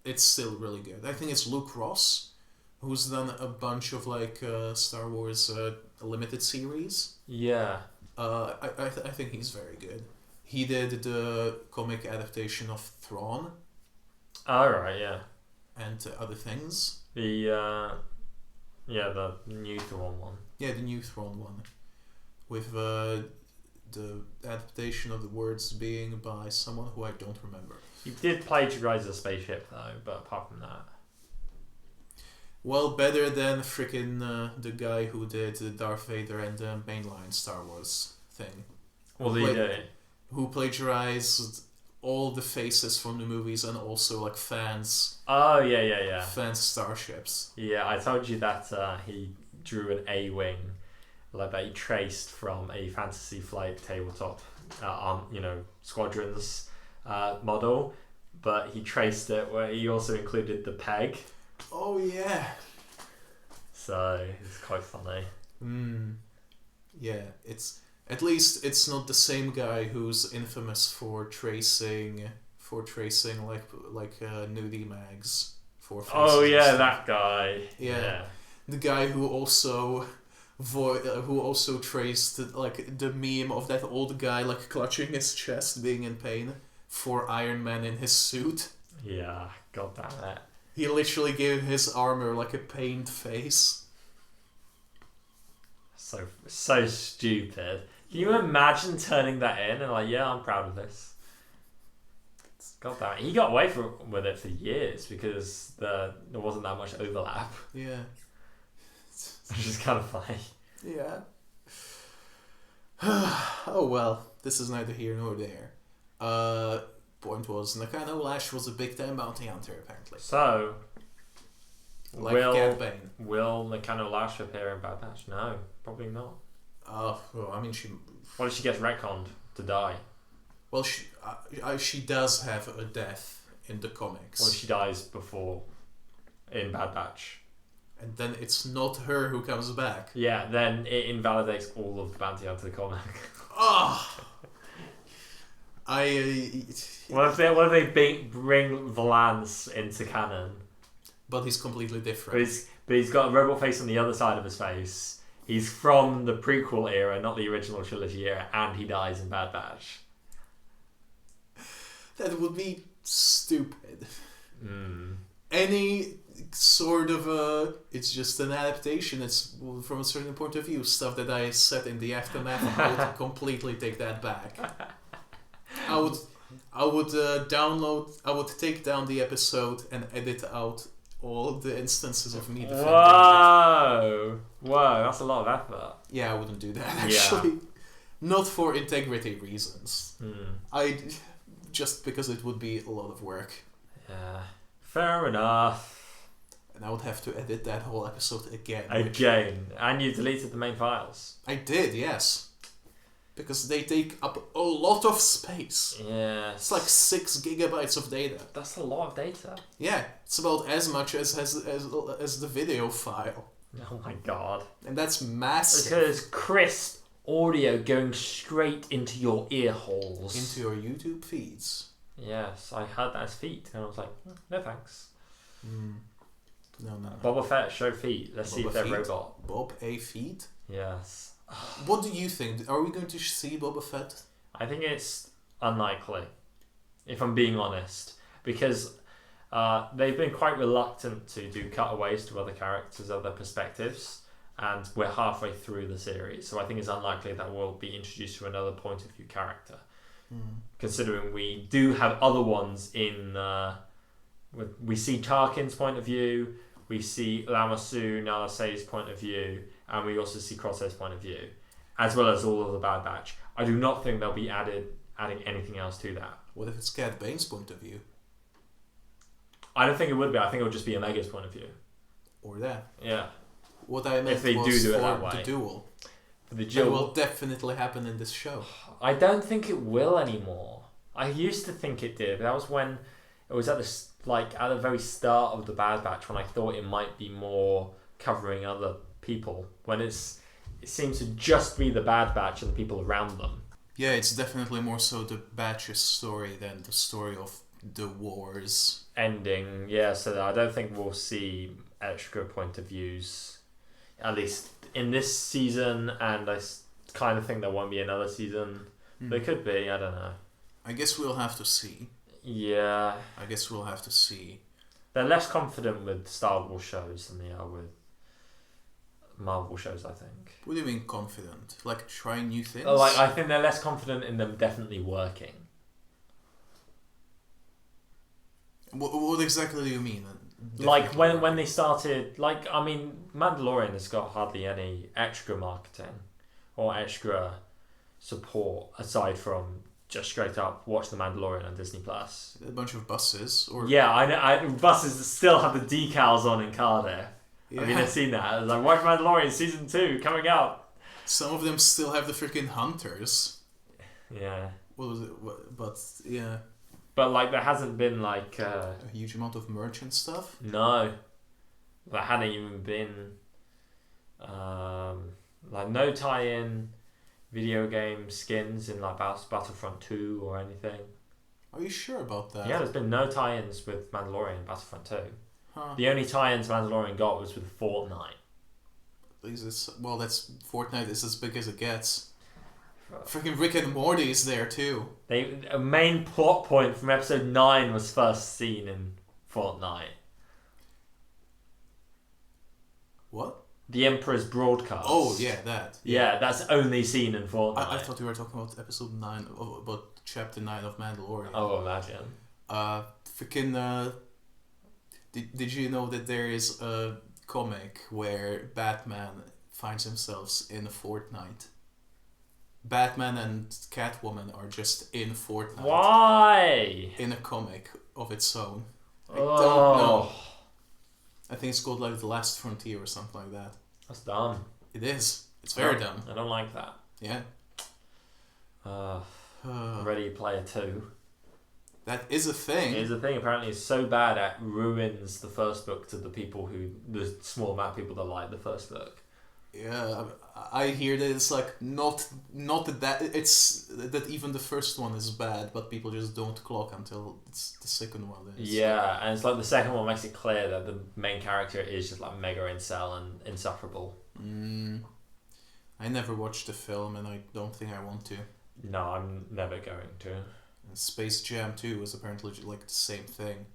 it's still really good. I think it's Luke Ross, who's done a bunch of Star Wars limited series. Yeah. I think he's very good. He did the comic adaptation of Thrawn. Oh, right, yeah. And other things. The new Thrawn one. Yeah, the new Thrawn one. With the adaptation of the words being by someone who I don't remember. He did plagiarize a spaceship, though, but apart from that... Well, better than freaking the guy who did Darth Vader and the mainline Star Wars thing. What did he do? Who plagiarized all the faces from the movies and also fans. Oh, yeah. Fans starships. Yeah, I told you that he drew an A-wing, that he traced from a Fantasy Flight tabletop, Squadrons model, but he traced it where he also included the peg. Oh, yeah. So, it's quite funny. Yeah, at least it's not the same guy who's infamous for tracing nudie mags for faces. Oh yeah, that guy. Yeah. The guy who also traced the meme of that old guy clutching his chest, being in pain, for Iron Man in his suit. Yeah, god damn it. He literally gave his armor a pained face. So stupid. Can you imagine turning that in and I'm proud of this? God damn it. He got away with it for years because there wasn't that much overlap. Yeah. Which is kind of funny. Yeah. Oh well, this is neither here nor there. Point was, Nakano Lash was a big time bounty hunter, apparently. So, Cad Bane. Will Nakano Lash appear in Bad Batch? No, probably not. Well, I mean, she... What if she gets retconned to die? Well, she does have a death in the comics. What if she dies in Bad Batch? And then it's not her who comes back. Yeah, then it invalidates all of the Bounty Hunter comic. Oh! What if they bring Valance into canon? But he's completely different. But he's got a robot face on the other side of his face. He's from the prequel era, not the original trilogy era, and he dies in Bad Batch. That would be stupid. Any sort of it's just an adaptation. It's from a certain point of view. Stuff that I said in the aftermath, I would completely take that back. I would take down the episode and edit out all the instances of me defending Whoa, that's a lot of effort. Yeah, I wouldn't do that actually. Yeah. Not for integrity reasons. Just because it would be a lot of work. Yeah, fair enough. And I would have to edit that whole episode again. And you deleted the main files. I did, yes. Because they take up a lot of space. Yeah. It's 6 gigabytes of data. That's a lot of data. Yeah, it's about as much as the video file. Oh my god. And that's massive. Because crisp audio going straight into your ear holes. Into your YouTube feeds. Yes, I heard that as feet, and I was like, no thanks. No. Boba Fett, show feet. Let's Boba see if they're feet? robot. Bob A. Feet? Yes. What do you think? Are we going to see Boba Fett? I think it's unlikely, if I'm being honest, because they've been quite reluctant to do cutaways to other characters, other perspectives, and we're halfway through the series, so I think it's unlikely that we'll be introduced to another point of view character. Considering we do have other ones in... we see Tarkin's point of view, we see Lamassu Nala Se's point of view, and we also see Crosshair's point of view, as well as all of the Bad Batch. I do not think they'll be adding anything else to that. What if it's Cad Bane's point of view? I don't think it would be. I think it would just be Omega's point of view. Or that. Yeah. What I meant if they was do it for that way. the duel. For the duel. That will definitely happen in this show. I don't think it will anymore. I used to think it did, but that was when it was at the very start of the Bad Batch when I thought it might be more covering other people. When it's it seems to just be the Bad Batch and the people around them. Yeah, it's definitely more so the Batch's story than the story of the wars. Ending, yeah, so I don't think we'll see extra point of views, at least in this season, and I kind of think there won't be another season. There could be, I don't know. I guess we'll have to see. Yeah. I guess we'll have to see. They're less confident with Star Wars shows than they are with Marvel shows, I think. What do you mean confident? Like trying new things? Like, I think they're less confident in them definitely working. What exactly do you mean? Like when they started, like, I mean, Mandalorian has got hardly any extra marketing or extra support aside from just straight up watch The Mandalorian on Disney Plus. A bunch of buses, or yeah, I know, buses that still have the decals on in Cardiff. Yeah. I mean, I've seen that. It's like, watch Mandalorian season 2 coming out. Some of them still have the freaking hunters. Yeah. What was it? But yeah. But like, there hasn't been like a huge amount of merch and stuff. No, there hadn't even been like no tie-in video game skins in like Battlefront 2 or anything. Are you sure about that? Yeah, there's been no tie-ins with Mandalorian and Battlefront 2. Huh. The only tie-ins Mandalorian got was with Fortnite. Well, that's Fortnite is as big as it gets. Freaking Rick and Morty is there too. A main plot point from episode 9 was first seen in Fortnite. What? The Emperor's Broadcast. Oh, yeah, that. Yeah, that's only seen in Fortnite. I thought you were talking about episode 9, about chapter 9 of Mandalorian. Oh, imagine. Did you know that there is a comic where Batman finds himself in Fortnite? Batman and Catwoman are just in Fortnite. Why? In a comic of its own. I don't know. I think it's called like The Last Frontier or something like that. That's dumb. It is. It's very dumb. I don't like that. Yeah. Ready Player 2. That is a thing. It is a thing. Apparently it's so bad it ruins the first book to the small amount of people that like the first book. Yeah, I hear that it's like not that it's that even the first one is bad, but people just don't clock until it's the second one. Yeah, and it's like the second one makes it clear that the main character is just like mega incel and insufferable. I never watched the film, and I don't think I want to. No, I'm never going to. And Space Jam 2 was apparently like the same thing.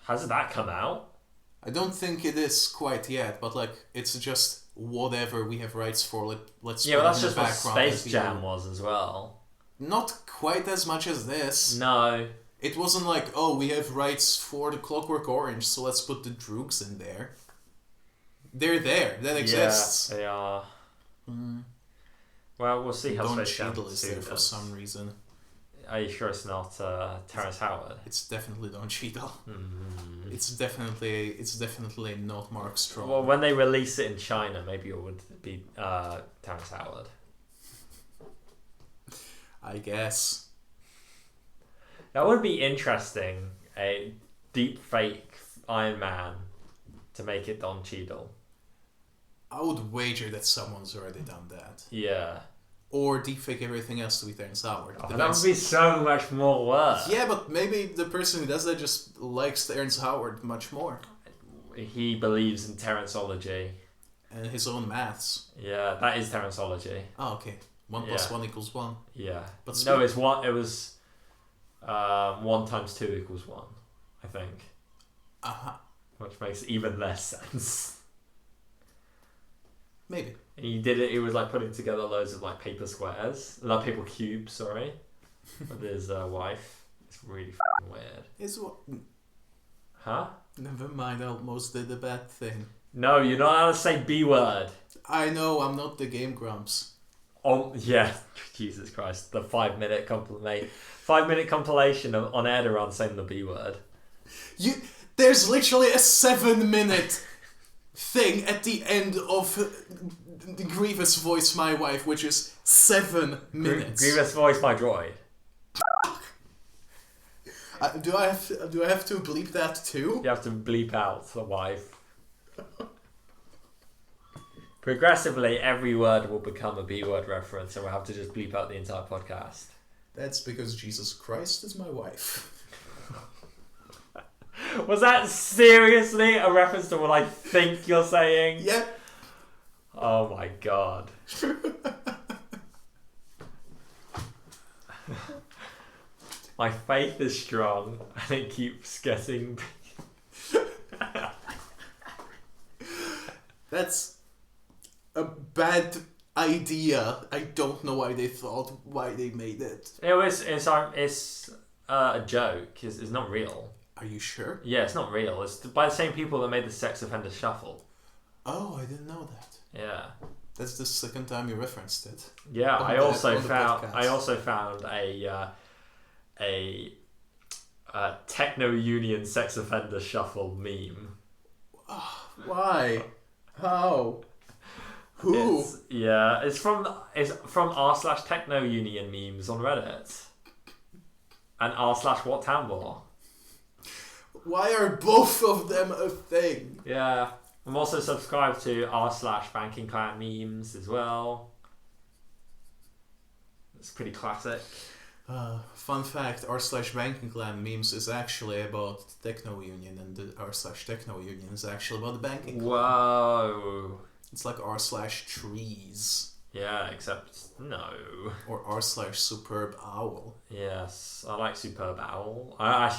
Has that come out? I don't think it is quite yet, but like it's just whatever we have rights for. Let's yeah, but that's just what Space Jam was as well. Not quite as much as this. No. It wasn't like, oh, we have rights for the Clockwork Orange, so let's put the Droogs in there. They're there. That exists. Yeah, they are. Well, we'll see how Don Space Jam 2 is there for some reason. Are you sure it's not Terrence Howard? It's definitely Don Cheadle. It's definitely not Mark Strong. Well, when they release it in China, maybe it would be Terrence Howard. I guess. That would be interesting. A deep fake Iron Man to make it Don Cheadle. I would wager that someone's already done that. Yeah. Or deepfake everything else to be Terrence Howard. Oh, that would be so much more work. Yeah, but maybe the person who does that just likes Terrence Howard much more. He believes in Terrenceology. And his own maths. Yeah, that is Terrenceology. Oh, okay. 1 + 1 = 1. Yeah. But no, it's one. It was 1 × 2 = 1, I think. Which makes even less sense. Maybe. He did it. He was like putting together loads of like paper squares, like paper cubes. Sorry, with his wife. It's really weird. Is what? Huh? Never mind. I almost did a bad thing. No, you're not allowed to say B word. I know. I'm not the Game Grumps. Oh yeah, Jesus Christ! The 5-minute compilation on Air-Deraan saying the B word. There's literally a 7-minute thing at the end of Grievous Voice My Wife, which is 7 minutes. Grievous Voice My Droid. Do I have to bleep that too? You have to bleep out the wife. Progressively, every word will become a B-word reference, and we'll have to just bleep out the entire podcast. That's because Jesus Christ is my wife. Was that seriously a reference to what I think you're saying? Yeah. Oh my god. My faith is strong, and it keeps getting... That's a bad idea. I don't know why they made it. It's a joke. It's not real. Are you sure? Yeah, it's not real. It's by the same people that made the Sex Offender Shuffle. Oh, I didn't know that. Yeah. That's the second time you referenced it. Yeah, I also found a Techno Union Sex Offender Shuffle meme. Why? How? Who? It's from r/Techno Union memes on Reddit. And r/What Town War. Why are both of them a thing? Yeah. I'm also subscribed to r/Banking Clan memes as well. It's pretty classic. Fun fact, r/Banking Clan memes is actually about Techno Union, and the r/Techno Union is actually about the banking clan. Whoa. It's like r/trees. Yeah, except no. Or r/Superb Owl. Yes, I like Superb Owl. I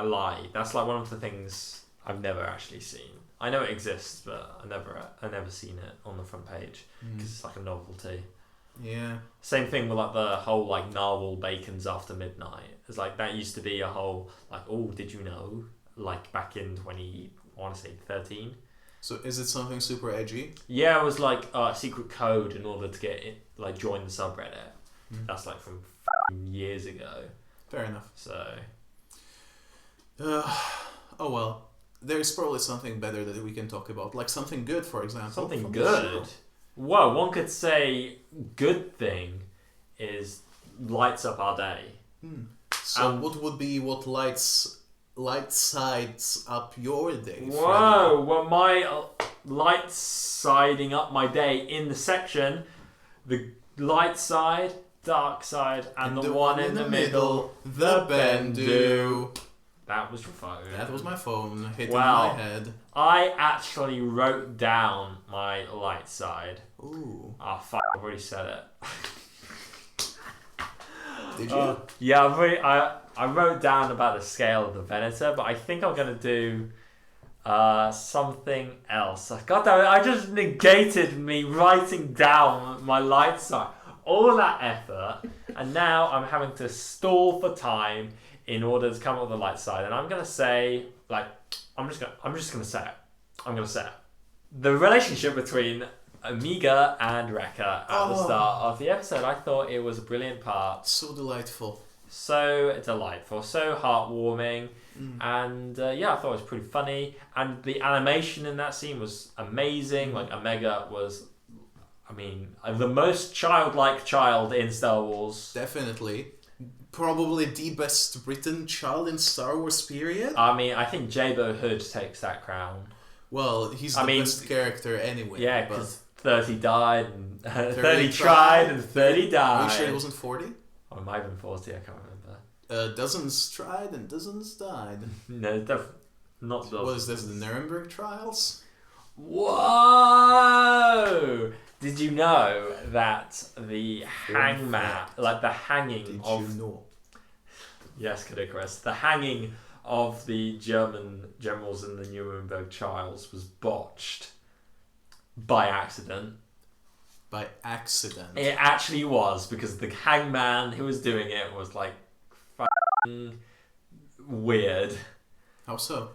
lie. That's like one of the things I've never actually seen. I know it exists, but I never seen it on the front page because it's like a novelty. Yeah. Same thing with like the whole like narwhal bacons after midnight. It's like that used to be a whole like, oh, did you know? Like back in 2013. So is it something super edgy? Yeah, it was like a secret code in order to get it, like join the subreddit. That's like from years ago. Fair enough. So. Oh well. There's probably something better that we can talk about, like something good, for example. Something good. Well, one could say good thing is lights up our day. So what would be what lights sides up your day? Whoa! Well, my lights siding up my day in the section, the light side, dark side, and the one in the middle, the Bendu. That was your phone. That was my phone hitting my head. I actually wrote down my light side. Ooh. Oh, fuck, I've already said it. Did you? Yeah, I wrote down about the scale of the Venator, but I think I'm going to do something else. God damn it, I just negated me writing down my light side. All that effort, and now I'm having to stall for time in order to come up with the light side, and I'm gonna say, like, I'm just gonna say it. The relationship between Amiga and Rekka at the start of the episode, I thought it was a brilliant part. So delightful. So delightful, so heartwarming, and I thought it was pretty funny, and the animation in that scene was amazing. Like, Omega was, the most childlike child in Star Wars. Definitely. Probably the best written child in Star Wars, period. I think Jabo Hood takes that crown. Well, he's the best character anyway. Yeah, because 30 died, and 30 tried, and 30 died. Are you sure it wasn't 40? Or it might have been 40, I can't remember. Dozens tried and dozens died. No, not dozens. What is this, the Nuremberg trials? Whoa! Did you know that the hangman, like the hanging of... Did you know? Yes, Caducarus. The hanging of the German generals in the Nuremberg trials was botched by accident. By accident? It actually was, because the hangman who was doing it was like fucking weird. How so?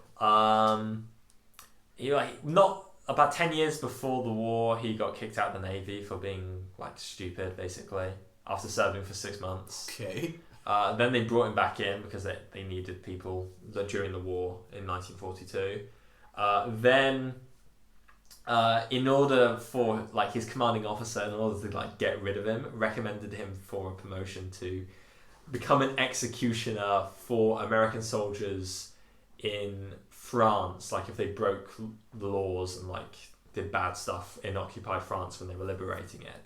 About 10 years before the war, he got kicked out of the Navy for being, like, stupid, basically, after serving for 6 months. Okay. Then they brought him back in because they needed people during the war in 1942. Then, in order for, like, his commanding officer, in order to, like, get rid of him, recommended him for a promotion to become an executioner for American soldiers in France, like if they broke the laws and like did bad stuff in occupied France when they were liberating it.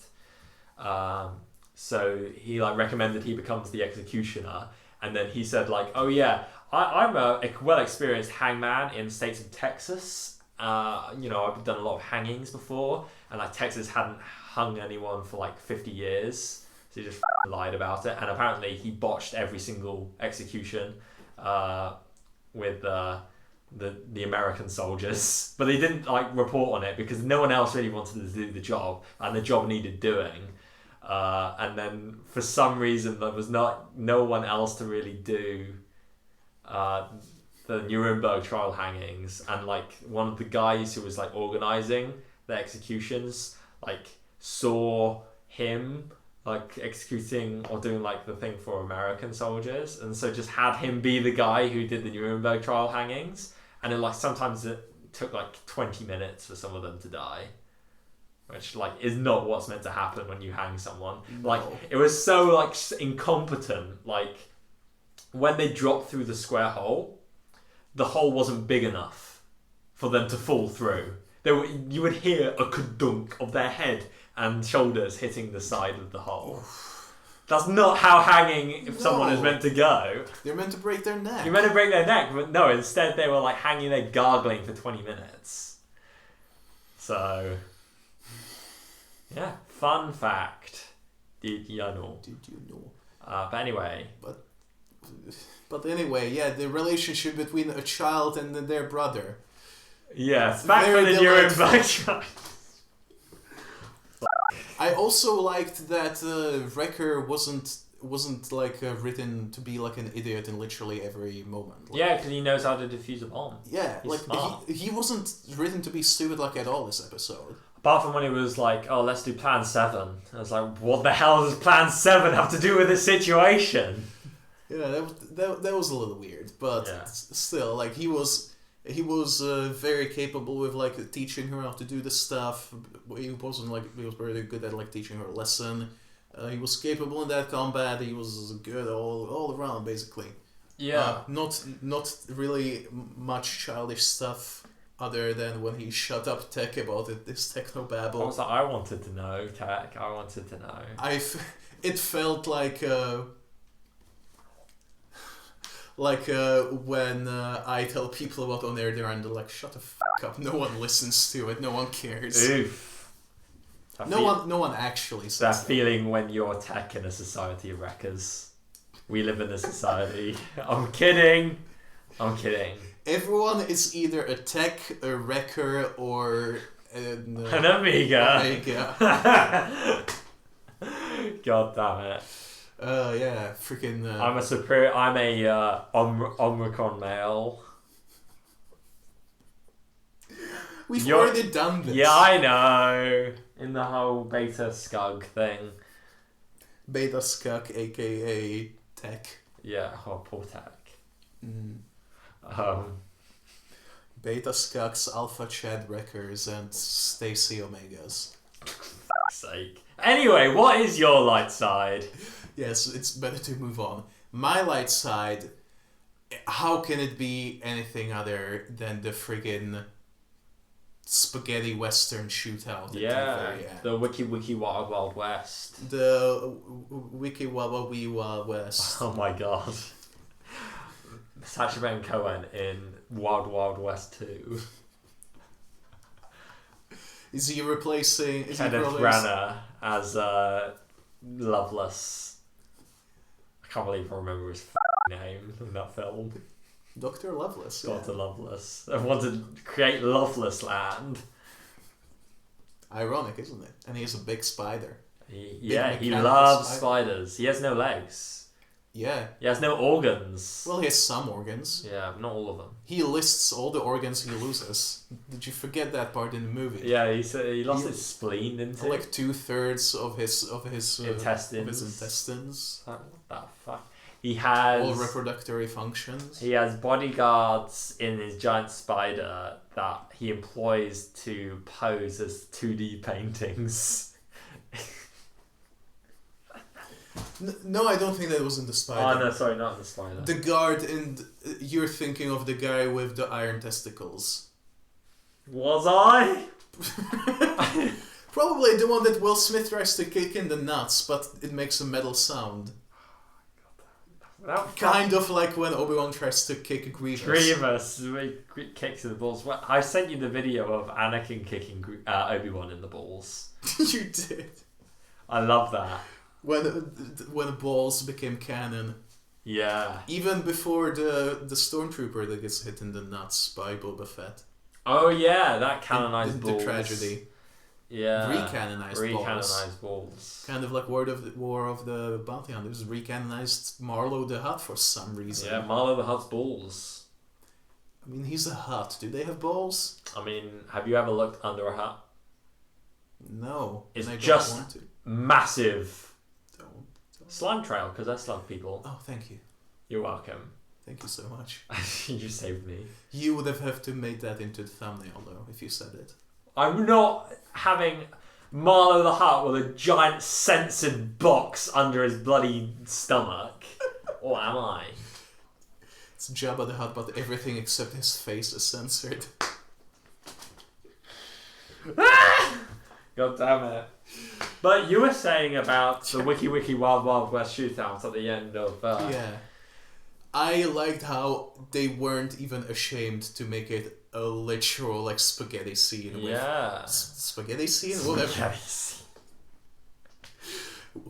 So he like recommended he becomes the executioner, and then he said like, oh yeah, I'm a well-experienced hangman in the states of Texas. You know, I've done a lot of hangings before, and like Texas hadn't hung anyone for like 50 years, so he just lied about it. And apparently he botched every single execution with the American soldiers, but they didn't like report on it because no one else really wanted to do the job, and the job needed doing. And then for some reason there was no one else to really do the Nuremberg trial hangings, and like one of the guys who was like organizing the executions like saw him like executing or doing like the thing for American soldiers, and so just had him be the guy who did the Nuremberg trial hangings, and then like sometimes it took like 20 minutes for some of them to die, which like is not what's meant to happen when you hang someone. No. Like it was so like incompetent. Like when they dropped through the square hole, the hole wasn't big enough for them to fall through. You would hear a kadunk of their head and shoulders hitting the side of the hole. That's not how hanging if someone is meant to go. They're meant to break their neck. You're meant to break their neck, but no, instead they were like hanging there gargling for 20 minutes. So, yeah, fun fact. Did you know? But anyway. But anyway, yeah, the relationship between a child and their brother. Yes, back for the Nuremberg trial. I also liked that Wrecker wasn't like written to be like an idiot in literally every moment. Like, yeah, because he knows how to defuse a bomb. Yeah, he's like smart. He wasn't written to be stupid like at all this episode. Apart from when he was like, oh, let's do Plan 7. I was like, what the hell does Plan 7 have to do with this situation? Yeah, that was a little weird, but still, like he was very capable with like teaching her how to do the stuff. He was very good at like teaching her a lesson. He was capable in that combat. He was good all around basically. Yeah. Not really much childish stuff other than when he shut up Tech about this technobabble. I was like, I wanted to know, Tech. I wanted to know. It felt like. When I tell people about on Air-Deraan, they're like, shut the fuck up. No one listens to it. No one cares. Oof. No one actually says that. Feeling when you're Tech in a society of wreckers. We live in a society. I'm kidding. Everyone is either a Tech, a wrecker, or an Amiga. God damn it. Yeah, freaking. I'm a Omicron male. We've already done this. Yeah, I know. In the whole beta scug thing. Beta scug, aka Tech. Yeah, poor Tech. Beta scugs, Alpha Chad Wreckers, and Stacy Omegas. For fuck's sake. Anyway, what is your light side? Yes, it's better to move on. My light side, how can it be anything other than the friggin' spaghetti western shootout? Yeah, the Wiki Wild Wild West. The Wiki Wawa Wee Wild West. Oh my god. Sacha Baron Cohen in Wild Wild West 2. Is he replacing... Kenneth Branagh as Loveless. I can't believe I remember his name in that film. Dr. Loveless. Dr. Loveless. I wanted to create Loveless Land. Ironic, isn't it? And he's a big spider. He loves spiders. He has no legs. Yeah. He has no organs. Well, he has some organs. Yeah, not all of them. He lists all the organs he loses. Did you forget that part in the movie? Yeah, he lost his spleen, didn't he? Like 2/3 of his intestines. What the fuck? He has all reproductory functions. He has bodyguards in his giant spider that he employs to pose as 2D paintings. No, I don't think that was in the spider. Oh no, sorry, not in the spider. The guard, and you're thinking of the guy with the iron testicles. Was I? Probably the one that Will Smith tries to kick in the nuts, but it makes a metal sound. Kind of like when Obi-Wan tries to kick Grievous. Grievous kicks in the balls. Well, I sent you the video of Anakin kicking Obi-Wan in the balls. You did. I love that. When balls became canon. Yeah. Even before the stormtrooper that gets hit in the nuts by Boba Fett. Oh yeah, that canonized balls. The tragedy. Yeah. Recanonized balls. Kind of like War of the Bounty Hunters recanonized Marlowe the Hutt for some reason. Yeah, Marlowe the Hutt's balls. I mean, he's a Hutt. Do they have balls? I mean, have you ever looked under a Hutt? No. It's just massive. Don't. Slime trail, because I slug people. Oh, thank you. You're welcome. Thank you so much. You saved me. You would have to make that into the thumbnail, though, if you said it. I'm not having Marlowe the Hutt with a giant censored box under his bloody stomach. Or am I? It's Jabba the Hutt, but everything except his face is censored. God damn it. But you were saying about the Wiki Wild Wild West shootouts at the end of... Yeah. I liked how they weren't even ashamed to make it a literal like spaghetti scene. Yeah. Spaghetti scene? Whatever.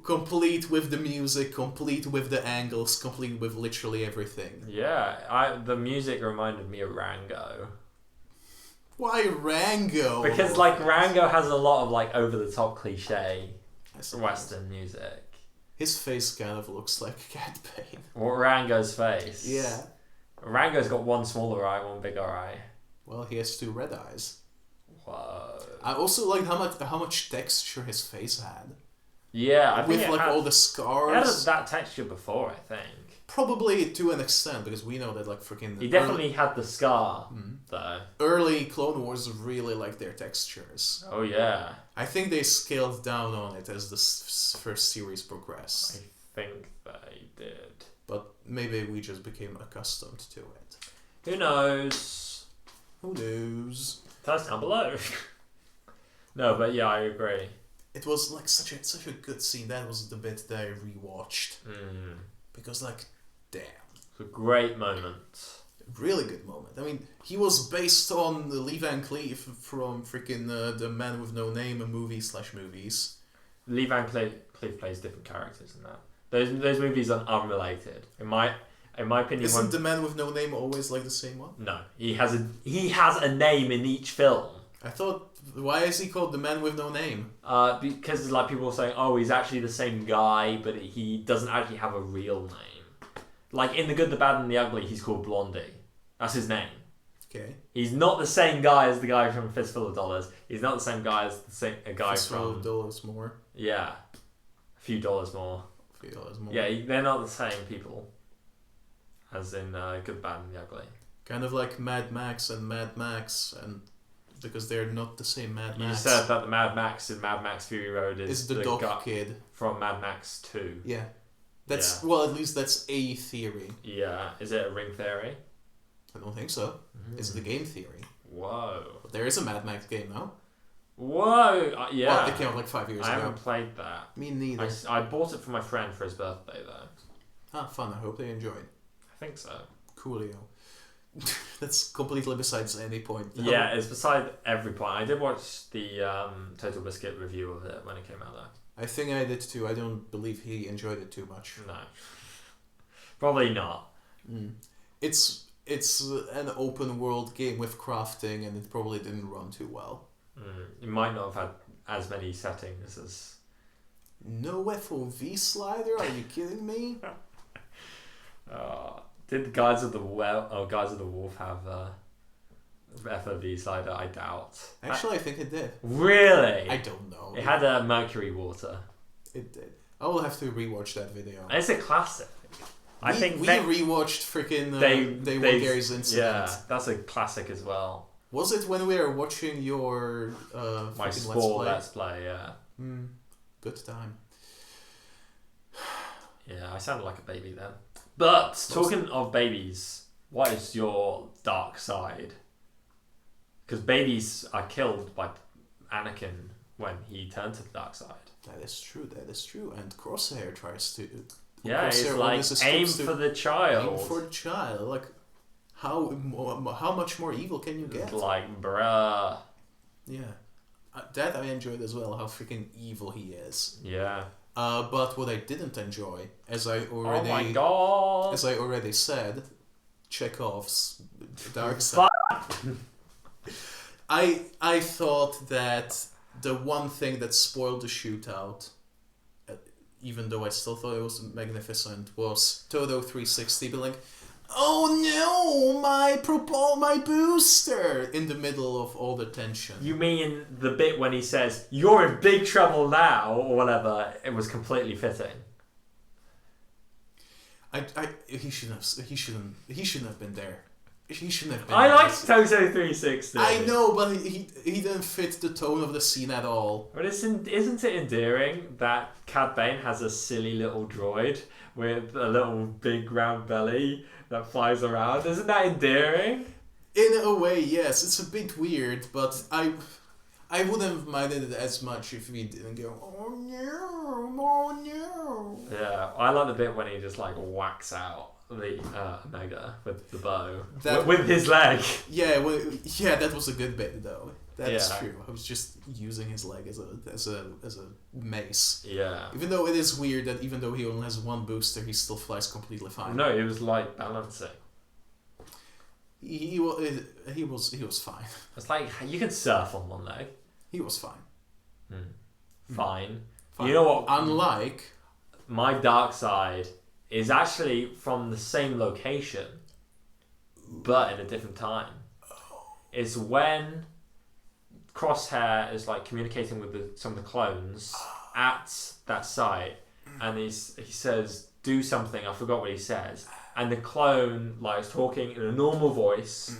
Complete with the music, complete with the angles, complete with literally everything. Yeah, the music reminded me of Rango. Why Rango? Because like Rango has a lot of like over the top cliche Western music. His face kind of looks like Cat Bane. What, Rango's face? Yeah. Rango's got one smaller eye, one bigger eye. Well, he has 2 red eyes. Whoa. I also liked how much texture his face had. Yeah, I think with like all the scars. It had that texture before, I think. Probably to an extent, because we know that like freaking... He definitely had the scar, though. Early Clone Wars really liked their textures. Oh, yeah. I think they scaled down on it as the first series progressed. I think they did. But maybe we just became accustomed to it. Who knows? Who knows? Tell us down below. No, but yeah, I agree. It was like such a good scene. That was the bit that I rewatched. Because like, damn. It's a great moment. Really good moment. I mean, he was based on Lee Van Cleef from freaking The Man with No Name, a movie/movies. Lee Van Cleef plays different characters in that. Those movies are unrelated. In my opinion, isn't The Man with No Name always like the same one? No, he has a name in each film. I thought, why is he called The Man with No Name? Because like people were saying, oh, he's actually the same guy, but he doesn't actually have a real name. Like in The Good, the Bad, and the Ugly, he's called Blondie. That's his name. Okay. He's not the same guy as the guy from Fistful of Dollars. He's not the same guy as a guy Fistful of Dollars more. Yeah, a few dollars more. Yeah, they're not the same people as in Good, Bad, and the Ugly. Kind of like Mad Max, and because they're not the same Mad Max. You said that the Mad Max in Mad Max Fury Road is the dog kid from Mad Max 2. Yeah. That's well, at least that's a theory. Yeah. Is it a ring theory? I don't think so. It's the game theory. Whoa. But there is a Mad Max game now. Whoa. Yeah. Well, it came out like 5 years ago. I haven't played that. Me neither. I bought it for my friend for his birthday though. Ah, fun. I hope they enjoyed. I think so. Coolio. That's completely besides any point. No. Yeah, it's beside every point. I did watch the Total Biscuit review of it when it came out though. I think I did too. I don't believe he enjoyed it too much. No. Probably not. It's an open world game with crafting, and it probably didn't run too well. It might not have had as many settings as... No FOV slider? Are you kidding me? Did Guides of the Wolf have FOV slider? I doubt. Actually, I think it did. Really? I don't know. It had a mercury water. It did. I will have to rewatch that video. It's a classic. I think we rewatched freaking Day One Gary's Incident. Yeah, that's a classic as well. Was it when we were watching your my Spore Let's Play? Yeah. Good time. Yeah, I sounded like a baby then. But talking of babies, what is your dark side? Because babies are killed by Anakin when he turned to the dark side. That is true. And Crosshair tries to. Yeah, it's like aim for the child. Aim for the child. Like, how much more evil can you get? Like, bruh. Yeah, that I enjoyed as well. How freaking evil he is. Yeah. But what I didn't enjoy, as I already said, Chekhov's dark side. I thought that the one thing that spoiled the shootout, even though I still thought it was magnificent, was Toto 360 being like, "Oh no, my booster!" in the middle of all the tension. You mean the bit when he says, "You're in big trouble now," or whatever? It was completely fitting. He shouldn't have been there. He shouldn't have been. I liked Toto 360. I know, but he didn't fit the tone of the scene at all. But isn't it endearing that Cad Bane has a silly little droid with a little big round belly that flies around? Isn't that endearing? In a way, yes. It's a bit weird, but I wouldn't have minded it as much if we didn't go, "Oh no." Yeah, I like the bit when he just like whacks out the Omega with the bow with his leg. Yeah, that was a good bit though. That's true. I was just using his leg as a mace. Yeah. Even though it is weird that even though he only has one booster, he still flies completely fine. No, it was like balancing. He was fine. It's like you can surf on one leg. He was fine. Fine. You know what? Unlike my dark side is actually from the same location, but in a different time. It's when Crosshair is like communicating with some of the clones at that site, and he says, "Do something." I forgot what he says, and the clone like is talking in a normal voice,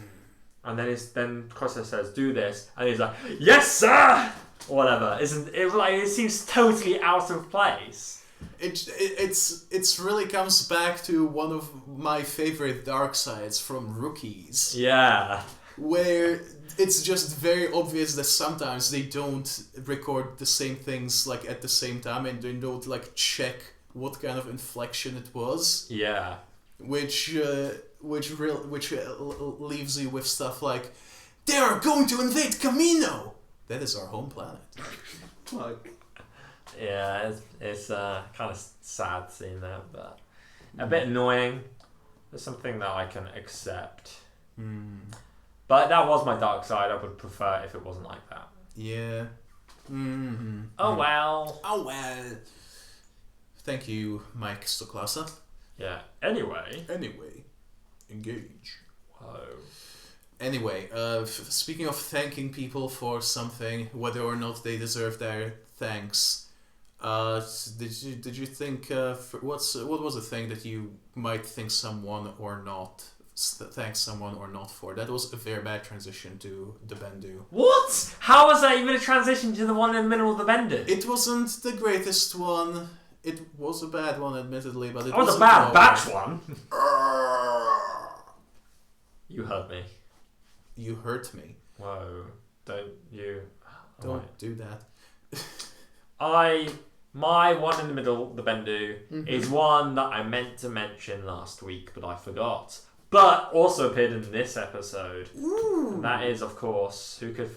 and then Crosshair says, "Do this," and he's like, "Yes, sir," or whatever. Isn't it like it seems totally out of place? It's really comes back to one of my favorite dark sides from Rookies. Yeah. Where it's just very obvious that sometimes they don't record the same things like at the same time, and they don't like check what kind of inflection it was. Yeah. Which leaves you with stuff like, "They are going to invade Camino." That is our home planet. Fuck. Yeah, it's kind of sad seeing that, but a bit annoying. There's something that I can accept. But that was my dark side. I would prefer if it wasn't like that. Yeah. Mm-hmm. Oh well. Oh well. Thank you, Mike Stoklasa. Yeah. Anyway. Engage. Whoa. Anyway, speaking of thanking people for something, whether or not they deserve their thanks, did you think what was the thing that you might thank someone or not for? That was a very bad transition to the Bendu. What? How was that even a transition to the one in the middle of the Bendu? It wasn't the greatest one. It was a bad one, admittedly, but it was a bad batch one. You hurt me. You hurt me. Whoa! Don't do that. My one in the middle, the Bendu, is one that I meant to mention last week, but I forgot. But also appeared in this episode. Ooh. And that is, of course, who did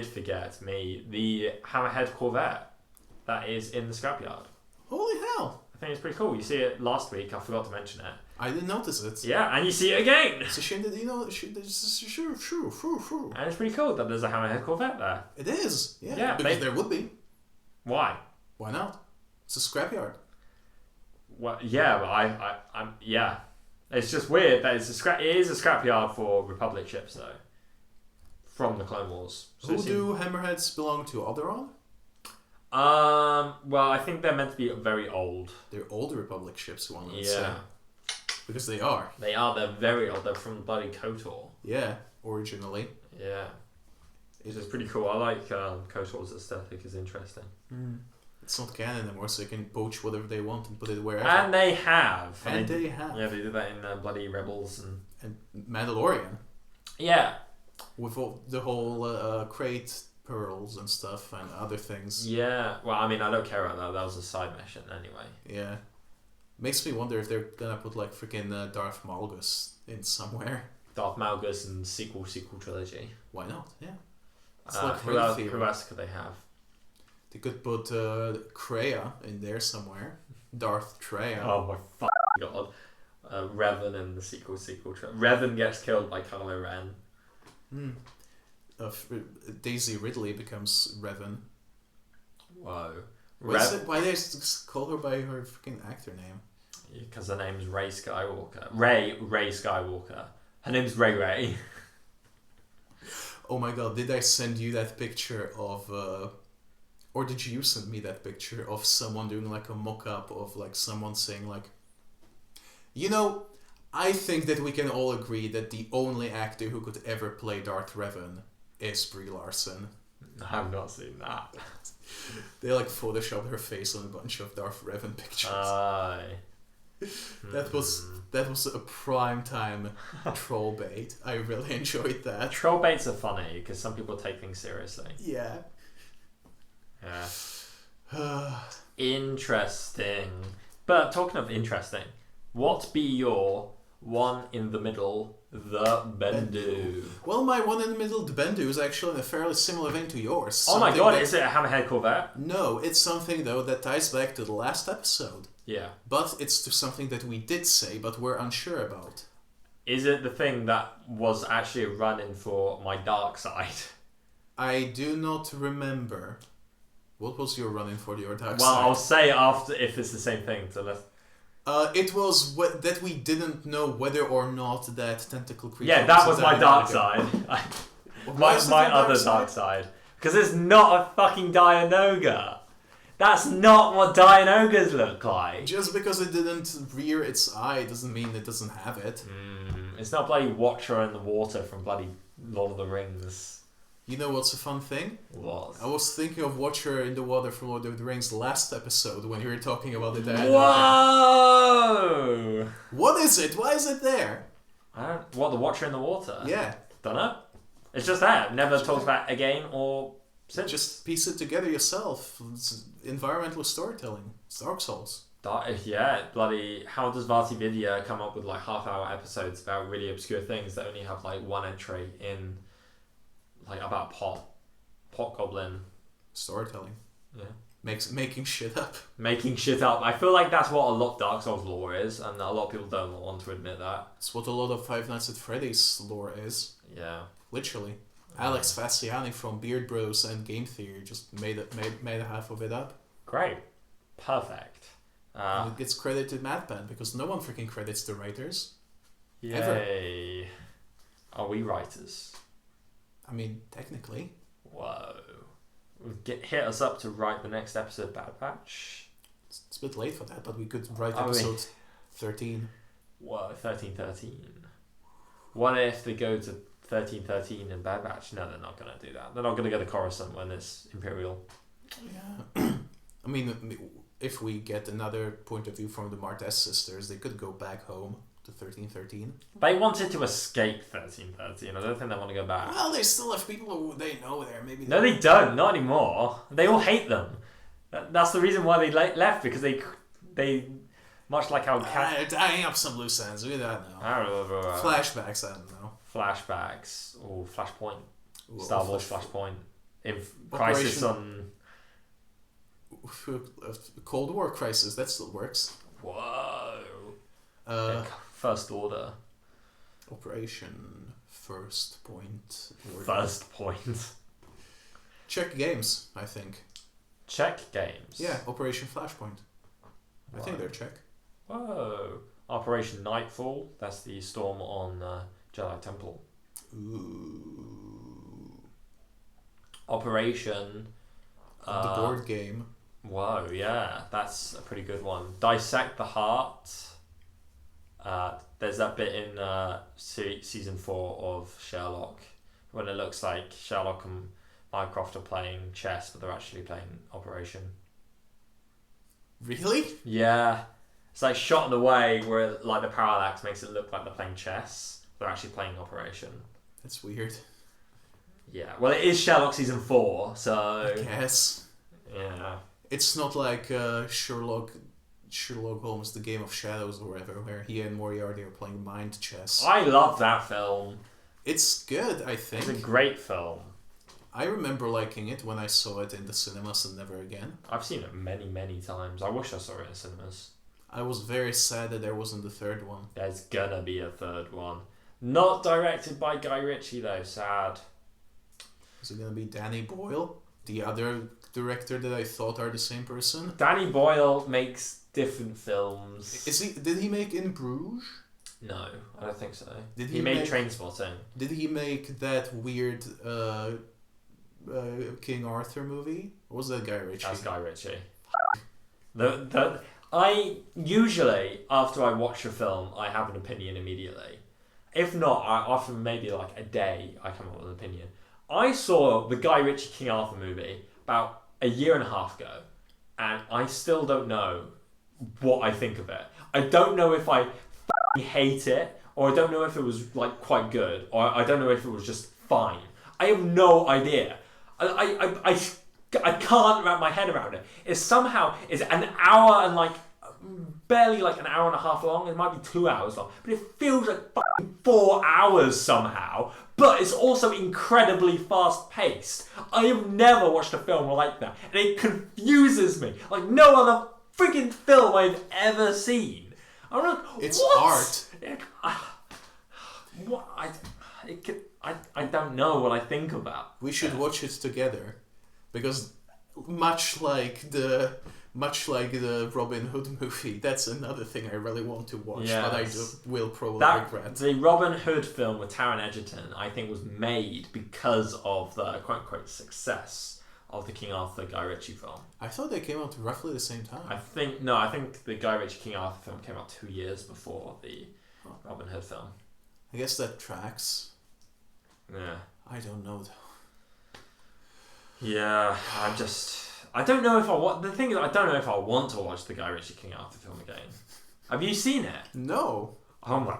forget me, the Hammerhead Corvette that is in the scrapyard. Holy hell! I think it's pretty cool. You see it last week, I forgot to mention it. I didn't notice it. Yeah, and you see it again! It's a shame that, sure. And it's pretty cool that there's a Hammerhead Corvette there. It is, yeah. Because there would be. Why? Why not? It's a scrapyard. Well, yeah, but I'm yeah. It's just weird that it is a scrapyard for Republic ships though. From the Clone Wars. So who do Hammerheads belong to? Air-Deraan? Well, I think they're meant to be very old. They're old Republic ships, one would say. Because they are. They are. They're very old. They're from bloody KOTOR. Yeah, originally. Yeah. It's just pretty cool. I like KOTOR's aesthetic. It's interesting. It's not canon anymore, so they can poach whatever they want and put it wherever. And they have. And they have. Yeah, they did that in bloody Rebels and Mandalorian. Yeah. With the whole crate pearls and stuff and other things. Yeah, well, I mean, I don't care about that. That was a side mission anyway. Yeah. Makes me wonder if they're gonna put like freaking Darth Malgus in somewhere. Darth Malgus and sequel trilogy. Why not? Yeah. It's who else could they have? They could put Kreia in there somewhere. Darth Treya. Oh my fucking god. Revan in the sequel trilogy. Revan gets killed by Kylo Ren. Daisy Ridley becomes Revan. Whoa. Why they call her by her freaking actor name? Because her name's Rey Skywalker. Rey Skywalker. Her name's Rey. Oh my god, did I send you that picture of... or did you send me that picture of someone doing like a mock-up of like someone saying like... You know, I think that we can all agree that the only actor who could ever play Darth Revan is Brie Larson. I have not seen that. They like photoshopped her face on a bunch of Darth Revan pictures. Aye. That was a prime time troll bait. I really enjoyed that. Troll baits are funny because some people take things seriously. Yeah. Yeah. Interesting. But talking of interesting, what be your one in the middle, the Bendu? Well, my one in the middle, the Bendu, is actually in a fairly similar vein to yours. Oh my god, is it a Hammerhead Corvette? No, it's something though that ties back to the last episode. Yeah. But it's to something that we did say, but we're unsure about. Is it the thing that was actually a run-in for my dark side? I do not remember. What was your run-in for your dark side? Well, I'll say after if it's the same thing. So let's... it was that we didn't know whether or not that tentacle creature... Yeah, that was my dark side. my other dark side. Because it's not a fucking Dianoga. That's not what Dianogas look like. Just because it didn't rear its eye doesn't mean it doesn't have it. It's not bloody Watcher in the water from bloody Lord of the Rings. You know what's a fun thing? What? I was thinking of Watcher in the water from Lord of the Rings last episode when you were talking about the Dianoga. Whoa! What is it? Why is it there? What, the Watcher in the water? Yeah. Dunno. It's just there. Never talked about again or since. Just piece it together yourself. It's environmental storytelling. It's Dark Souls. Yeah, bloody... How does Vati Vidya come up with like half-hour episodes about really obscure things that only have like one entry in... Like about pot goblin storytelling. Yeah, making shit up. Making shit up. I feel like that's what a lot of Dark Souls lore is, and a lot of people don't want to admit that. It's what a lot of Five Nights at Freddy's lore is. Yeah, literally. Alex Faciani from Beard Bros and Game Theory just made a half of it up. Great, perfect. And it gets credit to MadPen because no one freaking credits the writers. Yay! Ever. Are we writers? I mean, technically. Whoa. Hit us up to write the next episode of Bad Batch. It's a bit late for that, but we could write episode 13. Whoa, 1313. What if they go to 1313 in Bad Batch? No, they're not going to do that. They're not going to go to Coruscant when it's Imperial. Yeah. I mean, if we get another point of view from the Martez sisters, they could go back home to 1313. They wanted to escape 1313. I don't think they want to go back. Well, they still have people who they know there. Maybe. No, they don't. Not anymore. They all hate them. That's the reason why they left, because they much like how... tying up some loose ends. We don't know. Flashbacks, I don't know. Flashbacks. Or Flashpoint. Star Wars Flashpoint. Crisis on... Cold War Crisis. That still works. Whoa. First Order. Operation First Point. First Point. Czech Games, I think. Czech Games? Yeah, Operation Flashpoint. I think they're Czech. Whoa. Operation Nightfall. That's the storm on Jedi Temple. Ooh. Operation... the board game. Whoa, yeah. That's a pretty good one. Dissect the Heart. There's that bit in season 4 of Sherlock when it looks like Sherlock and Mycroft are playing chess, but they're actually playing Operation. Really? Yeah. It's like shot in a way where like the parallax makes it look like they're playing chess. They're actually playing Operation. That's weird. Yeah, well, it is Sherlock season 4, so I guess. Yeah. It's not like Sherlock Holmes: The Game of Shadows or whatever, where he and Moriarty are playing mind chess. I love that film. It's good, I think. It's a great film. I remember liking it when I saw it in the cinemas and never again. I've seen it many, many times. I wish I saw it in cinemas. I was very sad that there wasn't the third one. There's gonna be a third one. Not directed by Guy Ritchie, though. Sad. Is it gonna be Danny Boyle? The other director that I thought are the same person? Danny Boyle makes different films. Did he make In Bruges? No, I don't think so. Did he made Trainspotting. Did he make that weird King Arthur movie? Or was that Guy Ritchie? That's Guy Ritchie. I usually, after I watch a film, I have an opinion immediately. If not, after maybe like a day, I come up with an opinion. I saw the Guy Ritchie King Arthur movie about a year and a half ago, and I still don't know what I think of it. I don't know if I hate it, or I don't know if it was like quite good, or I don't know if it was just fine. I have no idea. I can't wrap my head around it. It's an hour and like barely like an hour and a half long. It might be 2 hours long, but it feels like 4 hours somehow. But it's also incredibly fast paced. I have never watched a film like that, and it confuses me like no other freaking film I've ever seen. I'm like, it's what? art. I don't know what I think about. We should watch it together, because much like the Robin Hood movie, that's another thing I really want to watch, but I will probably regret. The Robin Hood film with Taron Egerton, I think, was made because of the quote-unquote success of the King Arthur Guy Ritchie film. I thought they came out roughly the same time. I think the Guy Ritchie King Arthur film came out 2 years before the Robin Hood film. I guess that tracks. Yeah. I don't know though. Yeah, I don't know if I want. The thing is, I don't know if I want to watch the Guy Ritchie King Arthur film again. Have you seen it? No. Oh my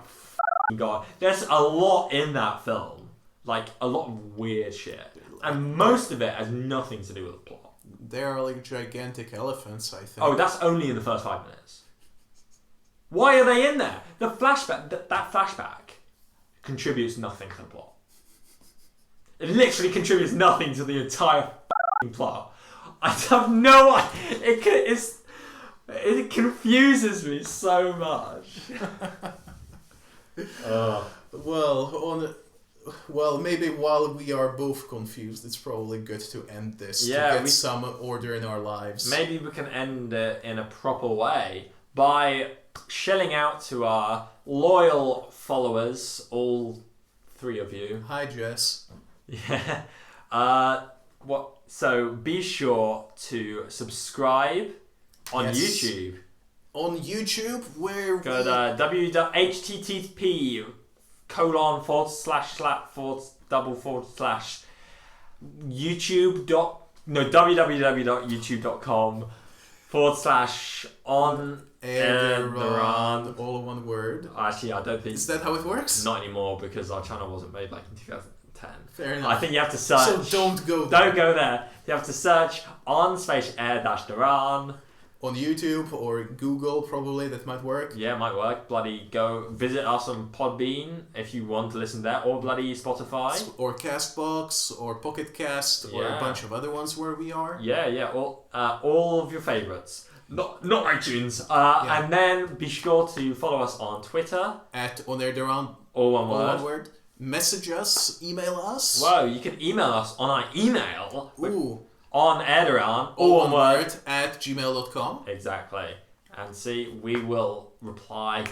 god! There's a lot in that film, like a lot of weird shit, and most of it has nothing to do with the plot. They are like gigantic elephants, I think. Oh, that's only in the first 5 minutes. Why are they in there? The flashback, that flashback, contributes nothing to the plot. It literally contributes nothing to the entire plot. I have no idea. It confuses me so much. Well, maybe while we are both confused, it's probably good to end this to get some order in our lives. Maybe we can end it in a proper way by shelling out to our loyal followers, all 3 of you. Hi, Jess. Yeah. So be sure to subscribe on YouTube. On YouTube, where go to www.youtube.com/on Air-Deraan, all one word. Actually, I don't think... Is that how it works? Not anymore, because our channel wasn't made like in 2010. Fair enough. I think you have to search... So don't go there. Don't go there. You have to search on space Air-Deraan. On YouTube or Google, probably, that might work. Yeah, it might work. Bloody go visit us on Podbean if you want to listen there, or bloody Spotify. Or Castbox, or Pocket Cast, or a bunch of other ones where we are. Yeah, all of your favourites. Not iTunes. And then be sure to follow us on Twitter. At Air-Deraan. All one word. Message us, email us. Whoa, you can email us on our email. Ooh. On Air-Deraan, all one word, at gmail.com. Exactly. And see, we will reply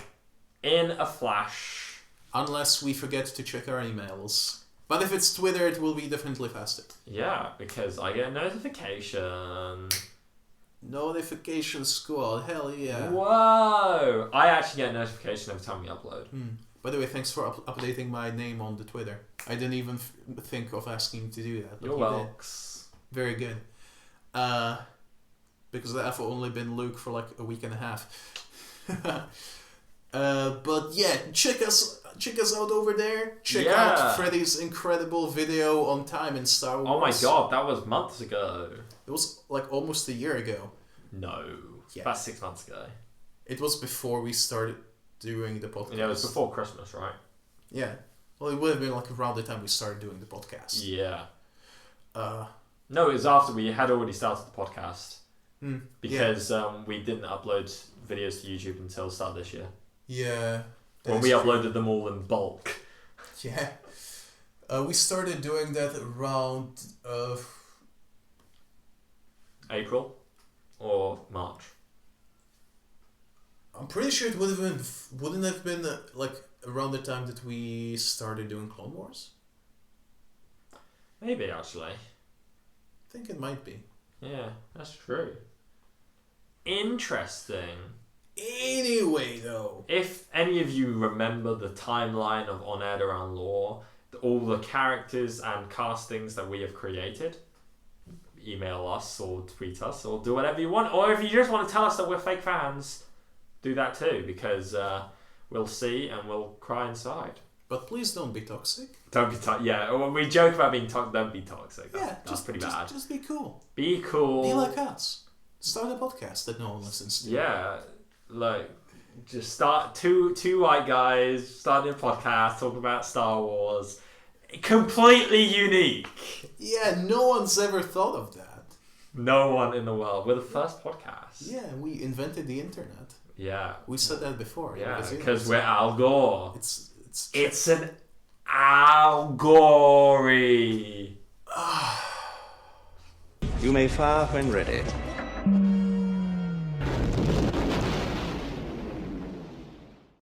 in a flash. Unless we forget to check our emails. But if it's Twitter, it will be definitely faster. Yeah, because I get a notification. Notification squad, hell yeah. Whoa! I actually get a notification every time we upload. By the way, thanks for updating my name on the Twitter. I didn't even think of asking to do that. You're welcome. Very good. Because I've only been Luke for like a week and a half. But yeah, check us check us out over there. Check out Freddy's incredible video on time in Star Wars. Oh my god, that was months ago. It was like almost a year ago. No. Yeah. About 6 months ago. It was before we started doing the podcast. Yeah, it was before Christmas, right? Yeah. Well, it would have been like around the time we started doing the podcast. Yeah. No, it was after we had already started the podcast. Because we didn't upload videos to YouTube until the start of this year. Yeah. When we uploaded them all in bulk. Yeah. We started doing that around April or March. I'm pretty sure it wouldn't have been like around the time that we started doing Clone Wars. Maybe actually. I think it might be. Yeah, that's true. Interesting. Anyway, though, if any of you remember the timeline of On Air-Deraan lore, all the characters and castings that we have created, email us or tweet us or do whatever you want. Or if you just want to tell us that we're fake fans, do that too, because we'll see and we'll cry inside. But please don't be toxic. Don't be toxic. Yeah, when we joke about being toxic, don't be toxic. That's pretty bad. Just be cool. Be cool. Be like us. Start a podcast that no one listens to. Yeah, like just start two white guys starting a podcast talking about Star Wars. Completely unique. Yeah, no one's ever thought of that. No one in the world. We're the first podcast. Yeah, we invented the internet. Yeah. We said that before. Yeah, because we're Al Gore. It's an allegory. You may fire when ready.